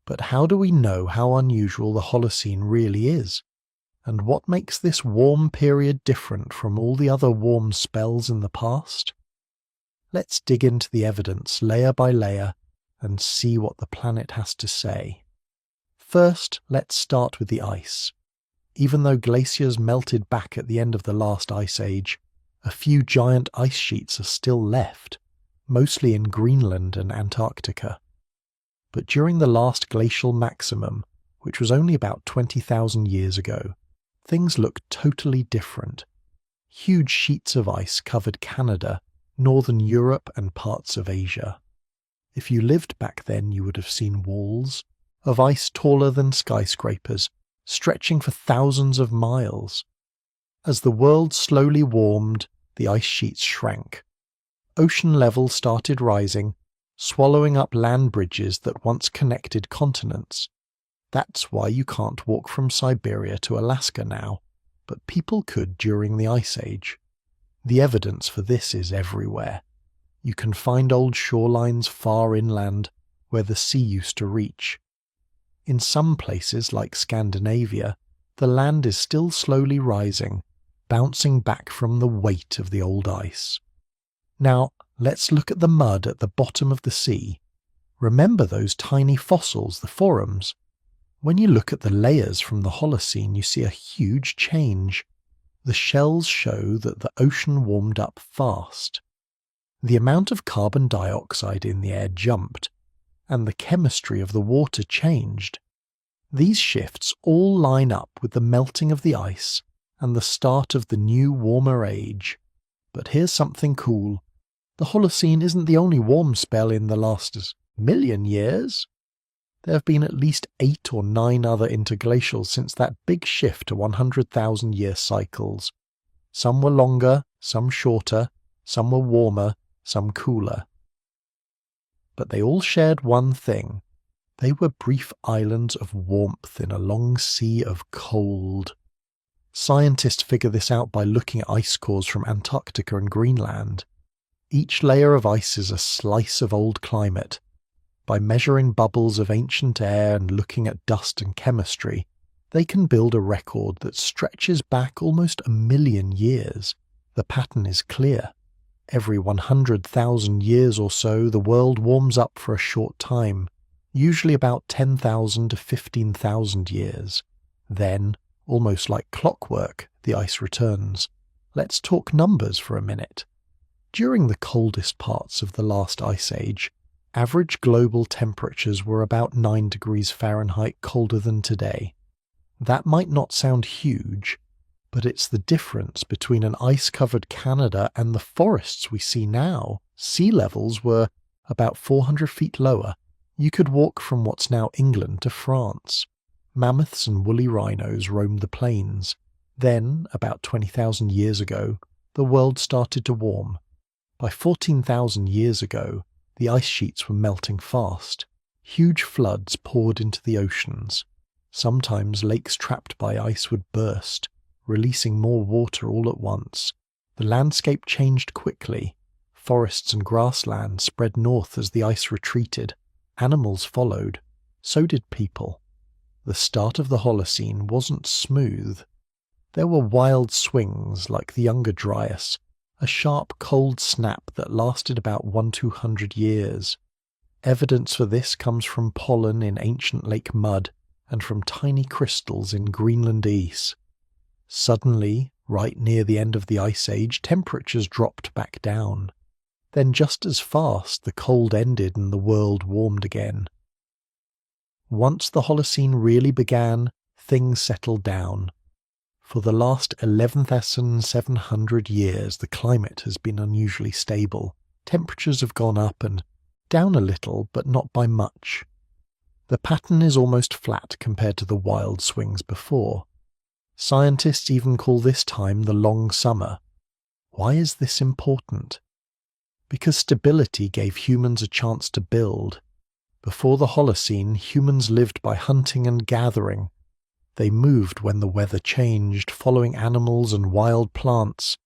Speaker 1: But how do we know how unusual the Holocene really is? And what makes this warm period different from all the other warm spells in the past? Let's dig into the evidence layer by layer and see what the planet has to say. First, let's start with the ice. Even though glaciers melted back at the end of the last ice age, a few giant ice sheets are still left, mostly in Greenland and Antarctica. But during the last glacial maximum, which was only about 20,000 years ago, things looked totally different. Huge sheets of ice covered Canada, northern Europe and parts of Asia. If you lived back then, you would have seen walls of ice taller than skyscrapers, stretching for thousands of miles. As the world slowly warmed, the ice sheets shrank. Ocean level started rising, swallowing up land bridges that once connected continents. That's why you can't walk from Siberia to Alaska now, but people could during the Ice Age. The evidence for this is everywhere. You can find old shorelines far inland where the sea used to reach. In some places, like Scandinavia, the land is still slowly rising, bouncing back from the weight of the old ice. Now, let's look at the mud at the bottom of the sea. Remember those tiny fossils, the forams? When you look at the layers from the Holocene, you see a huge change. The shells show that the ocean warmed up fast. The amount of carbon dioxide in the air jumped, and the chemistry of the water changed. These shifts all line up with the melting of the ice and the start of the new warmer age. But here's something cool. The Holocene isn't the only warm spell in the last 1,000,000 years. There have been at least 8 or 9 other interglacials since that big shift to 100,000-year cycles. Some were longer, some shorter, some were warmer, some cooler. But they all shared one thing. They were brief islands of warmth in a long sea of cold. Scientists figure this out by looking at ice cores from Antarctica and Greenland. Each layer of ice is a slice of old climate. By measuring bubbles of ancient air and looking at dust and chemistry, they can build a record that stretches back almost 1,000,000 years. The pattern is clear. Every 100,000 years or so, the world warms up for a short time, usually about 10,000 to 15,000 years. Then, almost like clockwork, the ice returns. Let's talk numbers for a minute. During the coldest parts of the last ice age, average global temperatures were about 9 degrees Fahrenheit colder than today. That might not sound huge, but it's the difference between an ice-covered Canada and the forests we see now. Sea levels were about 400 feet lower. You could walk from what's now England to France. Mammoths and woolly rhinos roamed the plains. Then, about 20,000 years ago, the world started to warm. By 14,000 years ago, the ice sheets were melting fast. Huge floods poured into the oceans. Sometimes lakes trapped by ice would burst, releasing more water all at once. The landscape changed quickly. Forests and grassland spread north as the ice retreated. Animals followed. So did people. The start of the Holocene wasn't smooth. There were wild swings like the Younger Dryas, a sharp cold snap that lasted about 100–200 years. Evidence for this comes from pollen in ancient lake mud and from tiny crystals in Greenland ice. Suddenly, right near the end of the Ice Age, temperatures dropped back down. Then just as fast, the cold ended and the world warmed again. Once the Holocene really began, things settled down. For the last 11,700 years, the climate has been unusually stable. Temperatures have gone up and down a little, but not by much. The pattern is almost flat compared to the wild swings before. Scientists even call this time the long summer. Why is this important? Because stability gave humans a chance to build. Before the Holocene, humans lived by hunting and gathering. They moved when the weather changed, following animals and wild plants.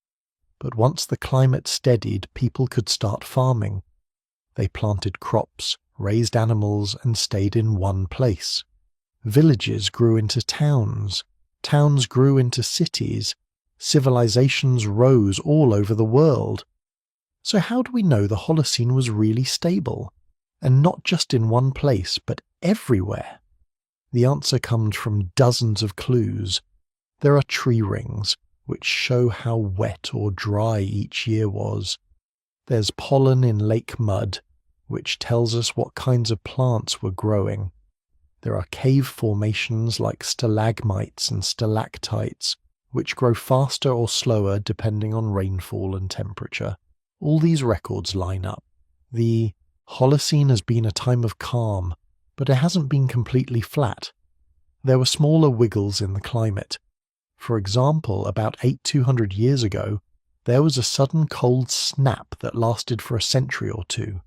Speaker 1: But once the climate steadied, people could start farming. They planted crops, raised animals, and stayed in one place. Villages grew into towns. Towns grew into cities. Civilizations rose all over the world. So how do we know the Holocene was really stable? And not just in one place, but everywhere? The answer comes from dozens of clues. There are tree rings, which show how wet or dry each year was. There's pollen in lake mud, which tells us what kinds of plants were growing. There are cave formations like stalagmites and stalactites, which grow faster or slower depending on rainfall and temperature. All these records line up. The Holocene has been a time of calm, but it hasn't been completely flat. There were smaller wiggles in the climate. For example, about 800–200 years ago, there was a sudden cold snap that lasted for a century or two.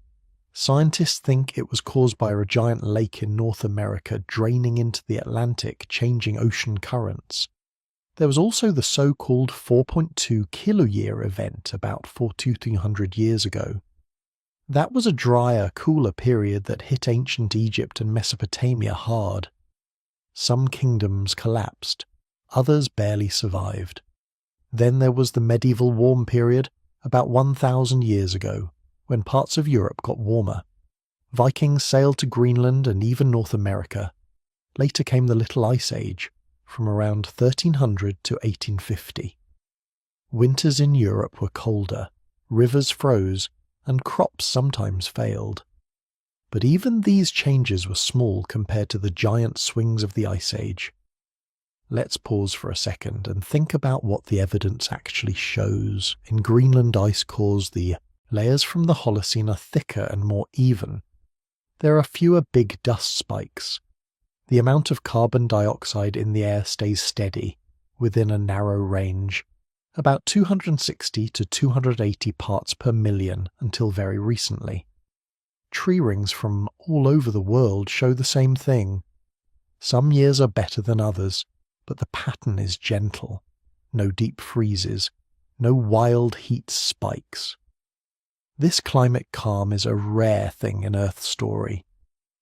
Speaker 1: Scientists think it was caused by a giant lake in North America draining into the Atlantic, changing ocean currents. There was also the so-called 4.2 kiloyear event about 400–300 years ago. That was a drier, cooler period that hit ancient Egypt and Mesopotamia hard. Some kingdoms collapsed, others barely survived. Then there was the medieval warm period, about 1,000 years ago, when parts of Europe got warmer. Vikings sailed to Greenland and even North America. Later came the Little Ice Age, from around 1300 to 1850. Winters in Europe were colder, rivers froze, and crops sometimes failed. But even these changes were small compared to the giant swings of the Ice Age. Let's pause for a second and think about what the evidence actually shows. In Greenland ice cores, the layers from the Holocene are thicker and more even. There are fewer big dust spikes. The amount of carbon dioxide in the air stays steady, within a narrow range, about 260 to 280 parts per million until very recently. Tree rings from all over the world show the same thing. Some years are better than others, but the pattern is gentle. No deep freezes, no wild heat spikes. This climate calm is a rare thing in Earth's story.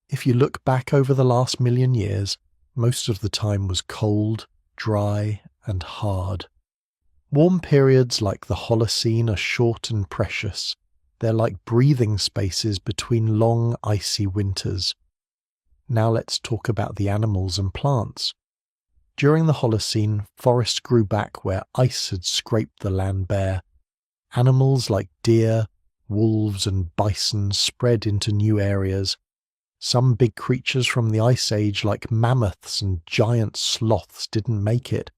Speaker 1: If you look back over the last million years, most of the time was cold, dry, and hard. Warm periods like the Holocene are short and precious. They're like breathing spaces between long, icy winters. Now let's talk about the animals and plants. During the Holocene, forests grew back where ice had scraped the land bare. Animals like deer, wolves, and bison spread into new areas. Some big creatures from the Ice Age, like mammoths and giant sloths, didn't make it.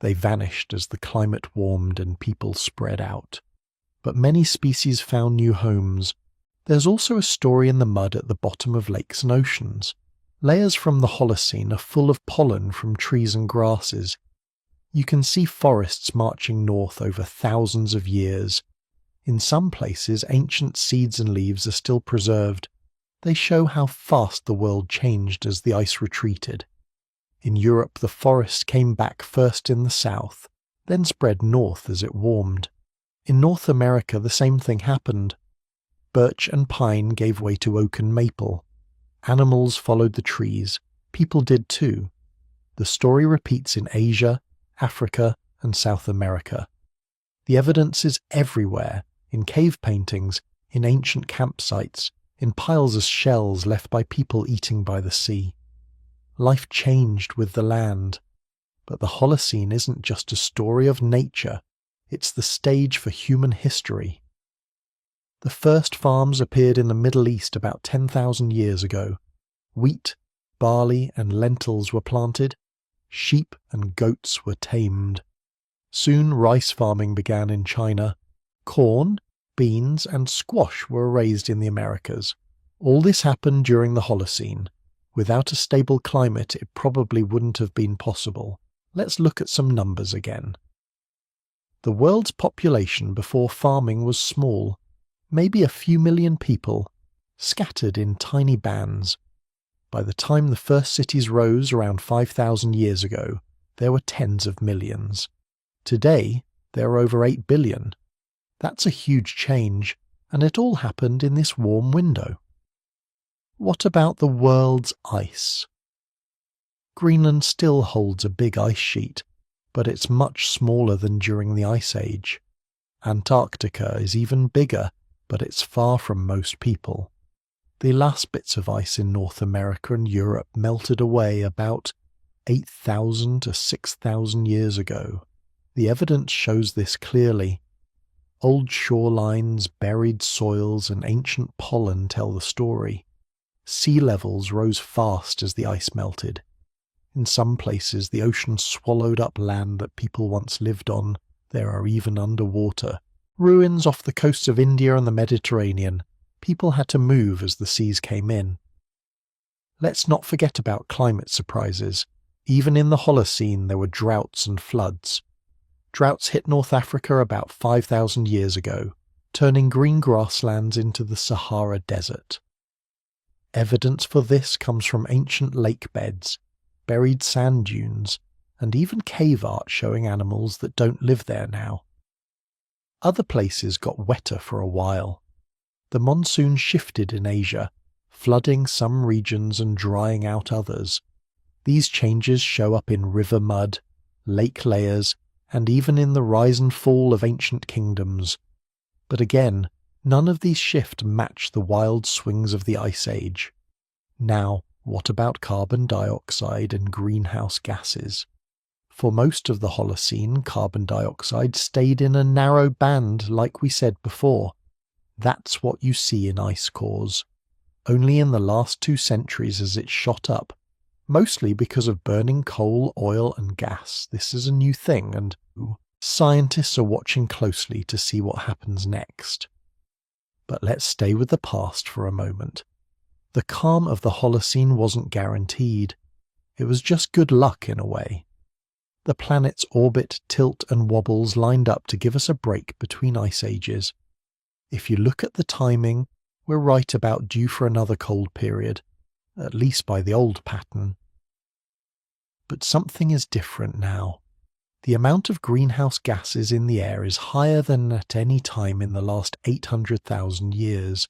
Speaker 1: They vanished as the climate warmed and people spread out. But many species found new homes. There's also a story in the mud at the bottom of lakes and oceans. Layers from the Holocene are full of pollen from trees and grasses. You can see forests marching north over thousands of years. In some places, ancient seeds and leaves are still preserved. They show how fast the world changed as the ice retreated. In Europe, the forest came back first in the south, then spread north as it warmed. In North America, the same thing happened. Birch and pine gave way to oak and maple. Animals followed the trees. People did too. The story repeats in Asia, Africa, and South America. The evidence is everywhere, in cave paintings, in ancient campsites, in piles of shells left by people eating by the sea. Life changed with the land. But the Holocene isn't just a story of nature, it's the stage for human history. The first farms appeared in the Middle East about 10,000 years ago. Wheat, barley, and lentils were planted. Sheep and goats were tamed. Soon rice farming began in China. Corn, beans, and squash were raised in the Americas. All this happened during the Holocene. Without a stable climate, it probably wouldn't have been possible. Let's look at some numbers again. The world's population before farming was small, maybe a few million people, scattered in tiny bands. By the time the first cities rose around 5,000 years ago, there were tens of millions. Today, there are over 8 billion. That's a huge change, and it all happened in this warm window. What about the world's ice? Greenland still holds a big ice sheet, but it's much smaller than during the Ice Age. Antarctica is even bigger, but it's far from most people. The last bits of ice in North America and Europe melted away about 8,000 to 6,000 years ago. The evidence shows this clearly. Old shorelines, buried soils, and ancient pollen tell the story. Sea levels rose fast as the ice melted. In some places, the ocean swallowed up land that people once lived on. There are even underwater ruins off the coasts of India and the Mediterranean. People had to move as the seas came in. Let's not forget about climate surprises. Even in the Holocene, there were droughts and floods. Droughts hit North Africa about 5,000 years ago, turning green grasslands into the Sahara Desert. Evidence for this comes from ancient lake beds, buried sand dunes, and even cave art showing animals that don't live there now. Other places got wetter for a while. The monsoon shifted in Asia, flooding some regions and drying out others. These changes show up in river mud, lake layers, and even in the rise and fall of ancient kingdoms. But again, none of these shifts match the wild swings of the Ice Age. Now, what about carbon dioxide and greenhouse gases? For most of the Holocene, carbon dioxide stayed in a narrow band like we said before. That's what you see in ice cores. Only in the last 2 centuries has it shot up, mostly because of burning coal, oil and gas. This is a new thing, and scientists are watching closely to see what happens next. But let's stay with the past for a moment. The calm of the Holocene wasn't guaranteed. It was just good luck in a way. The planet's orbit, tilt and wobbles lined up to give us a break between ice ages. If you look at the timing, we're right about due for another cold period, at least by the old pattern. But something is different now. The amount of greenhouse gases in the air is higher than at any time in the last 800,000 years.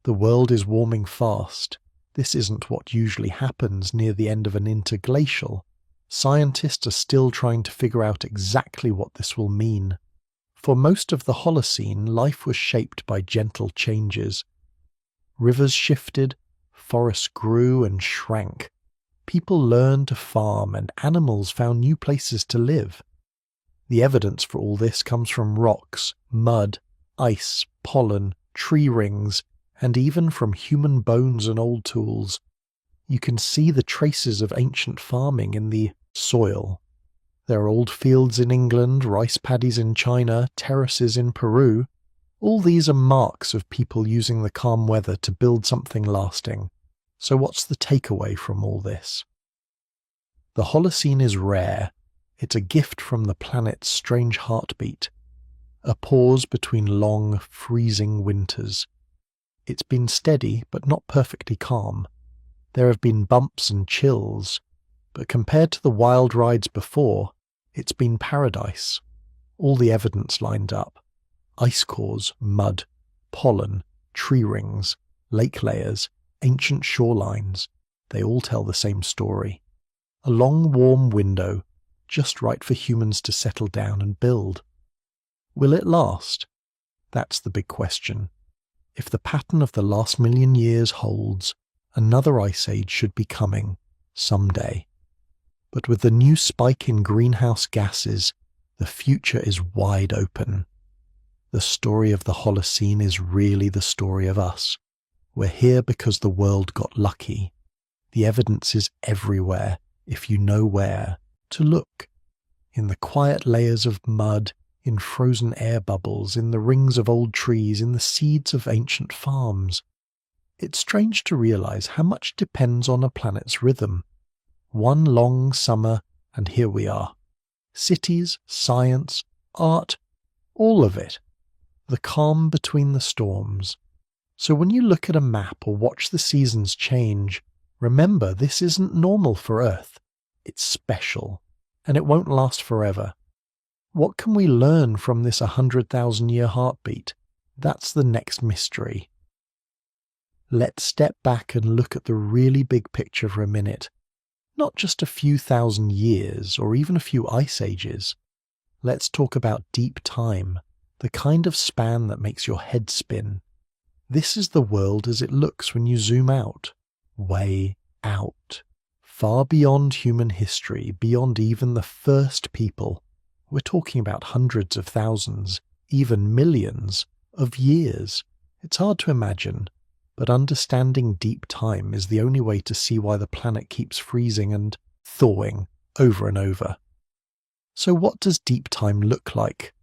Speaker 1: The world is warming fast. This isn't what usually happens near the end of an interglacial. Scientists are still trying to figure out exactly what this will mean. For most of the Holocene, life was shaped by gentle changes. Rivers shifted, forests grew and shrank. People learned to farm and animals found new places to live. The evidence for all this comes from rocks, mud, ice, pollen, tree rings, and even from human bones and old tools, you can see the traces of ancient farming in the soil. There are old fields in England, rice paddies in China, terraces in Peru. All these are marks of people using the calm weather to build something lasting. So what's the takeaway from all this? The Holocene is rare. It's a gift from the planet's strange heartbeat, a pause between long, freezing winters. It's been steady, but not perfectly calm. There have been bumps and chills, but compared to the wild rides before, it's been paradise. All the evidence lined up. Ice cores, mud, pollen, tree rings, lake layers, ancient shorelines. They all tell the same story. A long, warm window, just right for humans to settle down and build. Will it last? That's the big question. If the pattern of the last million years holds, another ice age should be coming someday. But with the new spike in greenhouse gases, the future is wide open. The story of the Holocene is really the story of us. We're here because the world got lucky. The evidence is everywhere, if you know where to look. In the quiet layers of mud, in frozen air bubbles, in the rings of old trees, in the seeds of ancient farms. It's strange to realize how much depends on a planet's rhythm. One long summer, and here we are. Cities, science, art, all of it. The calm between the storms. So when you look at a map or watch the seasons change, remember this isn't normal for Earth. It's special, and it won't last forever. What can we learn from this 100,000-year heartbeat? That's the next mystery. Let's step back and look at the really big picture for a minute. Not just a few thousand years or even a few ice ages. Let's talk about deep time, the kind of span that makes your head spin. This is the world as it looks when you zoom out, way out, far beyond human history, beyond even the first people. We're talking about hundreds of thousands, even millions of years. It's hard to imagine, but understanding deep time is the only way to see why the planet keeps freezing and thawing over and over. So what does deep time look like?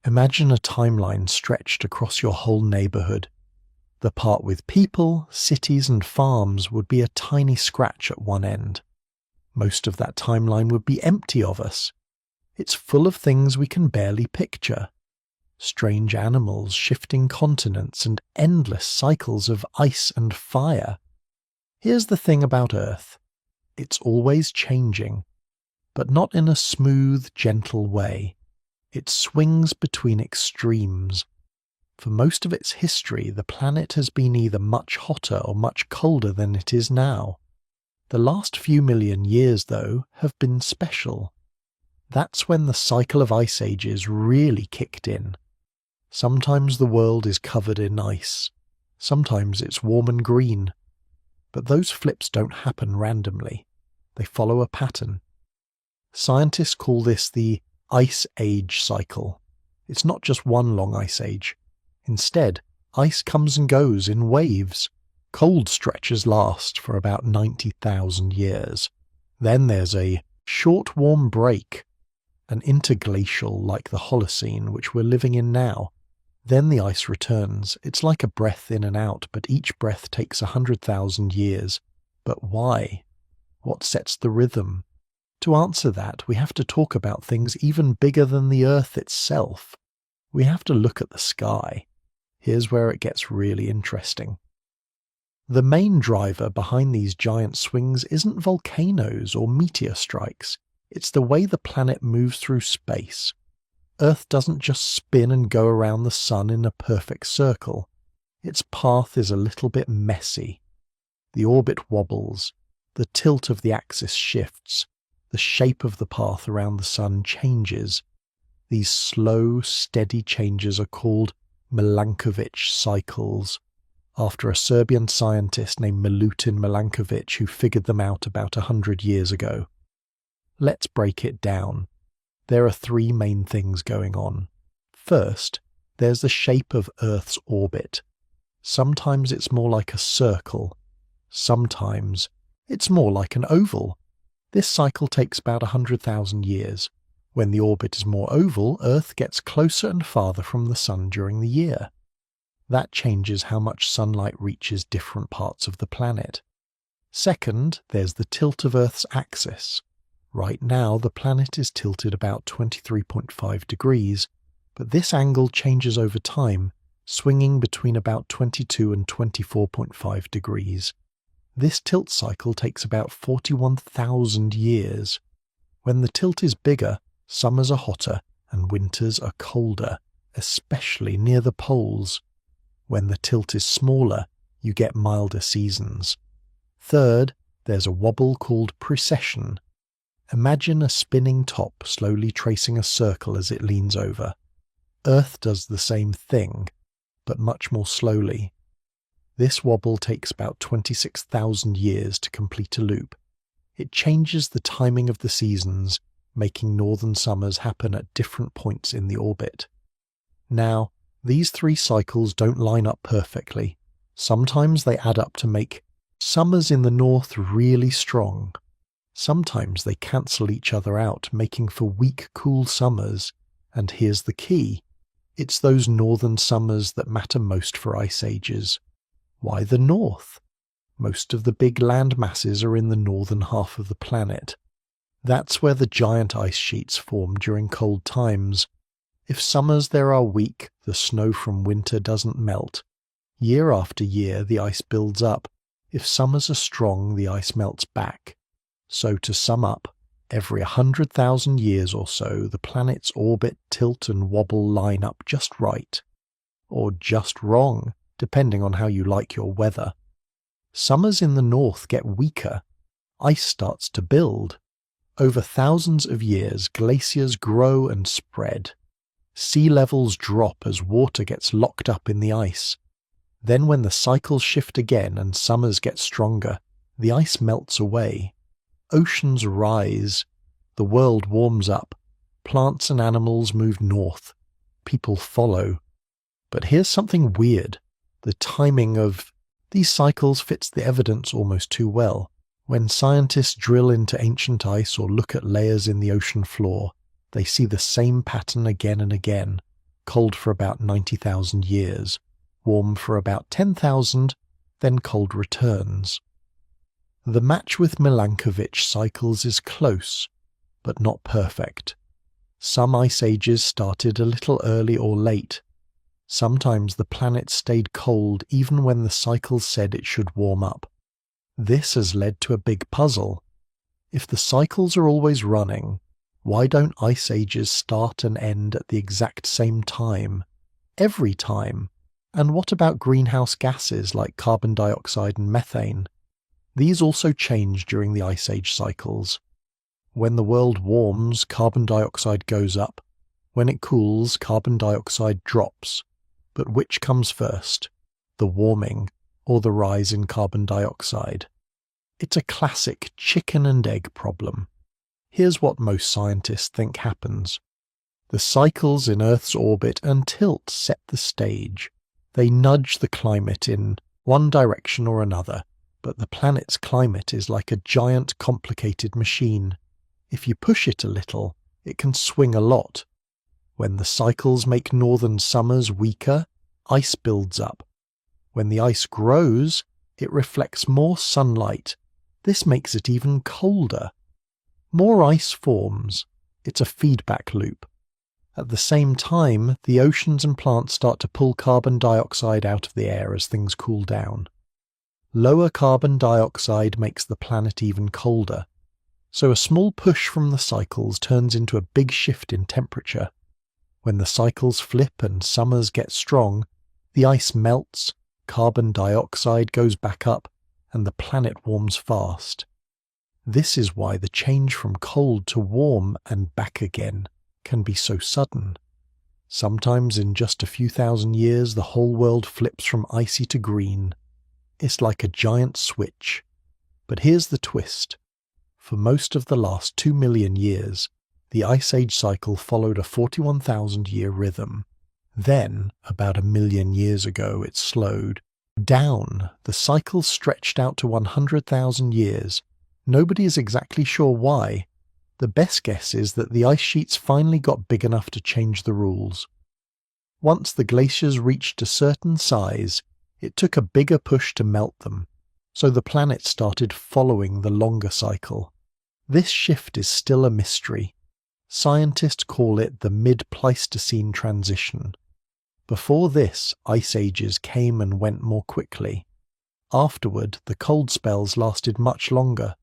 Speaker 1: Imagine a timeline stretched across your whole neighborhood. The part with people, cities and farms would be a tiny scratch at one end. Most of that timeline would be empty of us. It's full of things we can barely picture. Strange animals, shifting continents, and endless cycles of ice and fire. Here's the thing about Earth. It's always changing, but not in a smooth, gentle way. It swings between extremes. For most of its history, the planet has been either much hotter or much colder than it is now. The last few million years, though, have been special. That's when the cycle of ice ages really kicked in. Sometimes the world is covered in ice. Sometimes it's warm and green. But those flips don't happen randomly. They follow a pattern. Scientists call this the ice age cycle. It's not just one long ice age. Instead, ice comes and goes in waves. Cold stretches last for about 90,000 years. Then there's a short warm break, an interglacial like the Holocene, which we're living in now. Then the ice returns. It's like a breath in and out, but each breath takes 100,000 years. But why? What sets the rhythm? To answer that, we have to talk about things even bigger than the Earth itself. We have to look at the sky. Here's where it gets really interesting. The main driver behind these giant swings isn't volcanoes or meteor strikes. It's the way the planet moves through space. Earth doesn't just spin and go around the sun in a perfect circle. Its path is a little bit messy. The orbit wobbles. The tilt of the axis shifts. The shape of the path around the sun changes. These slow, steady changes are called Milankovitch cycles, after a Serbian scientist named Milutin Milankovic who figured them out about 100 years ago. Let's break it down. There are three main things going on. First, there's the shape of Earth's orbit. Sometimes it's more like a circle. Sometimes it's more like an oval. This cycle takes about 100,000 years. When the orbit is more oval, Earth gets closer and farther from the Sun during the year. That changes how much sunlight reaches different parts of the planet. Second, there's the tilt of Earth's axis. Right now, the planet is tilted about 23.5 degrees, but this angle changes over time, swinging between about 22 and 24.5 degrees. This tilt cycle takes about 41,000 years. When the tilt is bigger, summers are hotter and winters are colder, especially near the poles. When the tilt is smaller, you get milder seasons. Third, there's a wobble called precession. Imagine a spinning top slowly tracing a circle as it leans over. Earth does the same thing, but much more slowly. This wobble takes about 26,000 years to complete a loop. It changes the timing of the seasons, making northern summers happen at different points in the orbit. Now, these three cycles don't line up perfectly. Sometimes they add up to make summers in the north really strong. Sometimes they cancel each other out, making for weak, cool summers. And here's the key. It's those northern summers that matter most for ice ages. Why the north? Most of the big land masses are in the northern half of the planet. That's where the giant ice sheets form during cold times. If summers there are weak, the snow from winter doesn't melt. Year after year, the ice builds up. If summers are strong, the ice melts back. So to sum up, every 100,000 years or so, the planet's orbit, tilt and wobble line up just right. Or just wrong, depending on how you like your weather. Summers in the north get weaker. Ice starts to build. Over thousands of years, glaciers grow and spread. Sea levels drop as water gets locked up in the ice. Then when the cycles shift again and summers get stronger, the ice melts away. Oceans rise. The world warms up. Plants and animals move north. People follow. But here's something weird. The timing of these cycles fits the evidence almost too well. When scientists drill into ancient ice or look at layers in the ocean floor, they see the same pattern again and again. Cold for about 90,000 years, warm for about 10,000, then cold returns. The match with Milankovitch cycles is close, but not perfect. Some ice ages started a little early or late. Sometimes the planet stayed cold even when the cycles said it should warm up. This has led to a big puzzle. If the cycles are always running, why don't ice ages start and end at the exact same time? Every time? And what about greenhouse gases like carbon dioxide and methane? These also change during the ice age cycles. When the world warms, carbon dioxide goes up. When it cools, carbon dioxide drops. But which comes first? The warming or the rise in carbon dioxide? It's a classic chicken and egg problem. Here's what most scientists think happens. The cycles in Earth's orbit and tilt set the stage. They nudge the climate in one direction or another, but the planet's climate is like a giant complicated machine. If you push it a little, it can swing a lot. When the cycles make northern summers weaker, ice builds up. When the ice grows, it reflects more sunlight. This makes it even colder. More ice forms. It's a feedback loop. At the same time, the oceans and plants start to pull carbon dioxide out of the air as things cool down. Lower carbon dioxide makes the planet even colder. So a small push from the cycles turns into a big shift in temperature. When the cycles flip and summers get strong, the ice melts, carbon dioxide goes back up, and the planet warms fast. This is why the change from cold to warm and back again can be so sudden. Sometimes in just a few thousand years, the whole world flips from icy to green. It's like a giant switch. But here's the twist. For most of the last 2 million years, the Ice Age cycle followed a 41,000-year rhythm. Then, about 1 million years ago, it slowed. Down, the cycle stretched out to 100,000 years. Nobody is exactly sure why. The best guess is that the ice sheets finally got big enough to change the rules. Once the glaciers reached a certain size, it took a bigger push to melt them, so the planet started following the longer cycle. This shift is still a mystery. Scientists call it the mid-Pleistocene transition. Before this, ice ages came and went more quickly. Afterward, the cold spells lasted much longer.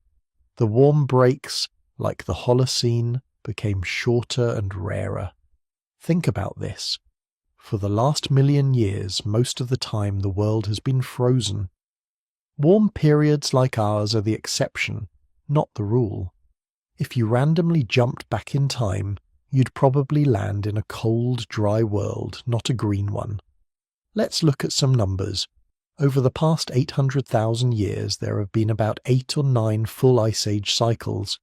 Speaker 1: The warm breaks, like the Holocene, became shorter and rarer. Think about this. For the last million years, most of the time the world has been frozen. Warm periods like ours are the exception, not the rule. If you randomly jumped back in time, you'd probably land in a cold, dry world, not a green one. Let's look at some numbers. Over the past 800,000 years, there have been about 8 or 9 full ice age cycles.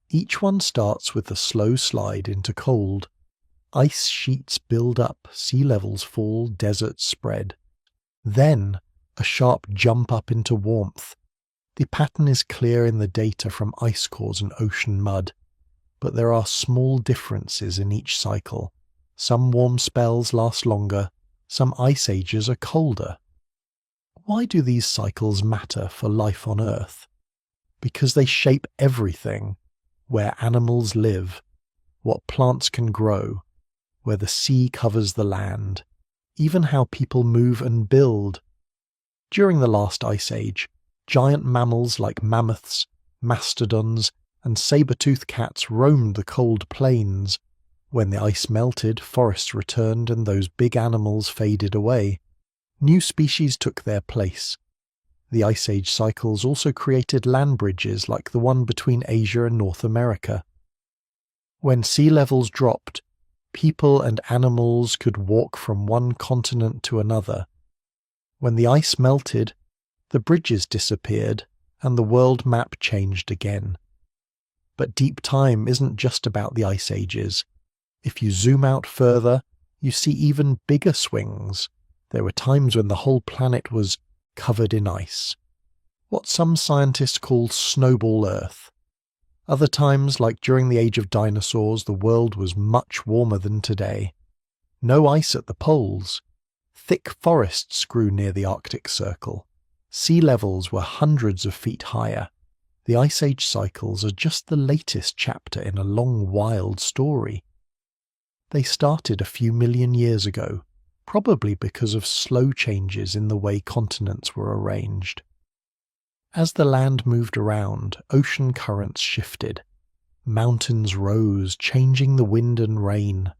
Speaker 1: Each one starts with a slow slide into cold. Ice sheets build up, sea levels fall, deserts spread. Then, a sharp jump up into warmth. The pattern is clear in the data from ice cores and ocean mud. But there are small differences in each cycle. Some warm spells last longer, some ice ages are colder. Why do these cycles matter for life on Earth? Because they shape everything: where animals live, what plants can grow, where the sea covers the land, even how people move and build. During the last ice age, giant mammals like mammoths, mastodons, and saber-toothed cats roamed the cold plains. When the ice melted, forests returned and those big animals faded away. New species took their place. The Ice Age cycles also created land bridges like the one between Asia and North America. When sea levels dropped, people and animals could walk from one continent to another. When the ice melted, the bridges disappeared and the world map changed again. But deep time isn't just about the ice ages. If you zoom out further, you see even bigger swings. There were times when the whole planet was covered in ice. What some scientists call snowball Earth. Other times, like during the age of dinosaurs, the world was much warmer than today. No ice at the poles. Thick forests grew near the Arctic Circle. Sea levels were hundreds of feet higher. The Ice Age cycles are just the latest chapter in a long, wild story. They started a few million years ago, probably because of slow changes in the way continents were arranged. As the land moved around, ocean currents shifted. Mountains rose, changing the wind and rain.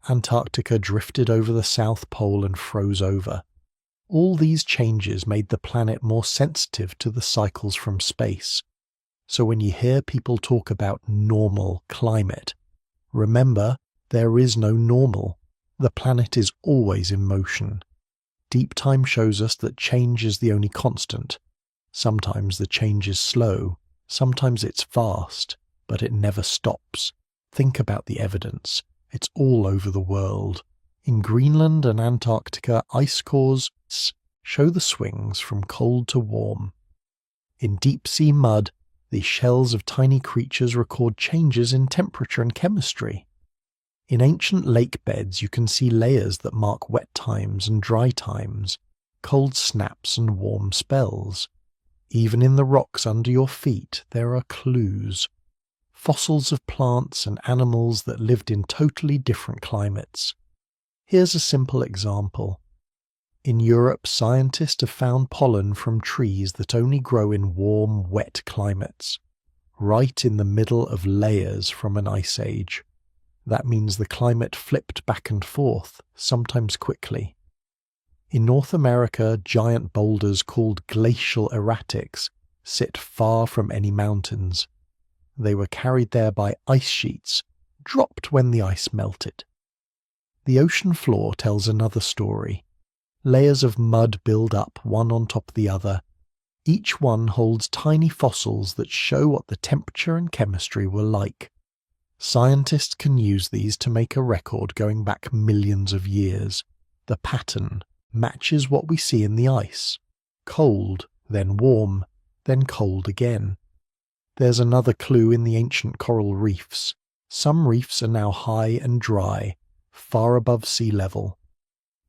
Speaker 1: Antarctica drifted over the South Pole and froze over. All these changes made the planet more sensitive to the cycles from space. So when you hear people talk about normal climate, remember, there is no normal. The planet is always in motion. Deep time shows us that change is the only constant. Sometimes the change is slow, sometimes it's fast, but it never stops. Think about the evidence. It's all over the world. In Greenland and Antarctica, ice cores show the swings from cold to warm. In deep-sea mud, the shells of tiny creatures record changes in temperature and chemistry. In ancient lake beds, you can see layers that mark wet times and dry times, cold snaps and warm spells. Even in the rocks under your feet, there are clues. Fossils of plants and animals that lived in totally different climates. Here's a simple example. In Europe, scientists have found pollen from trees that only grow in warm, wet climates, right in the middle of layers from an ice age. That means the climate flipped back and forth, sometimes quickly. In North America, giant boulders called glacial erratics sit far from any mountains. They were carried there by ice sheets, dropped when the ice melted. The ocean floor tells another story. Layers of mud build up one on top of the other. Each one holds tiny fossils that show what the temperature and chemistry were like. Scientists can use these to make a record going back millions of years. The pattern matches what we see in the ice. cold, then warm, then cold again. There's another clue in the ancient coral reefs. Some reefs are now high and dry, far above sea level.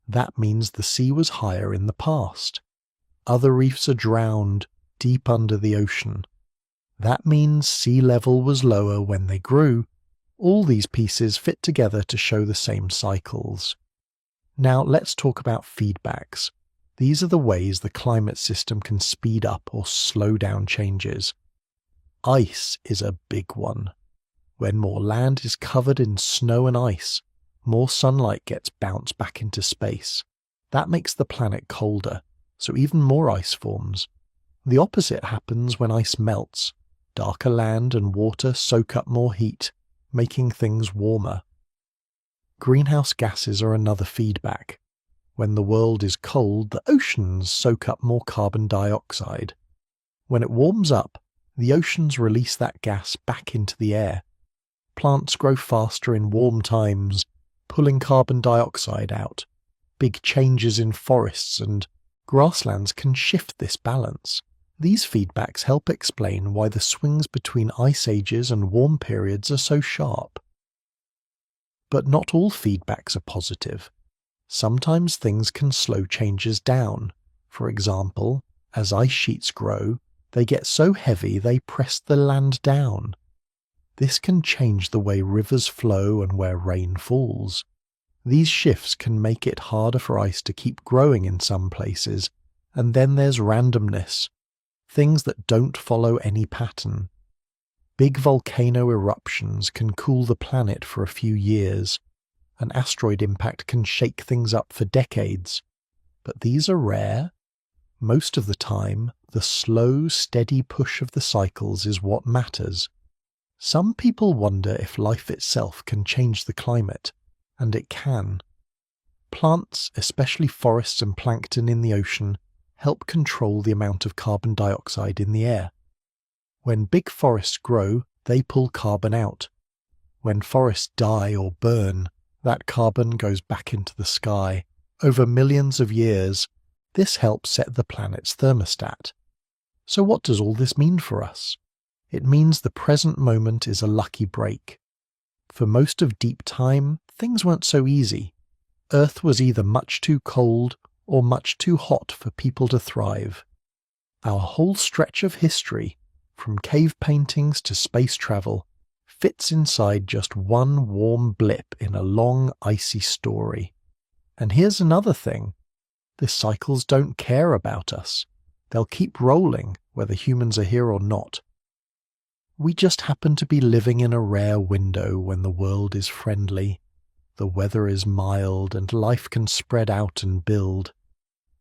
Speaker 1: That means the sea was higher in the past. Other reefs are drowned, deep under the ocean. That means sea level was lower when they grew. All these pieces fit together to show the same cycles. Now let's talk about feedbacks. These are the ways the climate system can speed up or slow down changes. Ice is a big one. When more land is covered in snow and ice, more sunlight gets bounced back into space. That makes the planet colder, so even more ice forms. The opposite happens when ice melts. Darker land and water soak up more heat, making things warmer. Greenhouse gases are another feedback. When the world is cold, the oceans soak up more carbon dioxide. When it warms up, the oceans release that gas back into the air. Plants grow faster in warm times, pulling carbon dioxide out. Big changes in forests and grasslands can shift this balance. These feedbacks help explain why the swings between ice ages and warm periods are so sharp. But not all feedbacks are positive. Sometimes things can slow changes down. For example, as ice sheets grow, they get so heavy they press the land down. This can change the way rivers flow and where rain falls. These shifts can make it harder for ice to keep growing in some places, and then there's randomness, things that don't follow any pattern. Big volcano eruptions can cool the planet for a few years. An asteroid impact can shake things up for decades. But these are rare. Most of the time, the slow, steady push of the cycles is what matters. Some people wonder if life itself can change the climate, and it can. Plants, especially forests and plankton in the ocean, help control the amount of carbon dioxide in the air. When big forests grow, they pull carbon out. When forests die or burn, that carbon goes back into the sky. Over millions of years, this helps set the planet's thermostat. So what does all this mean for us? It means the present moment is a lucky break. For most of deep time, things weren't so easy. Earth was either much too cold or much too hot for people to thrive. Our whole stretch of history, from cave paintings to space travel, fits inside just one warm blip in a long, icy story. And here's another thing. The cycles don't care about us. They'll keep rolling, whether humans are here or not. We just happen to be living in a rare window when the world is friendly. The weather is mild and life can spread out and build.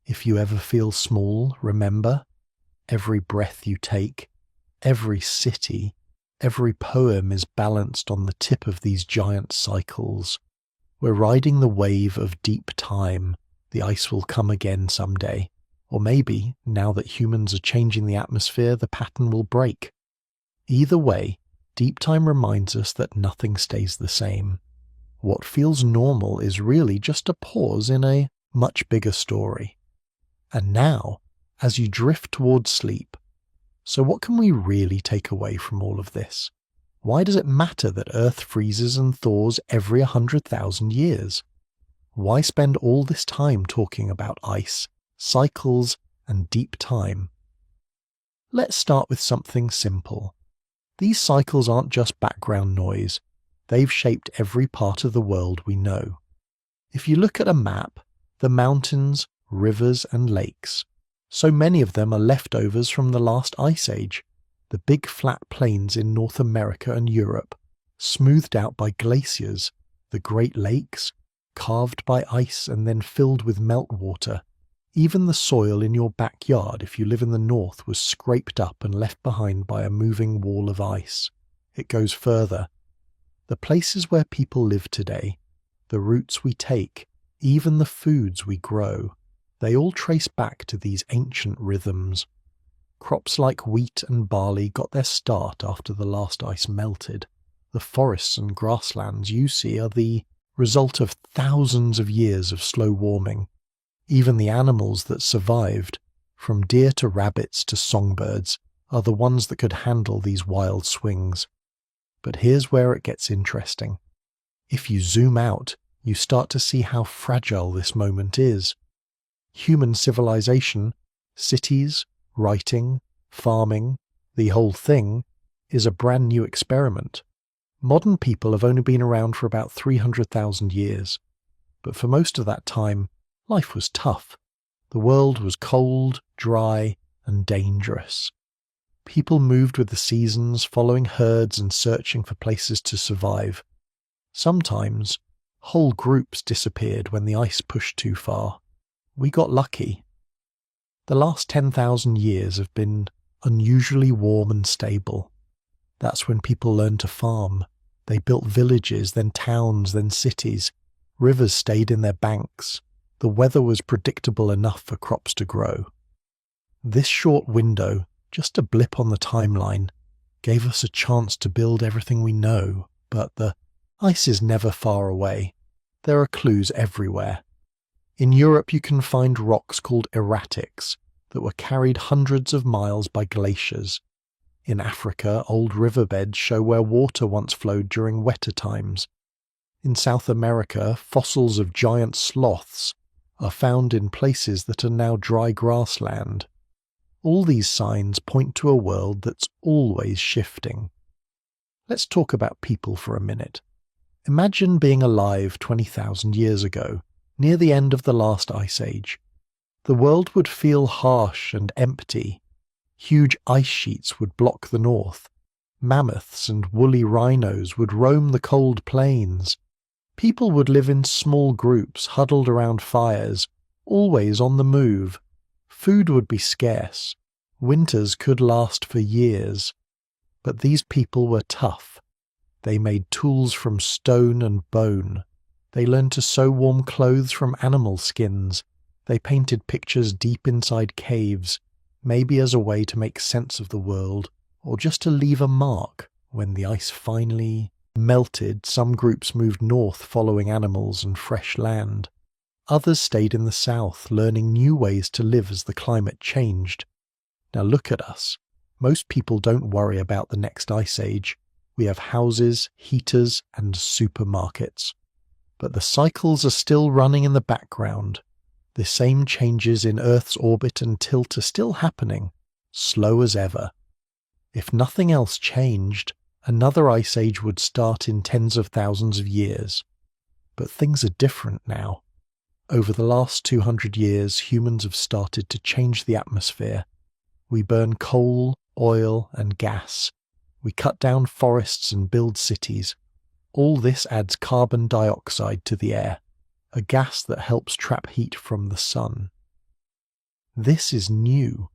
Speaker 1: If you ever feel small, remember, every breath you take, every city, every poem is balanced on the tip of these giant cycles. We're riding the wave of deep time. The ice will come again someday. Or maybe, now that humans are changing the atmosphere, the pattern will break. Either way, deep time reminds us that nothing stays the same. What feels normal is really just a pause in a much bigger story. And now, as you drift towards sleep, so what can we really take away from all of this? Why does it matter that Earth freezes and thaws every 100,000 years? Why spend all this time talking about ice, cycles, and deep time? Let's start with something simple. These cycles aren't just background noise. They've shaped every part of the world we know. If you look at a map, the mountains, rivers, and lakes, so many of them are leftovers from the last ice age. The big flat plains in North America and Europe, smoothed out by glaciers, the Great Lakes, carved by ice and then filled with meltwater. Even the soil in your backyard, if you live in the north, was scraped up and left behind by a moving wall of ice. It goes further. The places where people live today, the routes we take, even the foods we grow, they all trace back to these ancient rhythms. Crops like wheat and barley got their start after the last ice melted. The forests and grasslands you see are the result of thousands of years of slow warming. Even the animals that survived, from deer to rabbits to songbirds, are the ones that could handle these wild swings. But here's where it gets interesting. If you zoom out, you start to see how fragile this moment is. Human civilization, cities, writing, farming, the whole thing, is a brand new experiment. Modern people have only been around for about 300,000 years. But for most of that time, life was tough. The world was cold, dry, and dangerous. People moved with the seasons, following herds and searching for places to survive. Sometimes, whole groups disappeared when the ice pushed too far. We got lucky. The last 10,000 years have been unusually warm and stable. That's when people learned to farm. They built villages, then towns, then cities. Rivers stayed in their banks. The weather was predictable enough for crops to grow. This short window, just a blip on the timeline, gave us a chance to build everything we know, but the ice is never far away. There are clues everywhere. In Europe you can find rocks called erratics that were carried hundreds of miles by glaciers. In Africa, old riverbeds show where water once flowed during wetter times. In South America, fossils of giant sloths are found in places that are now dry grassland. All these signs point to a world that's always shifting. Let's talk about people for a minute. Imagine being alive 20,000 years ago, near the end of the last ice age. The world would feel harsh and empty. Huge ice sheets would block the north. Mammoths and woolly rhinos would roam the cold plains. People would live in small groups huddled around fires, always on the move. Food would be scarce. Winters could last for years. But these people were tough. They made tools from stone and bone. They learned to sew warm clothes from animal skins. They painted pictures deep inside caves, maybe as a way to make sense of the world, or just to leave a mark. When the ice finally melted, some groups moved north following animals and fresh land. Others stayed in the south, learning new ways to live as the climate changed. Now look at us. Most people don't worry about the next ice age. We have houses, heaters, and supermarkets. But the cycles are still running in the background. The same changes in Earth's orbit and tilt are still happening, slow as ever. If nothing else changed, another ice age would start in tens of thousands of years. But things are different now. Over the last 200 years, humans have started to change the atmosphere. We burn coal, oil, and gas. We cut down forests and build cities. All this adds carbon dioxide to the air, a gas that helps trap heat from the sun. This is new.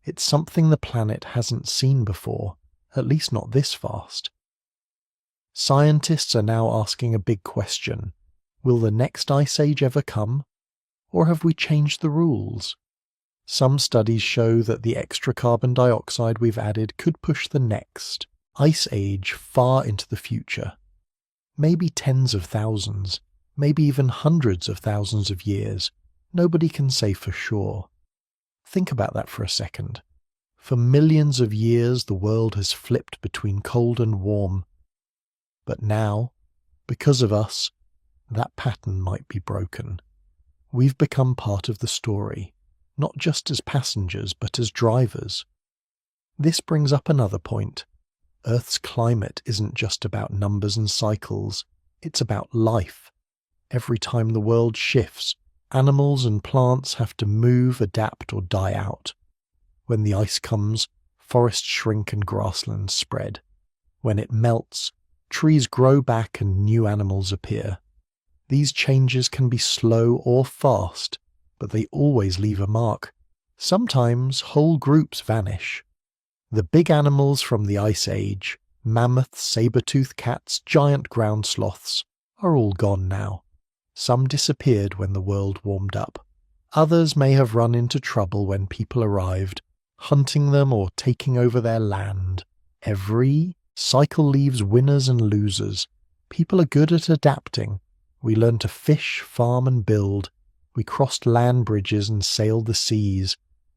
Speaker 1: It's something the planet hasn't seen before, at least not this fast. Scientists are now asking a big question. Will the next ice age ever come? Or have we changed the rules? Some studies show that the extra carbon dioxide we've added could push the next ice age far into the future. Maybe tens of thousands, maybe even hundreds of thousands of years. Nobody can say for sure. Think about that for a second. For millions of years the world has flipped between cold and warm. But now, because of us, that pattern might be broken. We've become part of the story, not just as passengers but as drivers. This brings up another point. Earth's climate isn't just about numbers and cycles, it's about life. Every time the world shifts, animals and plants have to move, adapt, or die out. When the ice comes, forests shrink and grasslands spread. When it melts, trees grow back and new animals appear. These changes can be slow or fast, but they always leave a mark. Sometimes whole groups vanish. The big animals from the Ice Age, mammoths, saber-toothed cats, giant ground sloths, are all gone now. Some disappeared when the world warmed up. Others may have run into trouble when people arrived, hunting them or taking over their land. Every cycle leaves winners and losers. People are good at adapting. We learned to fish, farm and build. We crossed land bridges and sailed the seas.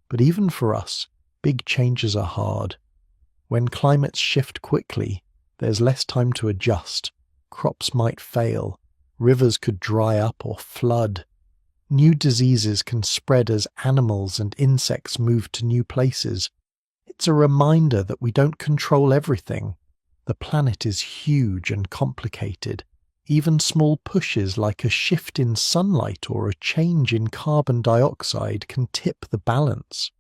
Speaker 1: But even for us, big changes are hard. When climates shift quickly, there's less time to adjust. Crops might fail, rivers could dry up or flood. New diseases can spread as animals and insects move to new places. It's a reminder that we don't control everything. The planet is huge and complicated. Even small pushes like a shift in sunlight or a change in carbon dioxide can tip the balance.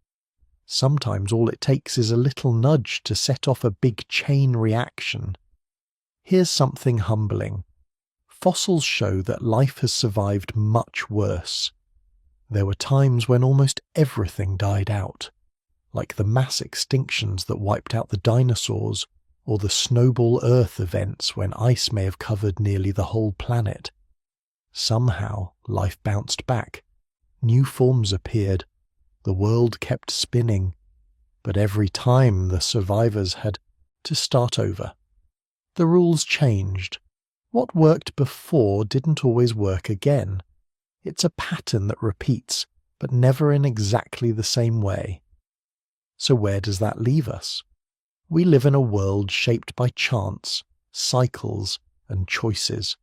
Speaker 1: Sometimes all it takes is a little nudge to set off a big chain reaction. Here's something humbling. Fossils show that life has survived much worse. There were times when almost everything died out, like the mass extinctions that wiped out the dinosaurs, or the snowball Earth events when ice may have covered nearly the whole planet. Somehow, life bounced back. New forms appeared. The world kept spinning. But every time the survivors had to start over. The rules changed. What worked before didn't always work again. It's a pattern that repeats, but never in exactly the same way. So where does that leave us? We live in a world shaped by chance, cycles, and choices.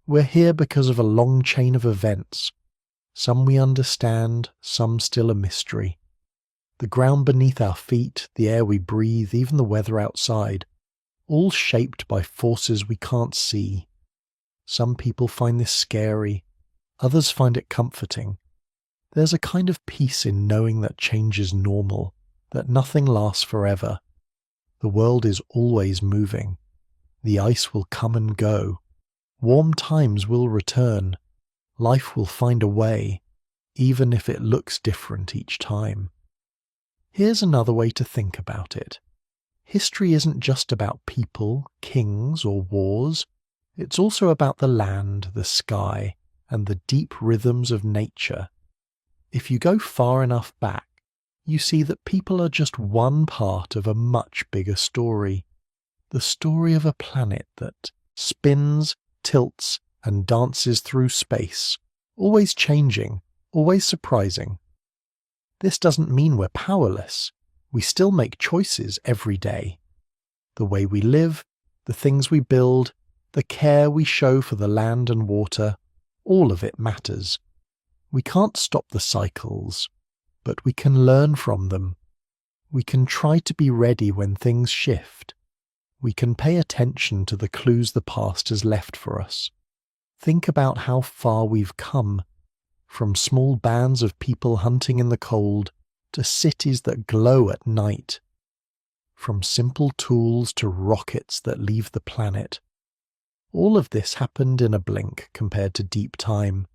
Speaker 1: We're here because of a long chain of events. Some we understand, some still a mystery. The ground beneath our feet, the air we breathe, even the weather outside, all shaped by forces we can't see. Some people find this scary, others find it comforting. There's a kind of peace in knowing that change is normal, that nothing lasts forever. The world is always moving. The ice will come and go. Warm times will return. Life will find a way, even if it looks different each time. Here's another way to think about it. History isn't just about people, kings, or wars. It's also about the land, the sky, and the deep rhythms of nature. If you go far enough back, you see that people are just one part of a much bigger story. The story of a planet that spins, tilts, and dances through space, always changing, always surprising. This doesn't mean we're powerless. We still make choices every day. The way we live, the things we build, the care we show for the land and water, all of it matters. We can't stop the cycles, but we can learn from them. We can try to be ready when things shift. We can pay attention to the clues the past has left for us. Think about how far we've come, from small bands of people hunting in the cold to cities that glow at night, from simple tools to rockets that leave the planet. All of this happened in a blink compared to deep time.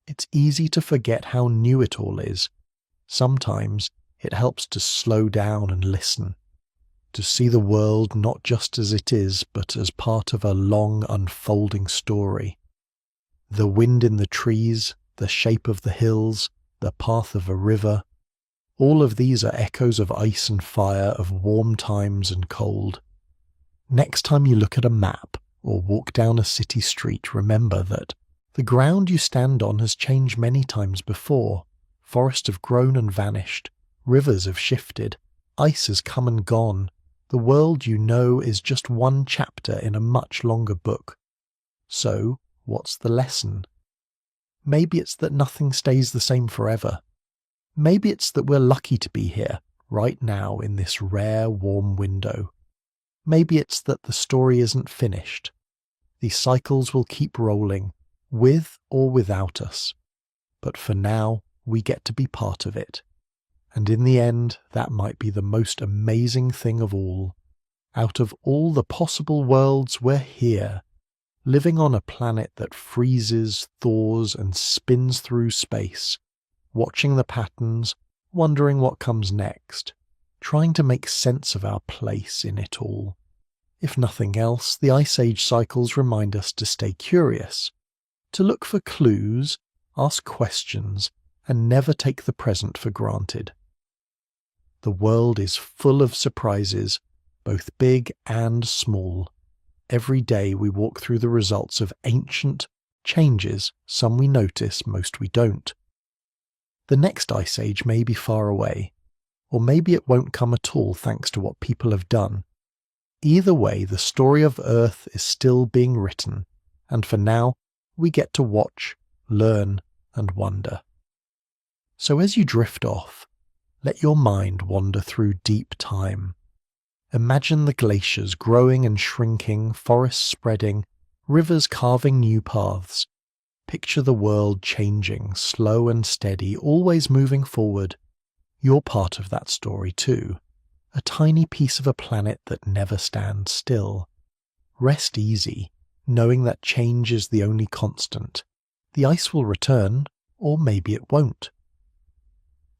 Speaker 1: It's easy to forget how new it all is. Sometimes it helps to slow down and listen, to see the world not just as it is, but as part of a long unfolding story. The wind in the trees, the shape of the hills, the path of a river, all of these are echoes of ice and fire, of warm times and cold. Next time you look at a map or walk down a city street, remember that the ground you stand on has changed many times before. Forests have grown and vanished, rivers have shifted, ice has come and gone. The world you know is just one chapter in a much longer book. So, what's the lesson? Maybe it's that nothing stays the same forever. Maybe it's that we're lucky to be here, right now, in this rare, warm window. Maybe it's that the story isn't finished. These cycles will keep rolling, with or without us. But for now, we get to be part of it. And in the end, that might be the most amazing thing of all. Out of all the possible worlds, we're here, living on a planet that freezes, thaws, and spins through space, watching the patterns, wondering what comes next, trying to make sense of our place in it all. If nothing else, the Ice Age cycles remind us to stay curious, to look for clues, ask questions, and never take the present for granted. The world is full of surprises, both big and small. Every day we walk through the results of ancient changes, some we notice, most we don't. The next ice age may be far away, or maybe it won't come at all thanks to what people have done. Either way, the story of Earth is still being written, and for now, we get to watch, learn, and wonder. So as you drift off, let your mind wander through deep time. Imagine the glaciers growing and shrinking, forests spreading, rivers carving new paths. Picture the world changing, slow and steady, always moving forward. You're part of that story too, a tiny piece of a planet that never stands still. Rest easy, knowing that change is the only constant. The ice will return, or maybe it won't.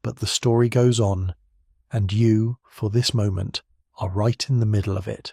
Speaker 1: But the story goes on, and you, for this moment, are right in the middle of it.